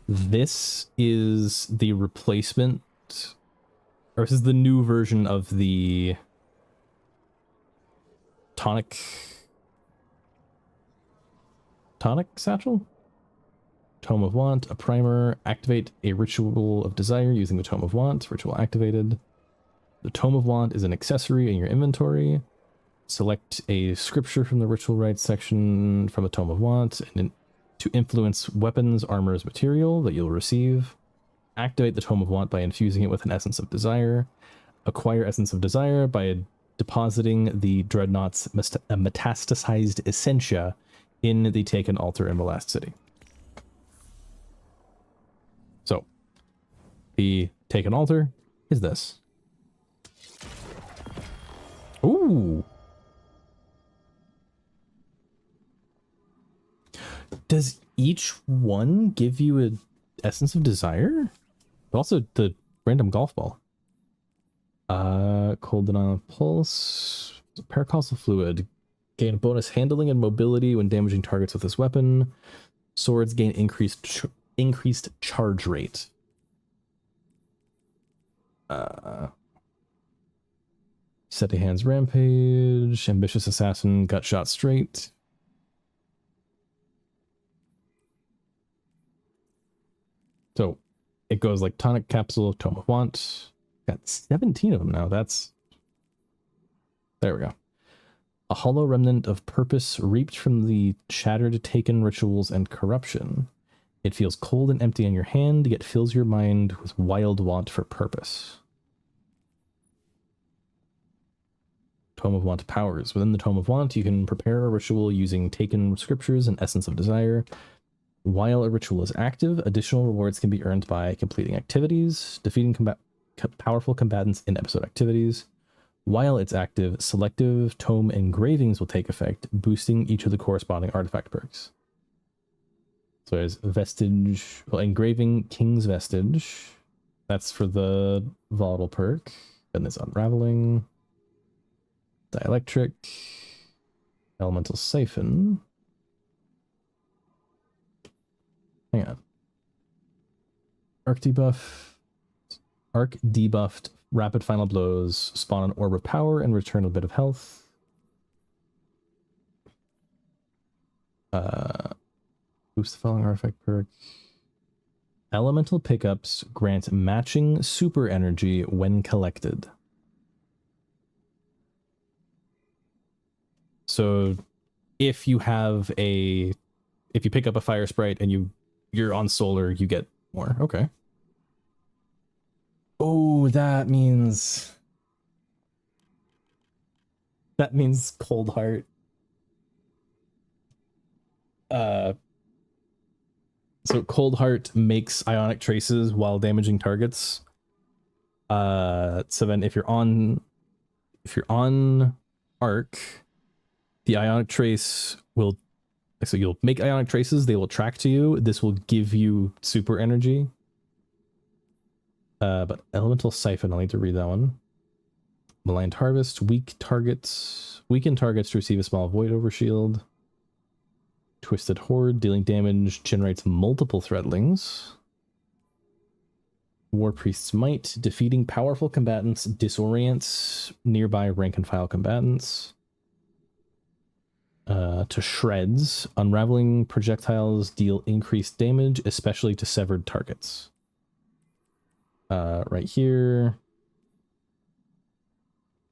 This is the replacement, or this is the new version of the tonic satchel? Tome of Want, a primer. Activate a Ritual of Desire using the Tome of Want. Ritual activated. The Tome of Want is an accessory in your inventory. Select a scripture from the Ritual Rites section from a Tome of Want and to influence weapons, armors, material that you'll receive. Activate the Tome of Want by infusing it with an Essence of Desire. Acquire Essence of Desire by depositing the Dreadnought's metastasized essentia in the Taken altar in the last city. So, the Taken altar is this. Ooh! Does each one give you an Essence of Desire? But also the random golf ball. Cold Denial of Pulse. Paracausal Fluid. Gain bonus handling and mobility when damaging targets with this weapon. Swords gain increased charge rate. Steady Hands Rampage. Ambitious Assassin. Gut Shot Straight. So it goes like Tonic Capsule, Tome of Want. Got 17 of them now. There we go. A hollow remnant of purpose reaped from the shattered Taken rituals and corruption. It feels cold and empty in your hand, yet fills your mind with wild want for purpose. Tome of Want powers. Within the Tome of Want, you can prepare a ritual using Taken scriptures and Essence of Desire. While a ritual is active, additional rewards can be earned by completing activities, defeating powerful combatants in episode activities. While it's active, selective tome engravings will take effect, boosting each of the corresponding artifact perks. So there's Vestige, well, engraving King's Vestige. That's for the volatile perk. Then there's Unraveling, Dielectric, Elemental Siphon. Hang on. Arc debuffed, rapid final blows, spawn an orb of power and return a bit of health. Boost the following artifact perk. Elemental pickups grant matching super energy when collected. So if you pick up a fire sprite and you're on solar, you get more. Okay. Oh, that means Cold Heart. So Cold Heart makes ionic traces while damaging targets. So then if you're on Arc, the ionic trace will, so you'll make ionic traces, they will track to you. This will give you super energy. But Elemental Siphon, I'll need to read that one. Maligned Harvest, weaken targets to receive a small void overshield. Twisted Horde, dealing damage, generates multiple threadlings. War Priest's Might, defeating powerful combatants disorients nearby rank and file combatants. To Shreds, unraveling projectiles deal increased damage, especially to severed targets. Right here.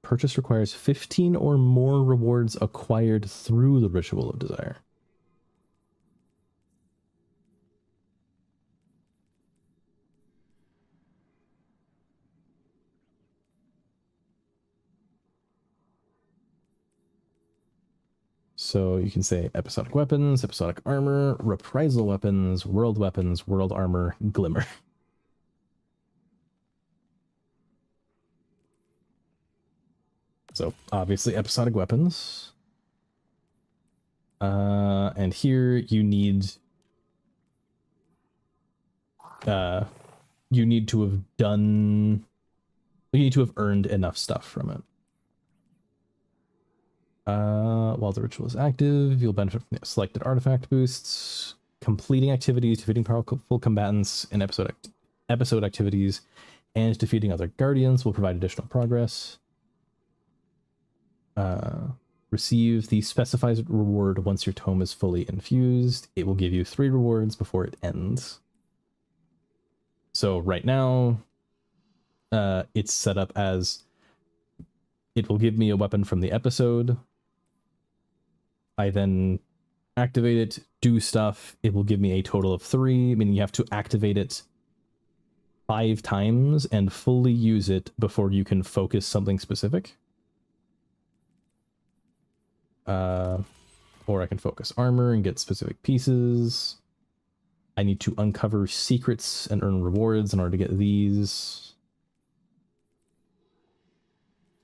Purchase requires 15 or more rewards acquired through the Ritual of Desire. So you can say episodic weapons, episodic armor, reprisal weapons, world armor, glimmer. So obviously episodic weapons. And here you need to have earned enough stuff from it. While the ritual is active, you'll benefit from the selected artifact boosts, completing activities, defeating powerful combatants in episode activities, and defeating other guardians will provide additional progress. Receive the specified reward once your tome is fully infused. It will give you 3 rewards before it ends. So right now, it's set up as it will give me a weapon from the episode. I then activate it, do stuff. It will give me a total of 3, meaning you have to activate it 5 times and fully use it before you can focus something specific. Or I can focus armor and get specific pieces. I need to uncover secrets and earn rewards in order to get these.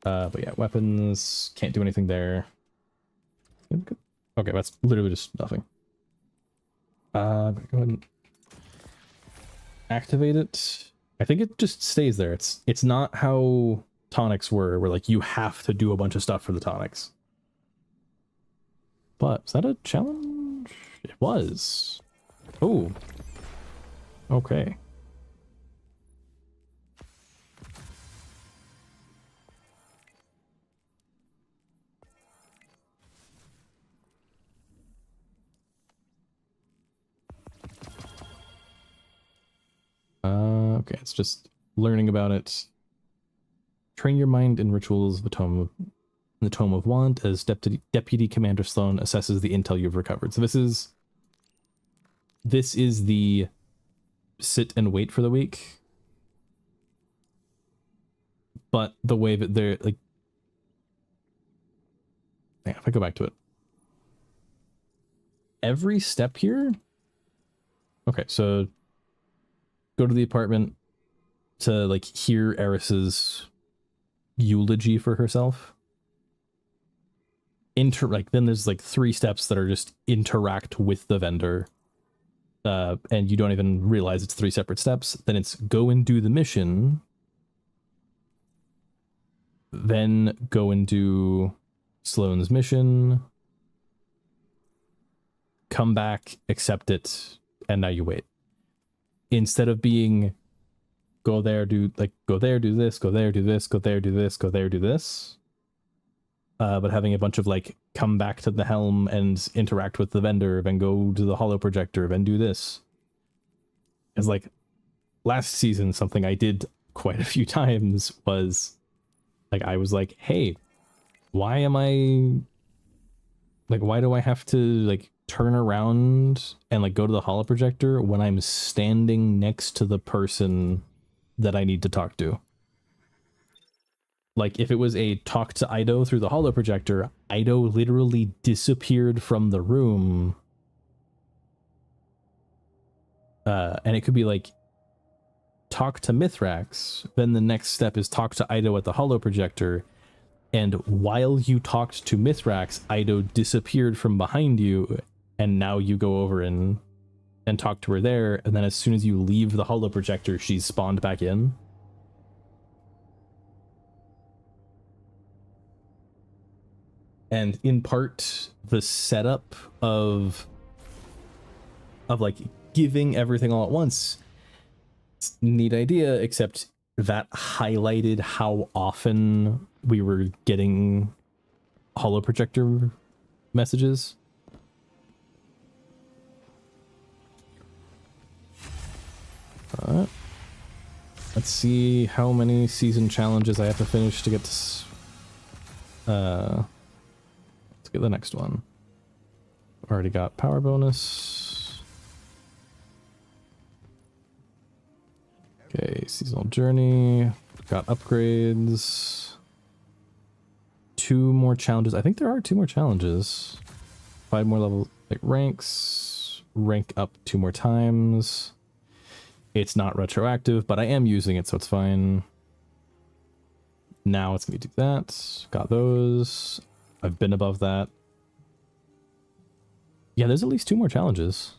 But yeah, weapons, can't do anything there. Okay, that's literally just nothing. Go ahead and activate it. I think it just stays there. It's not how tonics were, where like you have to do a bunch of stuff for the tonics. But is that a challenge? It was. Oh. Okay. Okay, it's just learning about it. Train your mind in rituals of the Tome of Want as Deputy Commander Sloan assesses the intel you've recovered. So this is the sit and wait for the week. But the way that they're like, if I go back to it, every step here Okay, so go to the apartment to like hear Eris's eulogy for herself. Then there's like 3 steps that are just interact with the vendor. And you don't even realize it's 3 separate steps. Then it's go and do the mission. Then go and do Sloane's mission. Come back, accept it, and now you wait. Instead of being go there, do this, go there, do this, go there, do this, go there, do this. But having a bunch of like come back to the helm and interact with the vendor, then go to the holo projector, then do this. It's like last season, something I did quite a few times was like, I was like, hey, why do I have to like turn around and like go to the holo projector when I'm standing next to the person that I need to talk to? Like if it was a talk to Ido through the holo projector, Ido literally disappeared from the room. And it could be like talk to Mithrax, then the next step is talk to Ido at the holo projector, and while you talked to Mithrax, Ido disappeared from behind you, and now you go over and talk to her there, and then as soon as you leave the holo projector, she's spawned back in. And in part, the setup of like giving everything all at once, it's a neat idea, except that highlighted how often we were getting holo projector messages. Alright. Let's see how many season challenges I have to finish to get to let's get the next one. Already got power bonus. Okay, seasonal journey. Got upgrades. 2 more challenges. I think there are 2 more challenges. 5 more level like ranks. Rank up 2 more times. It's not retroactive, but I am using it, so it's fine. Now it's gonna do that. Got those. I've been above that. Yeah, there's at least 2 more challenges.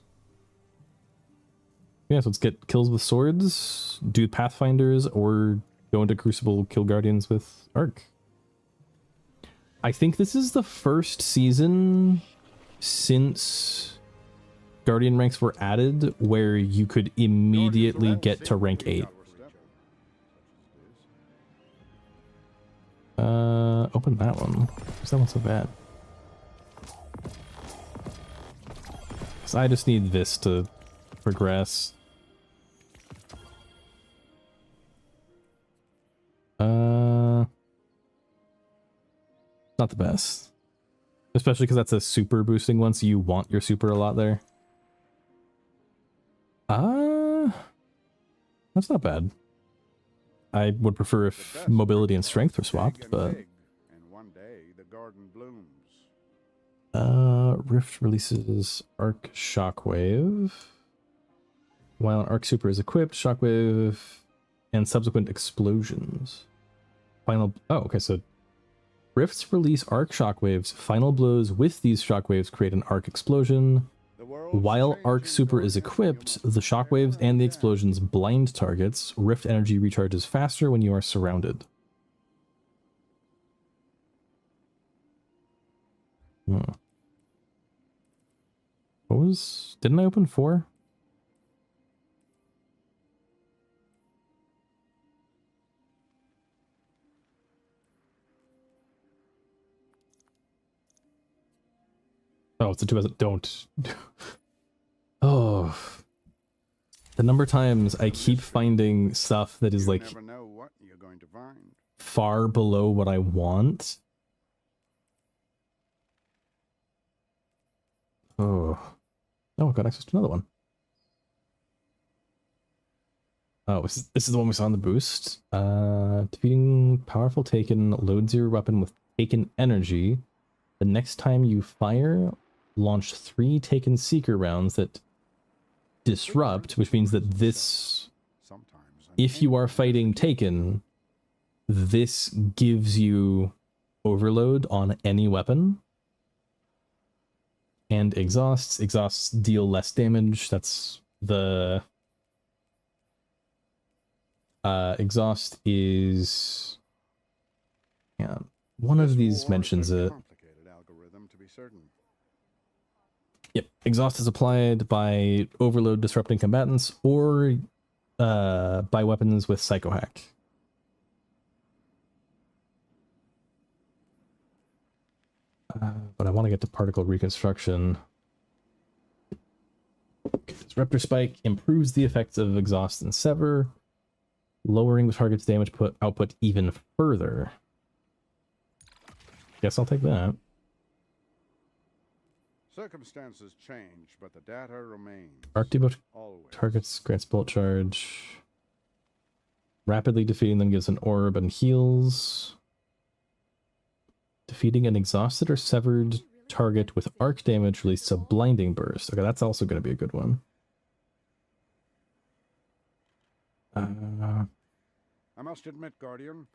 Yeah, so let's get kills with swords, do Pathfinders, or go into Crucible, kill Guardians with Arc. I think this is the first season since Guardian ranks were added where you could immediately get to rank 8. Open that one. Why's that one so bad? So I just need this to progress. Not the best. Especially because that's a super boosting one, so you want your super a lot there. That's not bad. I would prefer if mobility and strength were swapped, but Rift releases Arc Shockwave. While an Arc Super is equipped, Shockwave and subsequent explosions. Oh, okay, so Rifts release Arc Shockwaves. Final blows with these shockwaves create an Arc Explosion. While Arc Super is equipped, the shockwaves and the explosions blind targets. Rift energy recharges faster when you are surrounded. What was... Didn't I open 4? Oh, it's a 2 as don't. Oh. The number of times I keep finding stuff that is like far below what I want. Oh. Oh, I got access to another one. Oh, this is the one we saw in the boost. Defeating powerful Taken loads your weapon with Taken energy. The next time you fire, launch 3 Taken Seeker rounds that disrupt, which means that this, if you are fighting Taken, this gives you overload on any weapon. And exhausts. Exhausts deal less damage. That's the... exhaust is... Yeah, one of these mentions it. Yep, exhaust is applied by overload disrupting combatants or by weapons with psychohack. But I want to get to particle reconstruction. Raptor Spike improves the effects of exhaust and sever, lowering the target's damage output even further. Guess I'll take that. Circumstances change, but the data remains. Arc debuff Always. targets grants bolt charge. Rapidly defeating them gives an orb and heals. Defeating an exhausted or severed target with arc damage releases a blinding burst. Okay, that's also going to be a good one. I must admit, Guardian,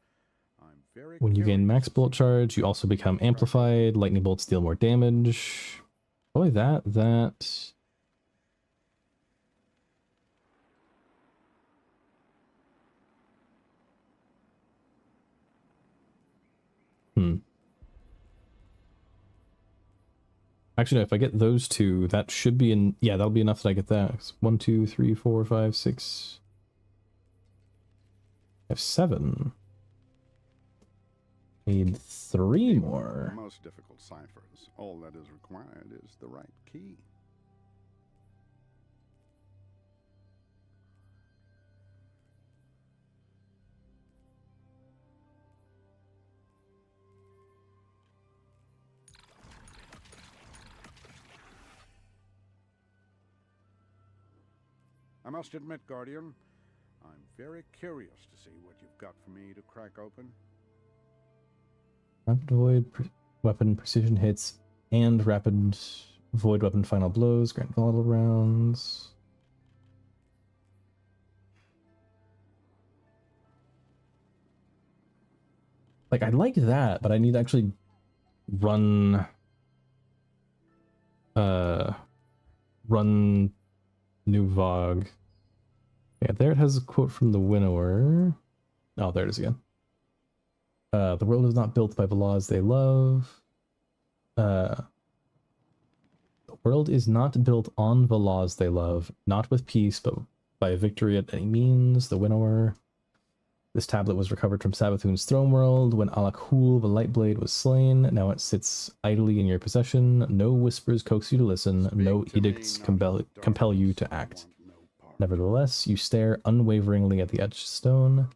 I'm very When you gain curious max to bolt see charge, you also become amplified. Lightning bolts deal more damage. Probably that. Actually, no, if I get those two, that should be in... Yeah, that'll be enough that I get that. It's 1, 2, 3, 4, 5, 6... I have 7. Need 3 more. the most difficult ciphers. All that is required is the right key. I must admit, Guardian, I'm very curious to see what you've got for me to crack open. Rapid void weapon precision hits and rapid void weapon final blows grant volatile rounds. Like, I like that, but I need to actually run New Vogue. Yeah, there it has a quote from the winnower. Oh, there it is again. The world is not built by the laws they love. The world is not built on the laws they love, not with peace, but by victory at any means. The winnower. This tablet was recovered from Savathun's throne world when Alak-Hul, the Lightblade, was slain. Now it sits idly in your possession. No whispers coax you to listen. No edicts compel you to act. Nevertheless, you stare unwaveringly at the etched stone.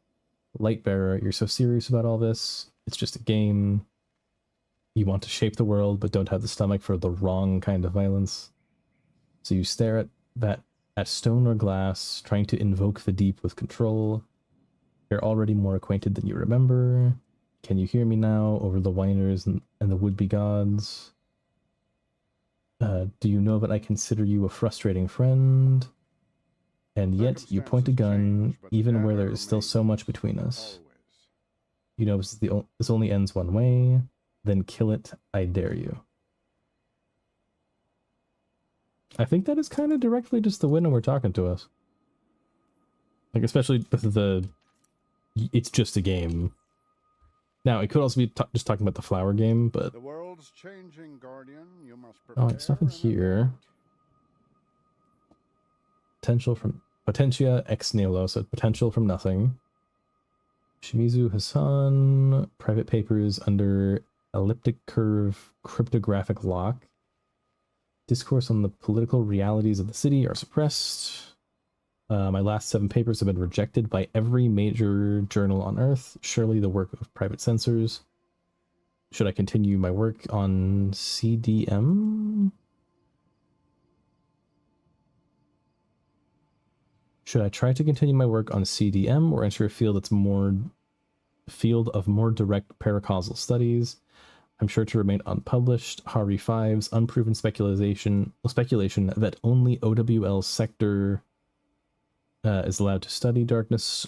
Lightbearer, you're so serious about all this. It's just a game. You want to shape the world, but don't have the stomach for the wrong kind of violence. So you stare at stone or glass, trying to invoke the deep with control. You're already more acquainted than you remember. Can you hear me now over the whiners and the would-be gods? Do you know that I consider you a frustrating friend? And yet you point a gun, even where there is still so much between us. You know this only ends one way. Then kill it, I dare you. I think that is kind of directly just the winnower talking to us. Like, especially with the... It's just a game. Now, it could also be just talking about the flower game, but... The world's changing, Guardian. You must oh, it's nothing here. Potential from... Potentia ex nihilo, so potential from nothing. Shimizu Hassan. Private papers under elliptic curve cryptographic lock. Discourse on the political realities of the city are suppressed. My last 7 papers have been rejected by every major journal on Earth. Surely the work of private censors. Should I continue my work on CDM? Should I try to continue my work on CDM or enter a field of more direct paracausal studies? I'm sure to remain unpublished. Hari 5's unproven speculation that only OWL sector is allowed to study darkness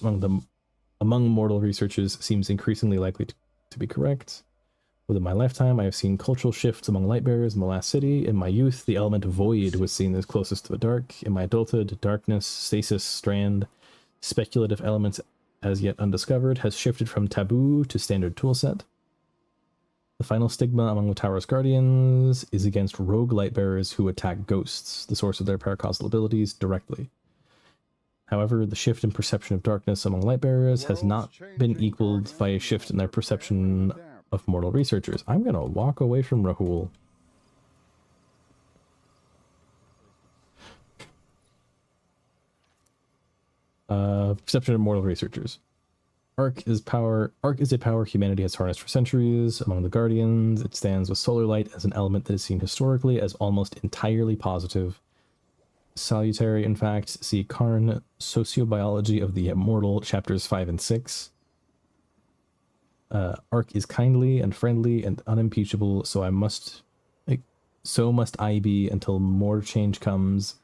among mortal researchers seems increasingly likely to be correct. Within my lifetime, I have seen cultural shifts among lightbearers in the last city. In my youth, the element void was seen as closest to the dark. In my adulthood, darkness, stasis, strand, speculative elements as yet undiscovered has shifted from taboo to standard toolset. The final stigma among the Tower's guardians is against rogue lightbearers who attack ghosts, the source of their paracausal abilities, directly. However, the shift in perception of darkness among lightbearers has not been equaled by a shift in their perception of mortal researchers. I'm gonna walk away from Rahul. Perception of mortal researchers. Arc is a power humanity has harnessed for centuries. Among the Guardians, it stands with solar light as an element that is seen historically as almost entirely positive. Salutary, in fact. See Karn, Sociobiology of the Immortal, chapters 5 and 6. Arc is kindly and friendly and unimpeachable, so must I be until more change comes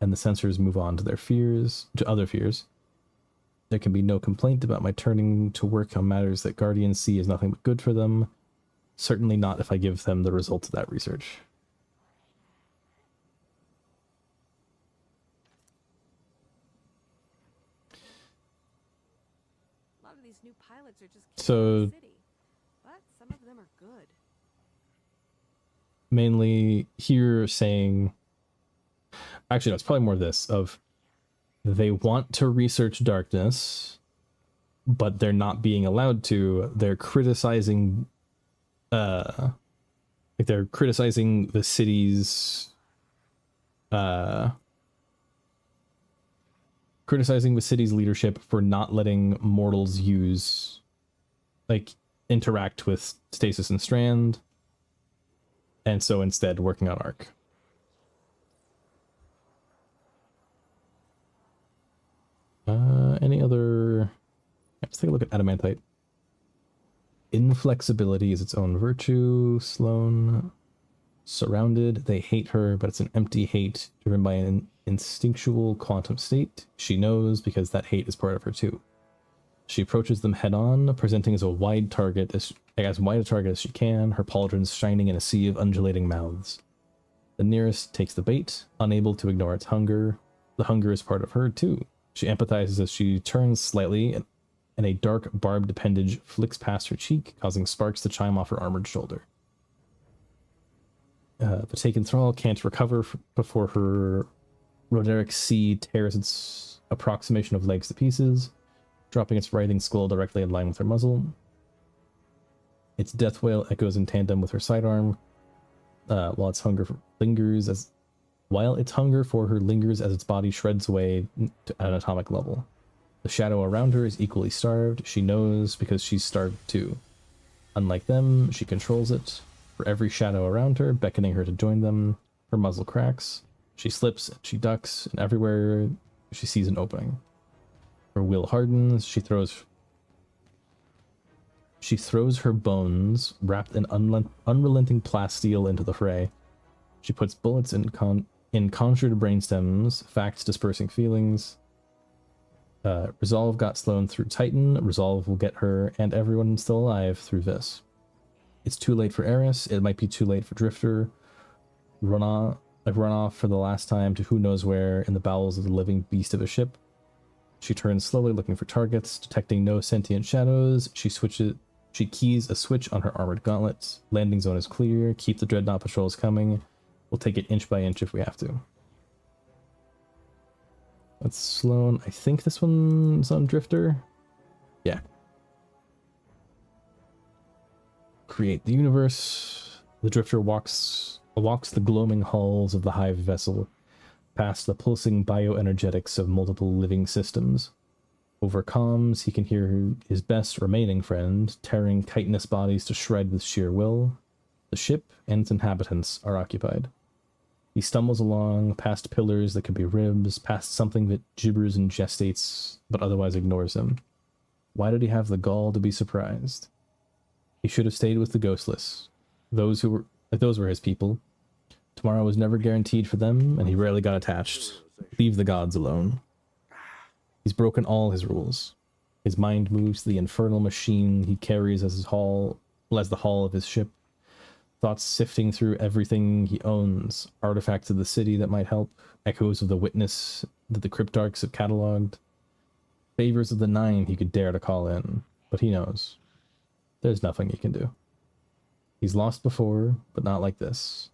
and the censors move on to other fears. There can be no complaint about my turning to work on matters that Guardians see as nothing but good for them. Certainly not if I give them the results of that research. A lot of these new pilots are just so city, but some of them are good. Mainly here saying, actually no, it's probably more this of they want to research darkness, but they're not being allowed to. They're criticizing they're criticizing the city's leadership for not letting mortals interact with Stasis and Strand, and so instead working on Arc. Any other... Let's take a look at Adamantite. Inflexibility is its own virtue. Sloane. Surrounded. They hate her, but it's an empty hate driven by an instinctual quantum state. She knows because that hate is part of her too. She approaches them head on, presenting as wide a target as she can, her pauldrons shining in a sea of undulating mouths. The nearest takes the bait, unable to ignore its hunger. The hunger is part of her too. She empathizes as she turns slightly, and a dark barbed appendage flicks past her cheek, causing sparks to chime off her armored shoulder. The taken thrall can't recover before her Roderick C tears its approximation of legs to pieces, dropping its writhing skull directly in line with her muzzle. Its death wail echoes in tandem with her sidearm, while its hunger for her lingers as its body shreds away at an atomic level. The shadow around her is equally starved. She knows because she's starved too. Unlike them, she controls it. For every shadow around her, beckoning her to join them, her muzzle cracks. She slips, and she ducks, and everywhere she sees an opening. Her will hardens. She throws her bones, wrapped in unrelenting plasteel, into the fray. She puts bullets in conjured brainstems, facts dispersing feelings. Resolve got Sloane through Titan. Resolve will get her and everyone still alive through this. It's too late for Eris. It might be too late for Drifter. Run off for the last time to who knows where in the bowels of the living beast of a ship. She turns slowly, looking for targets, detecting no sentient shadows. She keys a switch on her armored gauntlets. Landing zone is clear. Keep the Dreadnought patrols coming. We'll take it inch by inch if we have to. That's Sloane. I think this one's on Drifter. Yeah. Create the universe. The Drifter walks the gloaming halls of the Hive vessel, past the pulsing bioenergetics of multiple living systems. Over comms, he can hear his best remaining friend, tearing chitinous bodies to shred with sheer will. The ship and its inhabitants are occupied. He stumbles along, past pillars that could be ribs, past something that gibbers and gestates, but otherwise ignores him. Why did he have the gall to be surprised? He should have stayed with the Ghostless. those were his people. Tomorrow was never guaranteed for them, and he rarely got attached. Leave the gods alone. He's broken all his rules. His mind moves to the infernal machine he carries as the hull of his ship. Thoughts sifting through everything he owns. Artifacts of the city that might help. Echoes of the witness that the cryptarchs have cataloged. Favors of the nine he could dare to call in. But he knows. There's nothing he can do. He's lost before, but not like this.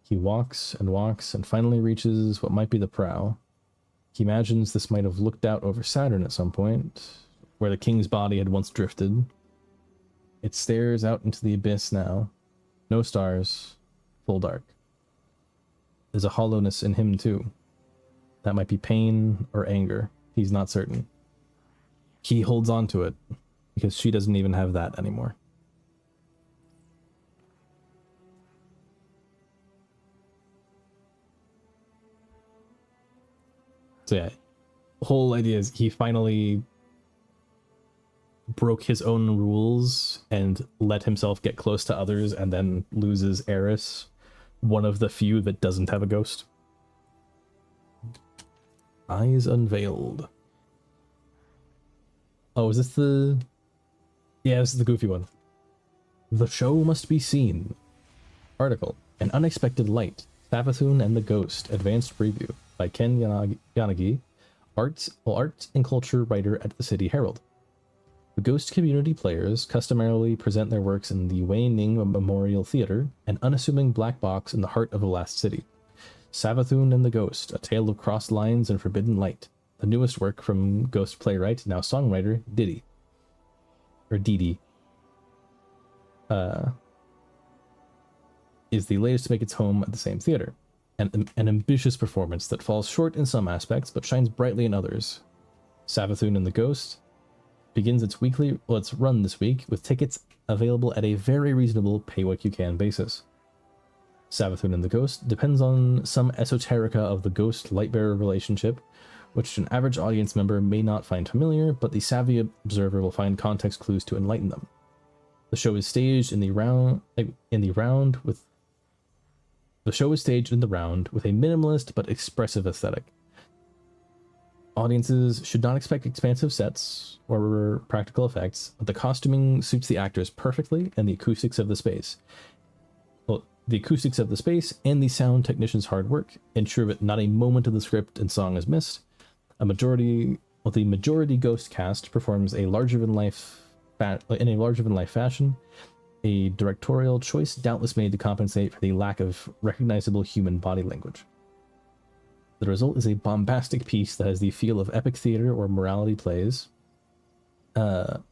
He walks and finally reaches what might be the prow. He imagines this might have looked out over Saturn at some point, where the king's body had once drifted. It stares out into the abyss now. No stars, full dark. There's a hollowness in him too. That might be pain or anger. He's not certain. He holds on to it, because she doesn't even have that anymore. So yeah, the whole idea is he finally broke his own rules and let himself get close to others and then loses Eris, one of the few that doesn't have a ghost. Eyes unveiled. Oh, is this the... Yeah, this is the goofy one. The show must be seen. Article. An Unexpected Light. Savathun and the Ghost. Advanced Preview. By Ken Yanagi, arts and culture writer at the City Herald. The Ghost community players customarily present their works in the Wei Ning Memorial Theater, an unassuming black box in the heart of the last city. Savathun and the Ghost, a tale of crossed lines and forbidden light. The newest work from Ghost playwright, now songwriter, Didi. Is the latest to make its home at the same theater. An ambitious performance that falls short in some aspects, but shines brightly in others. Savathun and the Ghost begins its run this week, with tickets available at a very reasonable pay-what-you-can basis. Savathun and the Ghost depends on some esoterica of the ghost-lightbearer relationship, which an average audience member may not find familiar, but the savvy observer will find context clues to enlighten them. The show is staged in the round with a minimalist but expressive aesthetic. Audiences should not expect expansive sets or practical effects, but the costuming suits the actors perfectly, and the acoustics of the space. The acoustics of the space and the sound technicians' hard work ensure that not a moment of the script and song is missed. The majority Ghost cast performs in a larger-than-life fashion, a directorial choice doubtless made to compensate for the lack of recognizable human body language. The result is a bombastic piece that has the feel of epic theater or morality plays, rather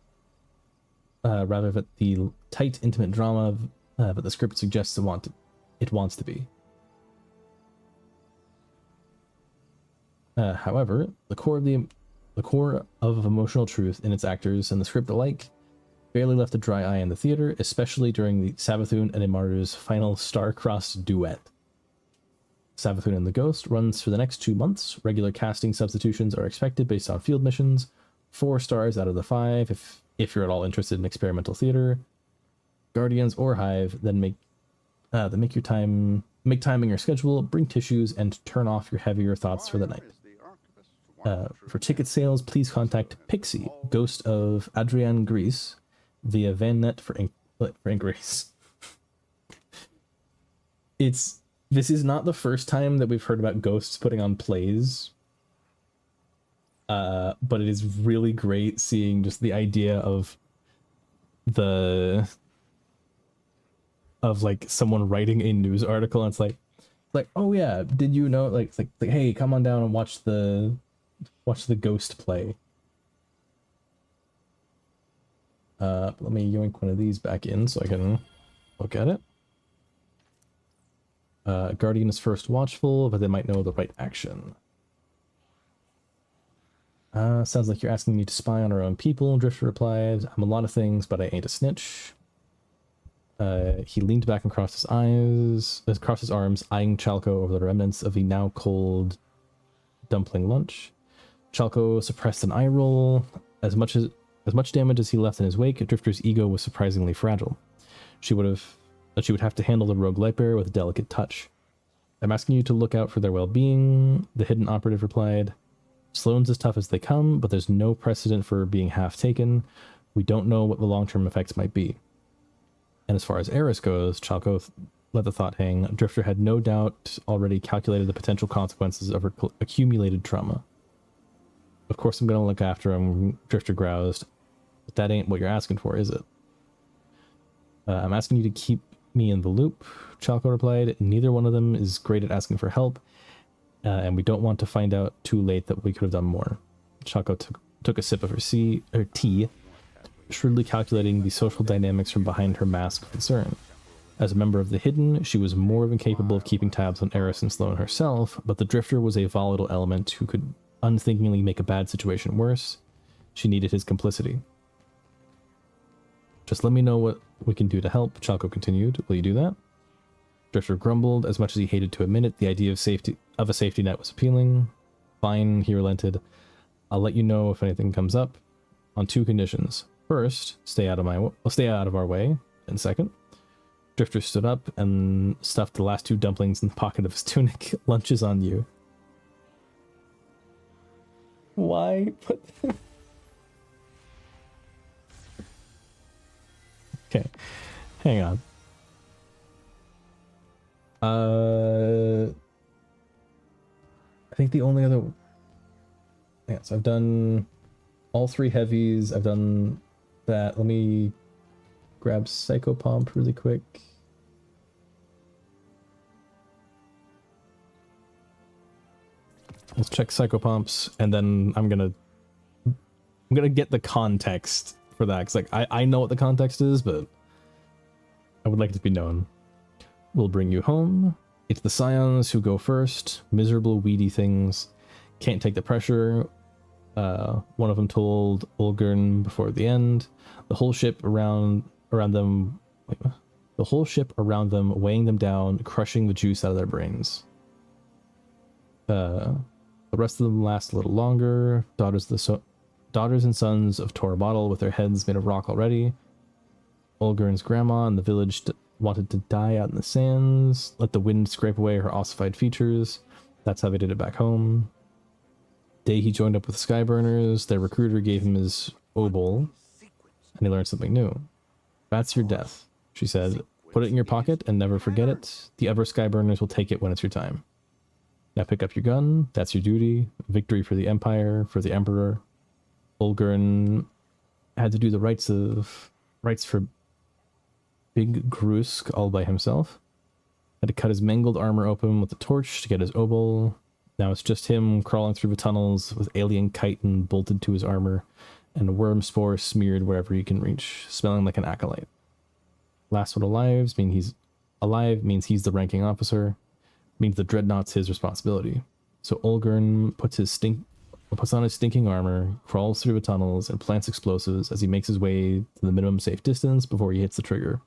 than the tight, intimate drama that the script suggests it wants to be. However, the core of emotional truth in its actors and the script alike barely left a dry eye in the theater, especially during the Savathun and Imaru's final star-crossed duet. Savathun and the Ghost runs for the next 2 months. Regular casting substitutions are expected based on field missions. 4 stars out of the 5 if you're at all interested in experimental theater. Guardians or Hive, then make timing your schedule, bring tissues, and turn off your heavier thoughts for the night. For ticket sales, please contact Pixie, Ghost of Adrian Greece, via VanNet for inquiries. This is not the first time that we've heard about ghosts putting on plays, but it is really great seeing just the idea of like someone writing a news article, and it's like, oh yeah, did you know, like hey, come on down and watch the Ghost play. Let me yoink one of these back in so I can look at it. Guardian is first watchful, but they might know the right action. Sounds like you're asking me to spy on our own people, Drifter replied. I'm a lot of things, but I ain't a snitch. He leaned back and crossed his arms, eyeing Chalco over the remnants of the now cold dumpling lunch. Chalco suppressed an eye roll. As much damage as he left in his wake, Drifter's ego was surprisingly fragile. She would have that she would have to handle the rogue Lightbearer with a delicate touch. I'm asking you to look out for their well-being, the hidden operative replied. Sloane's as tough as they come, but there's no precedent for being half taken. We don't know what the long-term effects might be. And as far as Eris goes, Chalco let the thought hang. Drifter had no doubt already calculated the potential consequences of her accumulated trauma. Of course I'm going to look after him, Drifter groused. But that ain't what you're asking for, is it? I'm asking you to keep me in the loop, Chalco replied. Neither one of them is great at asking for help, and we don't want to find out too late that we could have done more. Chalco took a sip of her tea, shrewdly calculating the social dynamics from behind her mask of concern. As a member of the Hidden, she was more than capable of keeping tabs on Eris and Sloane herself, but the Drifter was a volatile element who could unthinkingly make a bad situation worse. She needed his complicity. Just let me know what we can do to help, Chalco continued. Will you do that? Drifter grumbled. As much as he hated to admit it, the idea of a safety net was appealing. Fine, he relented. I'll let you know if anything comes up, on 2 conditions. First, stay out of our way. And second, Drifter stood up and stuffed the last 2 dumplings in the pocket of his tunic. Lunch is on you. Why put... Okay, hang on. I think the only other... Yeah, so I've done all 3 heavies. I've done that. Let me grab Psychopomp really quick. Let's check Psychopomps, and then I'm gonna get the context for that, because like I know what the context is, but I would like it to be known. We'll bring you home. It's the Scions who go first. Miserable, weedy things. Can't take the pressure. One of them told Ulgurn before the end. The whole ship around them. The whole ship around them, weighing them down, crushing the juice out of their brains. The rest of them last a little longer. Daughters and sons of Torabottle with their heads made of rock already. Ulgurn's grandma in the village wanted to die out in the sands, let the wind scrape away her ossified features. That's how they did it back home. Day he joined up with Skyburners, their recruiter gave him his obol, and he learned something new. That's your death, she said. Put it in your pocket and never forget it. The other Skyburners will take it when it's your time. Now pick up your gun, that's your duty. Victory for the Empire, for the Emperor. Ulgurn had to do the rites for Big Grusk all by himself. Had to cut his mangled armor open with a torch to get his obol. Now it's just him crawling through the tunnels with alien chitin bolted to his armor and a worm spore smeared wherever he can reach, smelling like an acolyte. Last one alive means he's the ranking officer, means the dreadnought's his responsibility. So Ulgurn puts on his stinking armor, crawls through the tunnels, and plants explosives as he makes his way to the minimum safe distance before he hits the trigger.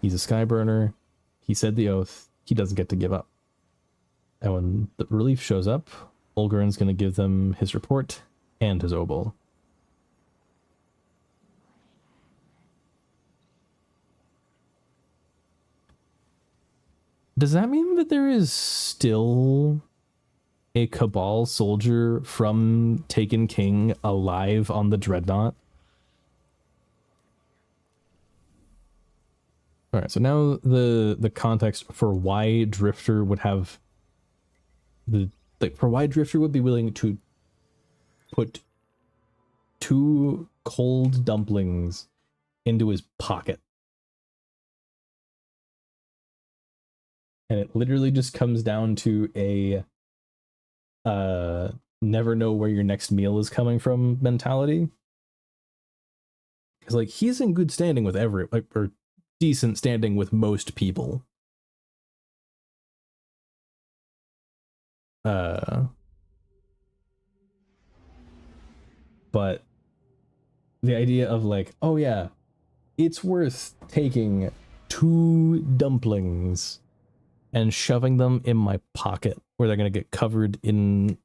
He's a Skyburner. He said the oath. He doesn't get to give up. And when the relief shows up, Ulgurn's going to give them his report and his obol. Does that mean that there is still a Cabal soldier from Taken King alive on the Dreadnought? Alright, so now the context for why Drifter would have for why Drifter would be willing to put 2 cold dumplings into his pocket. And it literally just comes down to a never know where your next meal is coming from mentality. Because like he's in good standing with or decent standing with most people. But the idea of like, oh yeah, it's worth taking 2 dumplings and shoving them in my pocket where they're gonna get covered in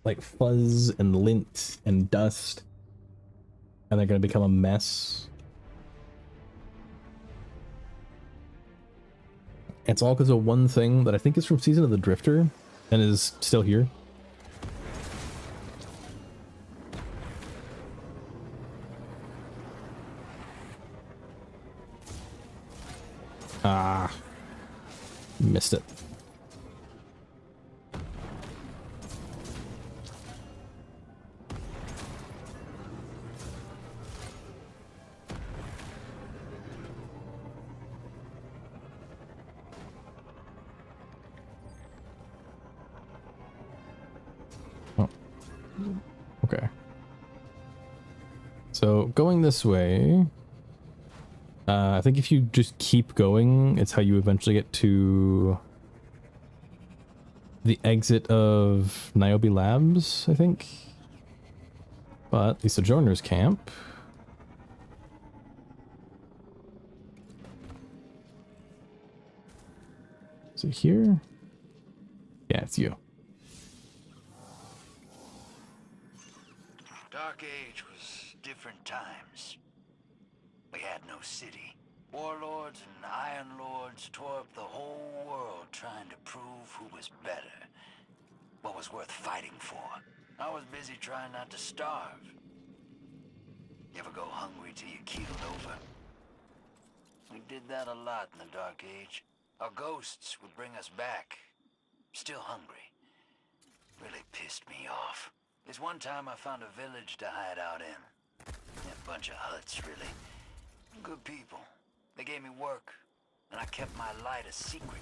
like fuzz and lint and dust and they're gonna become a mess. It's all because of one thing that I think is from Season of the Drifter and is still here. Ah, missed it. Oh, okay. So going this way. I think if you just keep going, it's how you eventually get to the exit of Niobe Labs, I think. But the Sojourner's Camp. Is it here? Yeah, it's you. Dark Age was different times. We had no city. Warlords and Iron Lords tore up the whole world trying to prove who was better. What was worth fighting for. I was busy trying not to starve. You ever go hungry till you keeled over? We did that a lot in the Dark Age. Our ghosts would bring us back. Still hungry. Really pissed me off. This one time I found a village to hide out in. A bunch of huts, really. Good people. They gave me work, and I kept my light a secret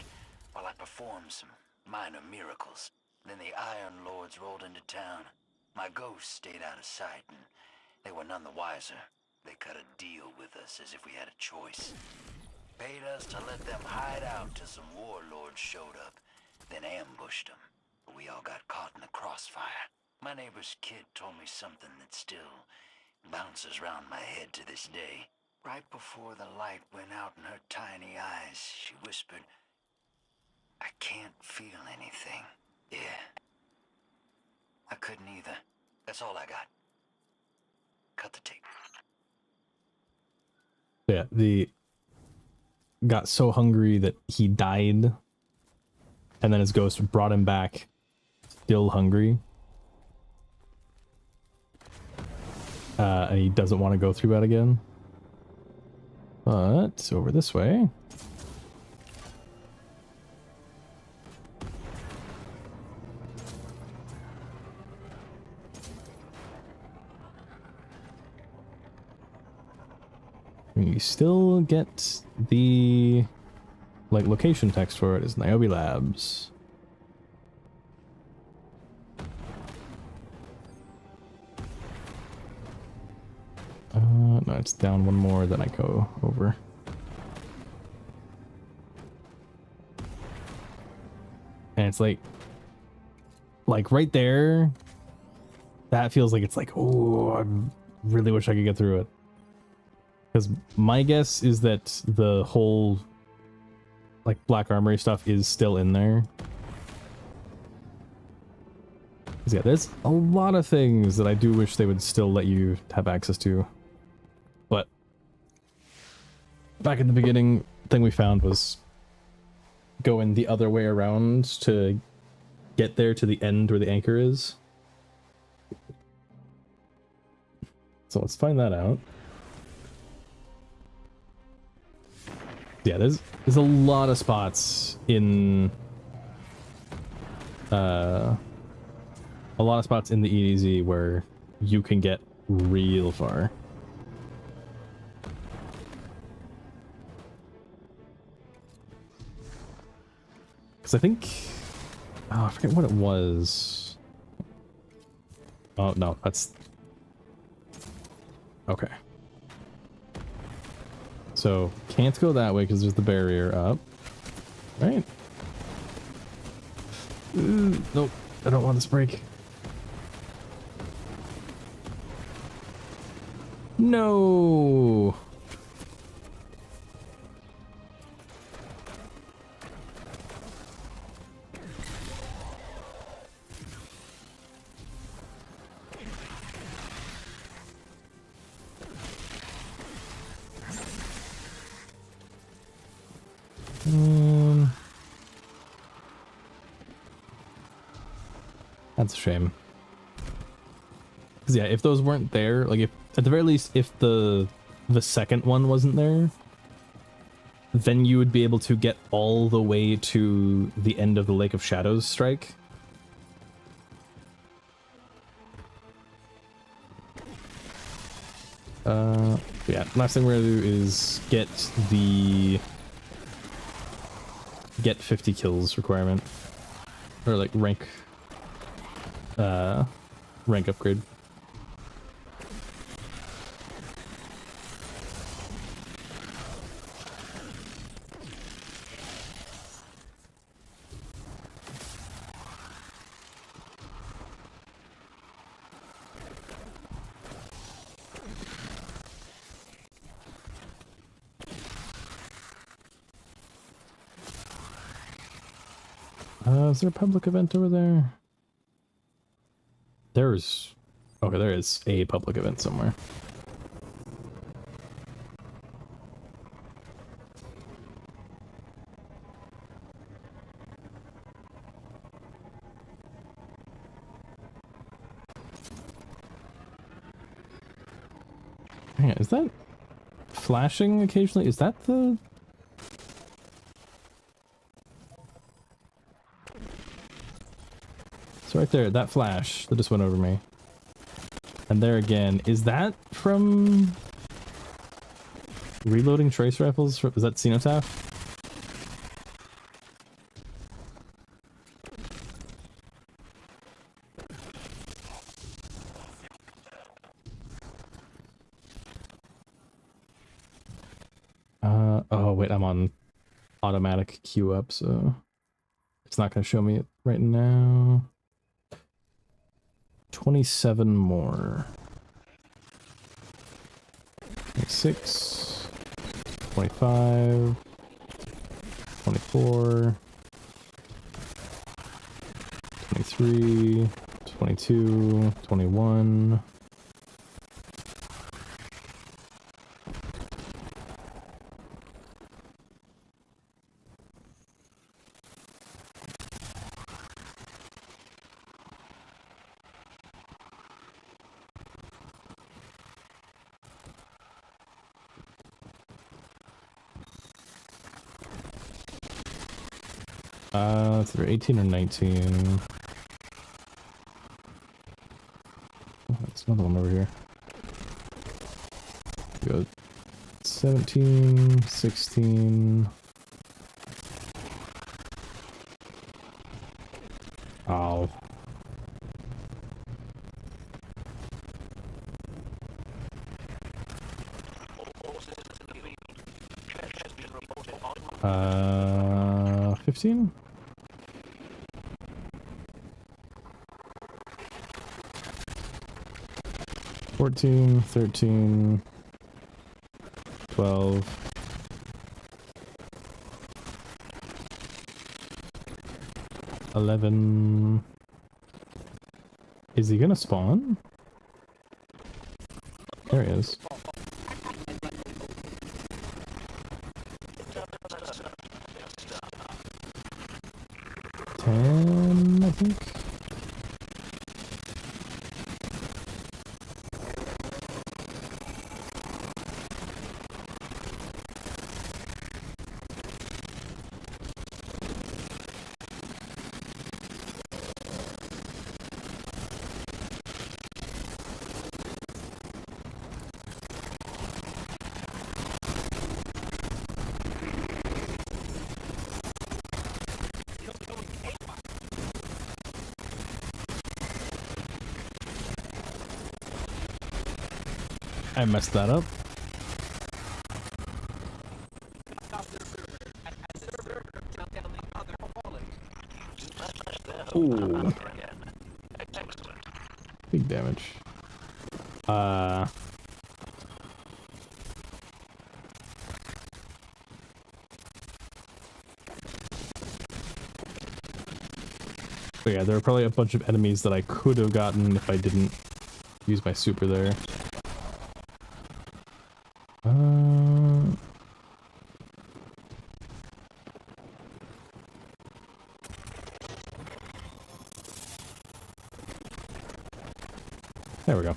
while I performed some minor miracles. Then the Iron Lords rolled into town. My ghosts stayed out of sight, and they were none the wiser. They cut a deal with us as if we had a choice. Paid us to let them hide out till some warlords showed up, then ambushed them. But we all got caught in the crossfire. My neighbor's kid told me something that still bounces around my head to this day. Right before the light went out in her tiny eyes, she whispered, "I can't feel anything." Yeah. I couldn't either. That's all I got. Cut the tape. Yeah, the got so hungry that he died, and then his ghost brought him back, still hungry. And he doesn't want to go through that again. But over this way. You still get the like location text for it is Niobe Labs. No, it's down one more, then I go over. And it's like right there, that feels like it's like, oh, I really wish I could get through it. Because my guess is that the whole like Black Armory stuff is still in there. Yeah, there's a lot of things that I do wish they would still let you have access to. But back in the beginning, the thing we found was going the other way around to get there to the end where the anchor is. So let's find that out. Yeah, there's a lot of spots in a lot of spots in the EDZ where you can get real far. Because I think, oh, I forget what it was. Oh no, that's okay. So can't go that way because there's the barrier up, right? Nope, I don't want this break. No. That's a shame. Because yeah, if those weren't there, like if at the very least, if the second one wasn't there, then you would be able to get all the way to the end of the Lake of Shadows strike. Yeah, last thing we're gonna do is get 50 kills requirement. Or like rank upgrade. Is there a public event over there? There's... Okay, there is a public event somewhere. Hang on, is that flashing occasionally? Is that the... So right there, that flash that just went over me. And there again, is that from reloading trace rifles? Is that Cenotaph? Oh wait, I'm on automatic queue up, so it's not going to show me it right now. 27 more. 26, 25, 24, 23, 22, 21. It's either 18 or 19. Oh, there's another one over here. Go 17, 16. Oh. Uh, 15? 14, 13, 12. $11. Is he gonna spawn? There he is. $10, I think. I messed that up. Ooh. Big damage. So yeah, there are probably a bunch of enemies that I could have gotten if I didn't use my super there. There we go.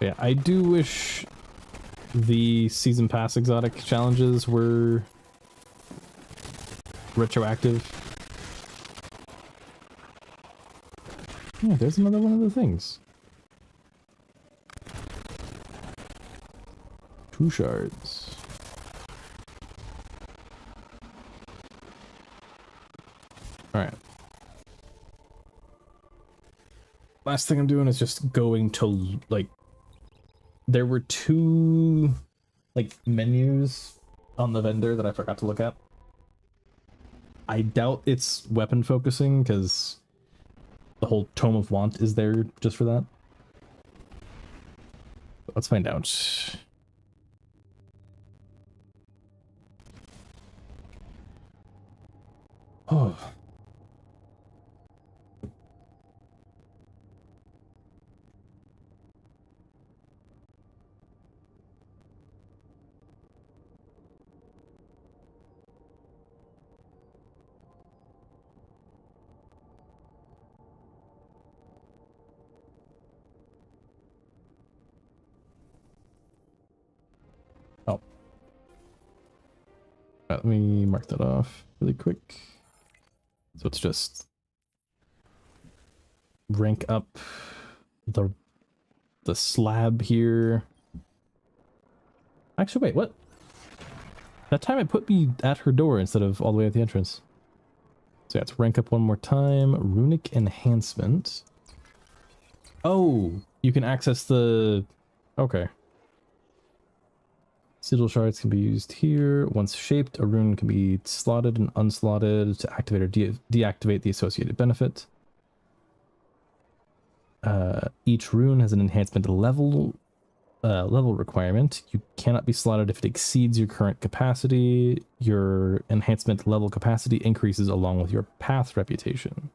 Yeah, I do wish the season pass exotic challenges were retroactive. Yeah, there's another one of the things. 2 shards. Alright. Last thing I'm doing is just going to, like, there were 2, like, menus on the vendor that I forgot to look at. I doubt it's weapon focusing, because the whole Tome of Want is there just for that. But let's find out. Oh. Oh. Let me mark that off really quick. So it's just rank up the slab here. Actually, wait, what? That time it put me at her door instead of all the way at the entrance. So yeah, let's rank up one more time. Runic enhancement. Oh, you can access the... Okay. Sigil shards can be used here. Once shaped, a rune can be slotted and unslotted to activate or deactivate the associated benefit. Each rune has an enhancement level requirement. You cannot be slotted if it exceeds your current capacity. Your enhancement level capacity increases along with your path reputation.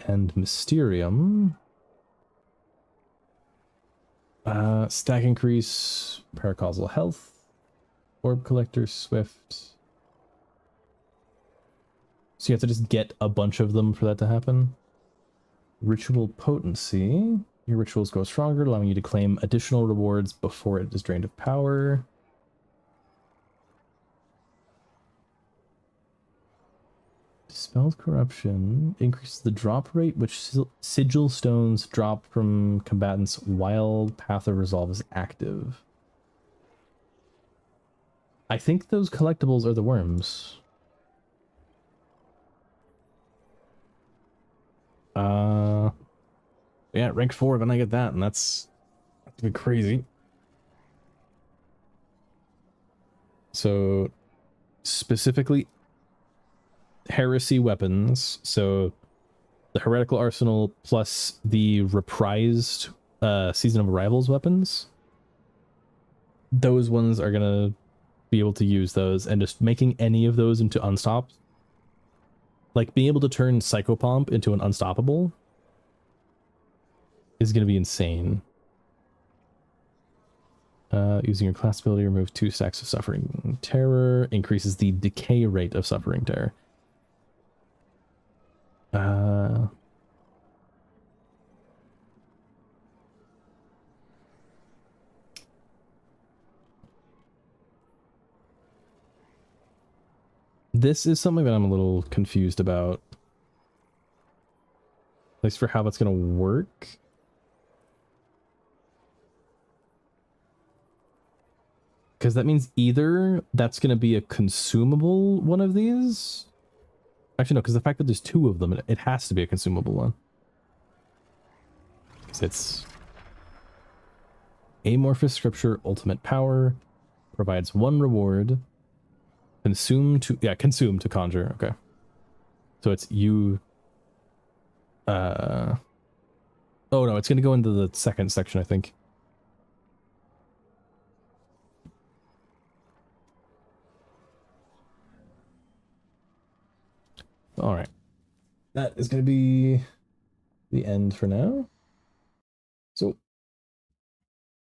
And Mysterium. Stack increase, paracausal health, orb collector, swift. So you have to just get a bunch of them for that to happen. Ritual potency. Your rituals grow stronger, allowing you to claim additional rewards before it is drained of power. Dispelled corruption increases the drop rate which sigil stones drop from combatants while Path of Resolve is active. I think those collectibles are the worms. Yeah, rank 4, then I get that, and that's a bit crazy. So, specifically, Heresy weapons, so the Heretical Arsenal plus the reprised Season of Arrivals weapons, those ones are gonna be able to use those, and just making any of those into unstopped, like being able to turn Psychopomp into an unstoppable is gonna be insane. Using your class ability, remove 2 stacks of Suffering Terror, increases the decay rate of Suffering Terror. This is something that I'm a little confused about. At least for how that's going to work. Because that means either that's going to be a consumable one of these. Actually, no, because the fact that there's 2 of them, it has to be a consumable one. Because it's Amorphous Scripture Ultimate Power, provides 1 reward. Consume to conjure. Okay. So it's you. Oh no, it's going to go into the second section, I think. All right. That is going to be the end for now.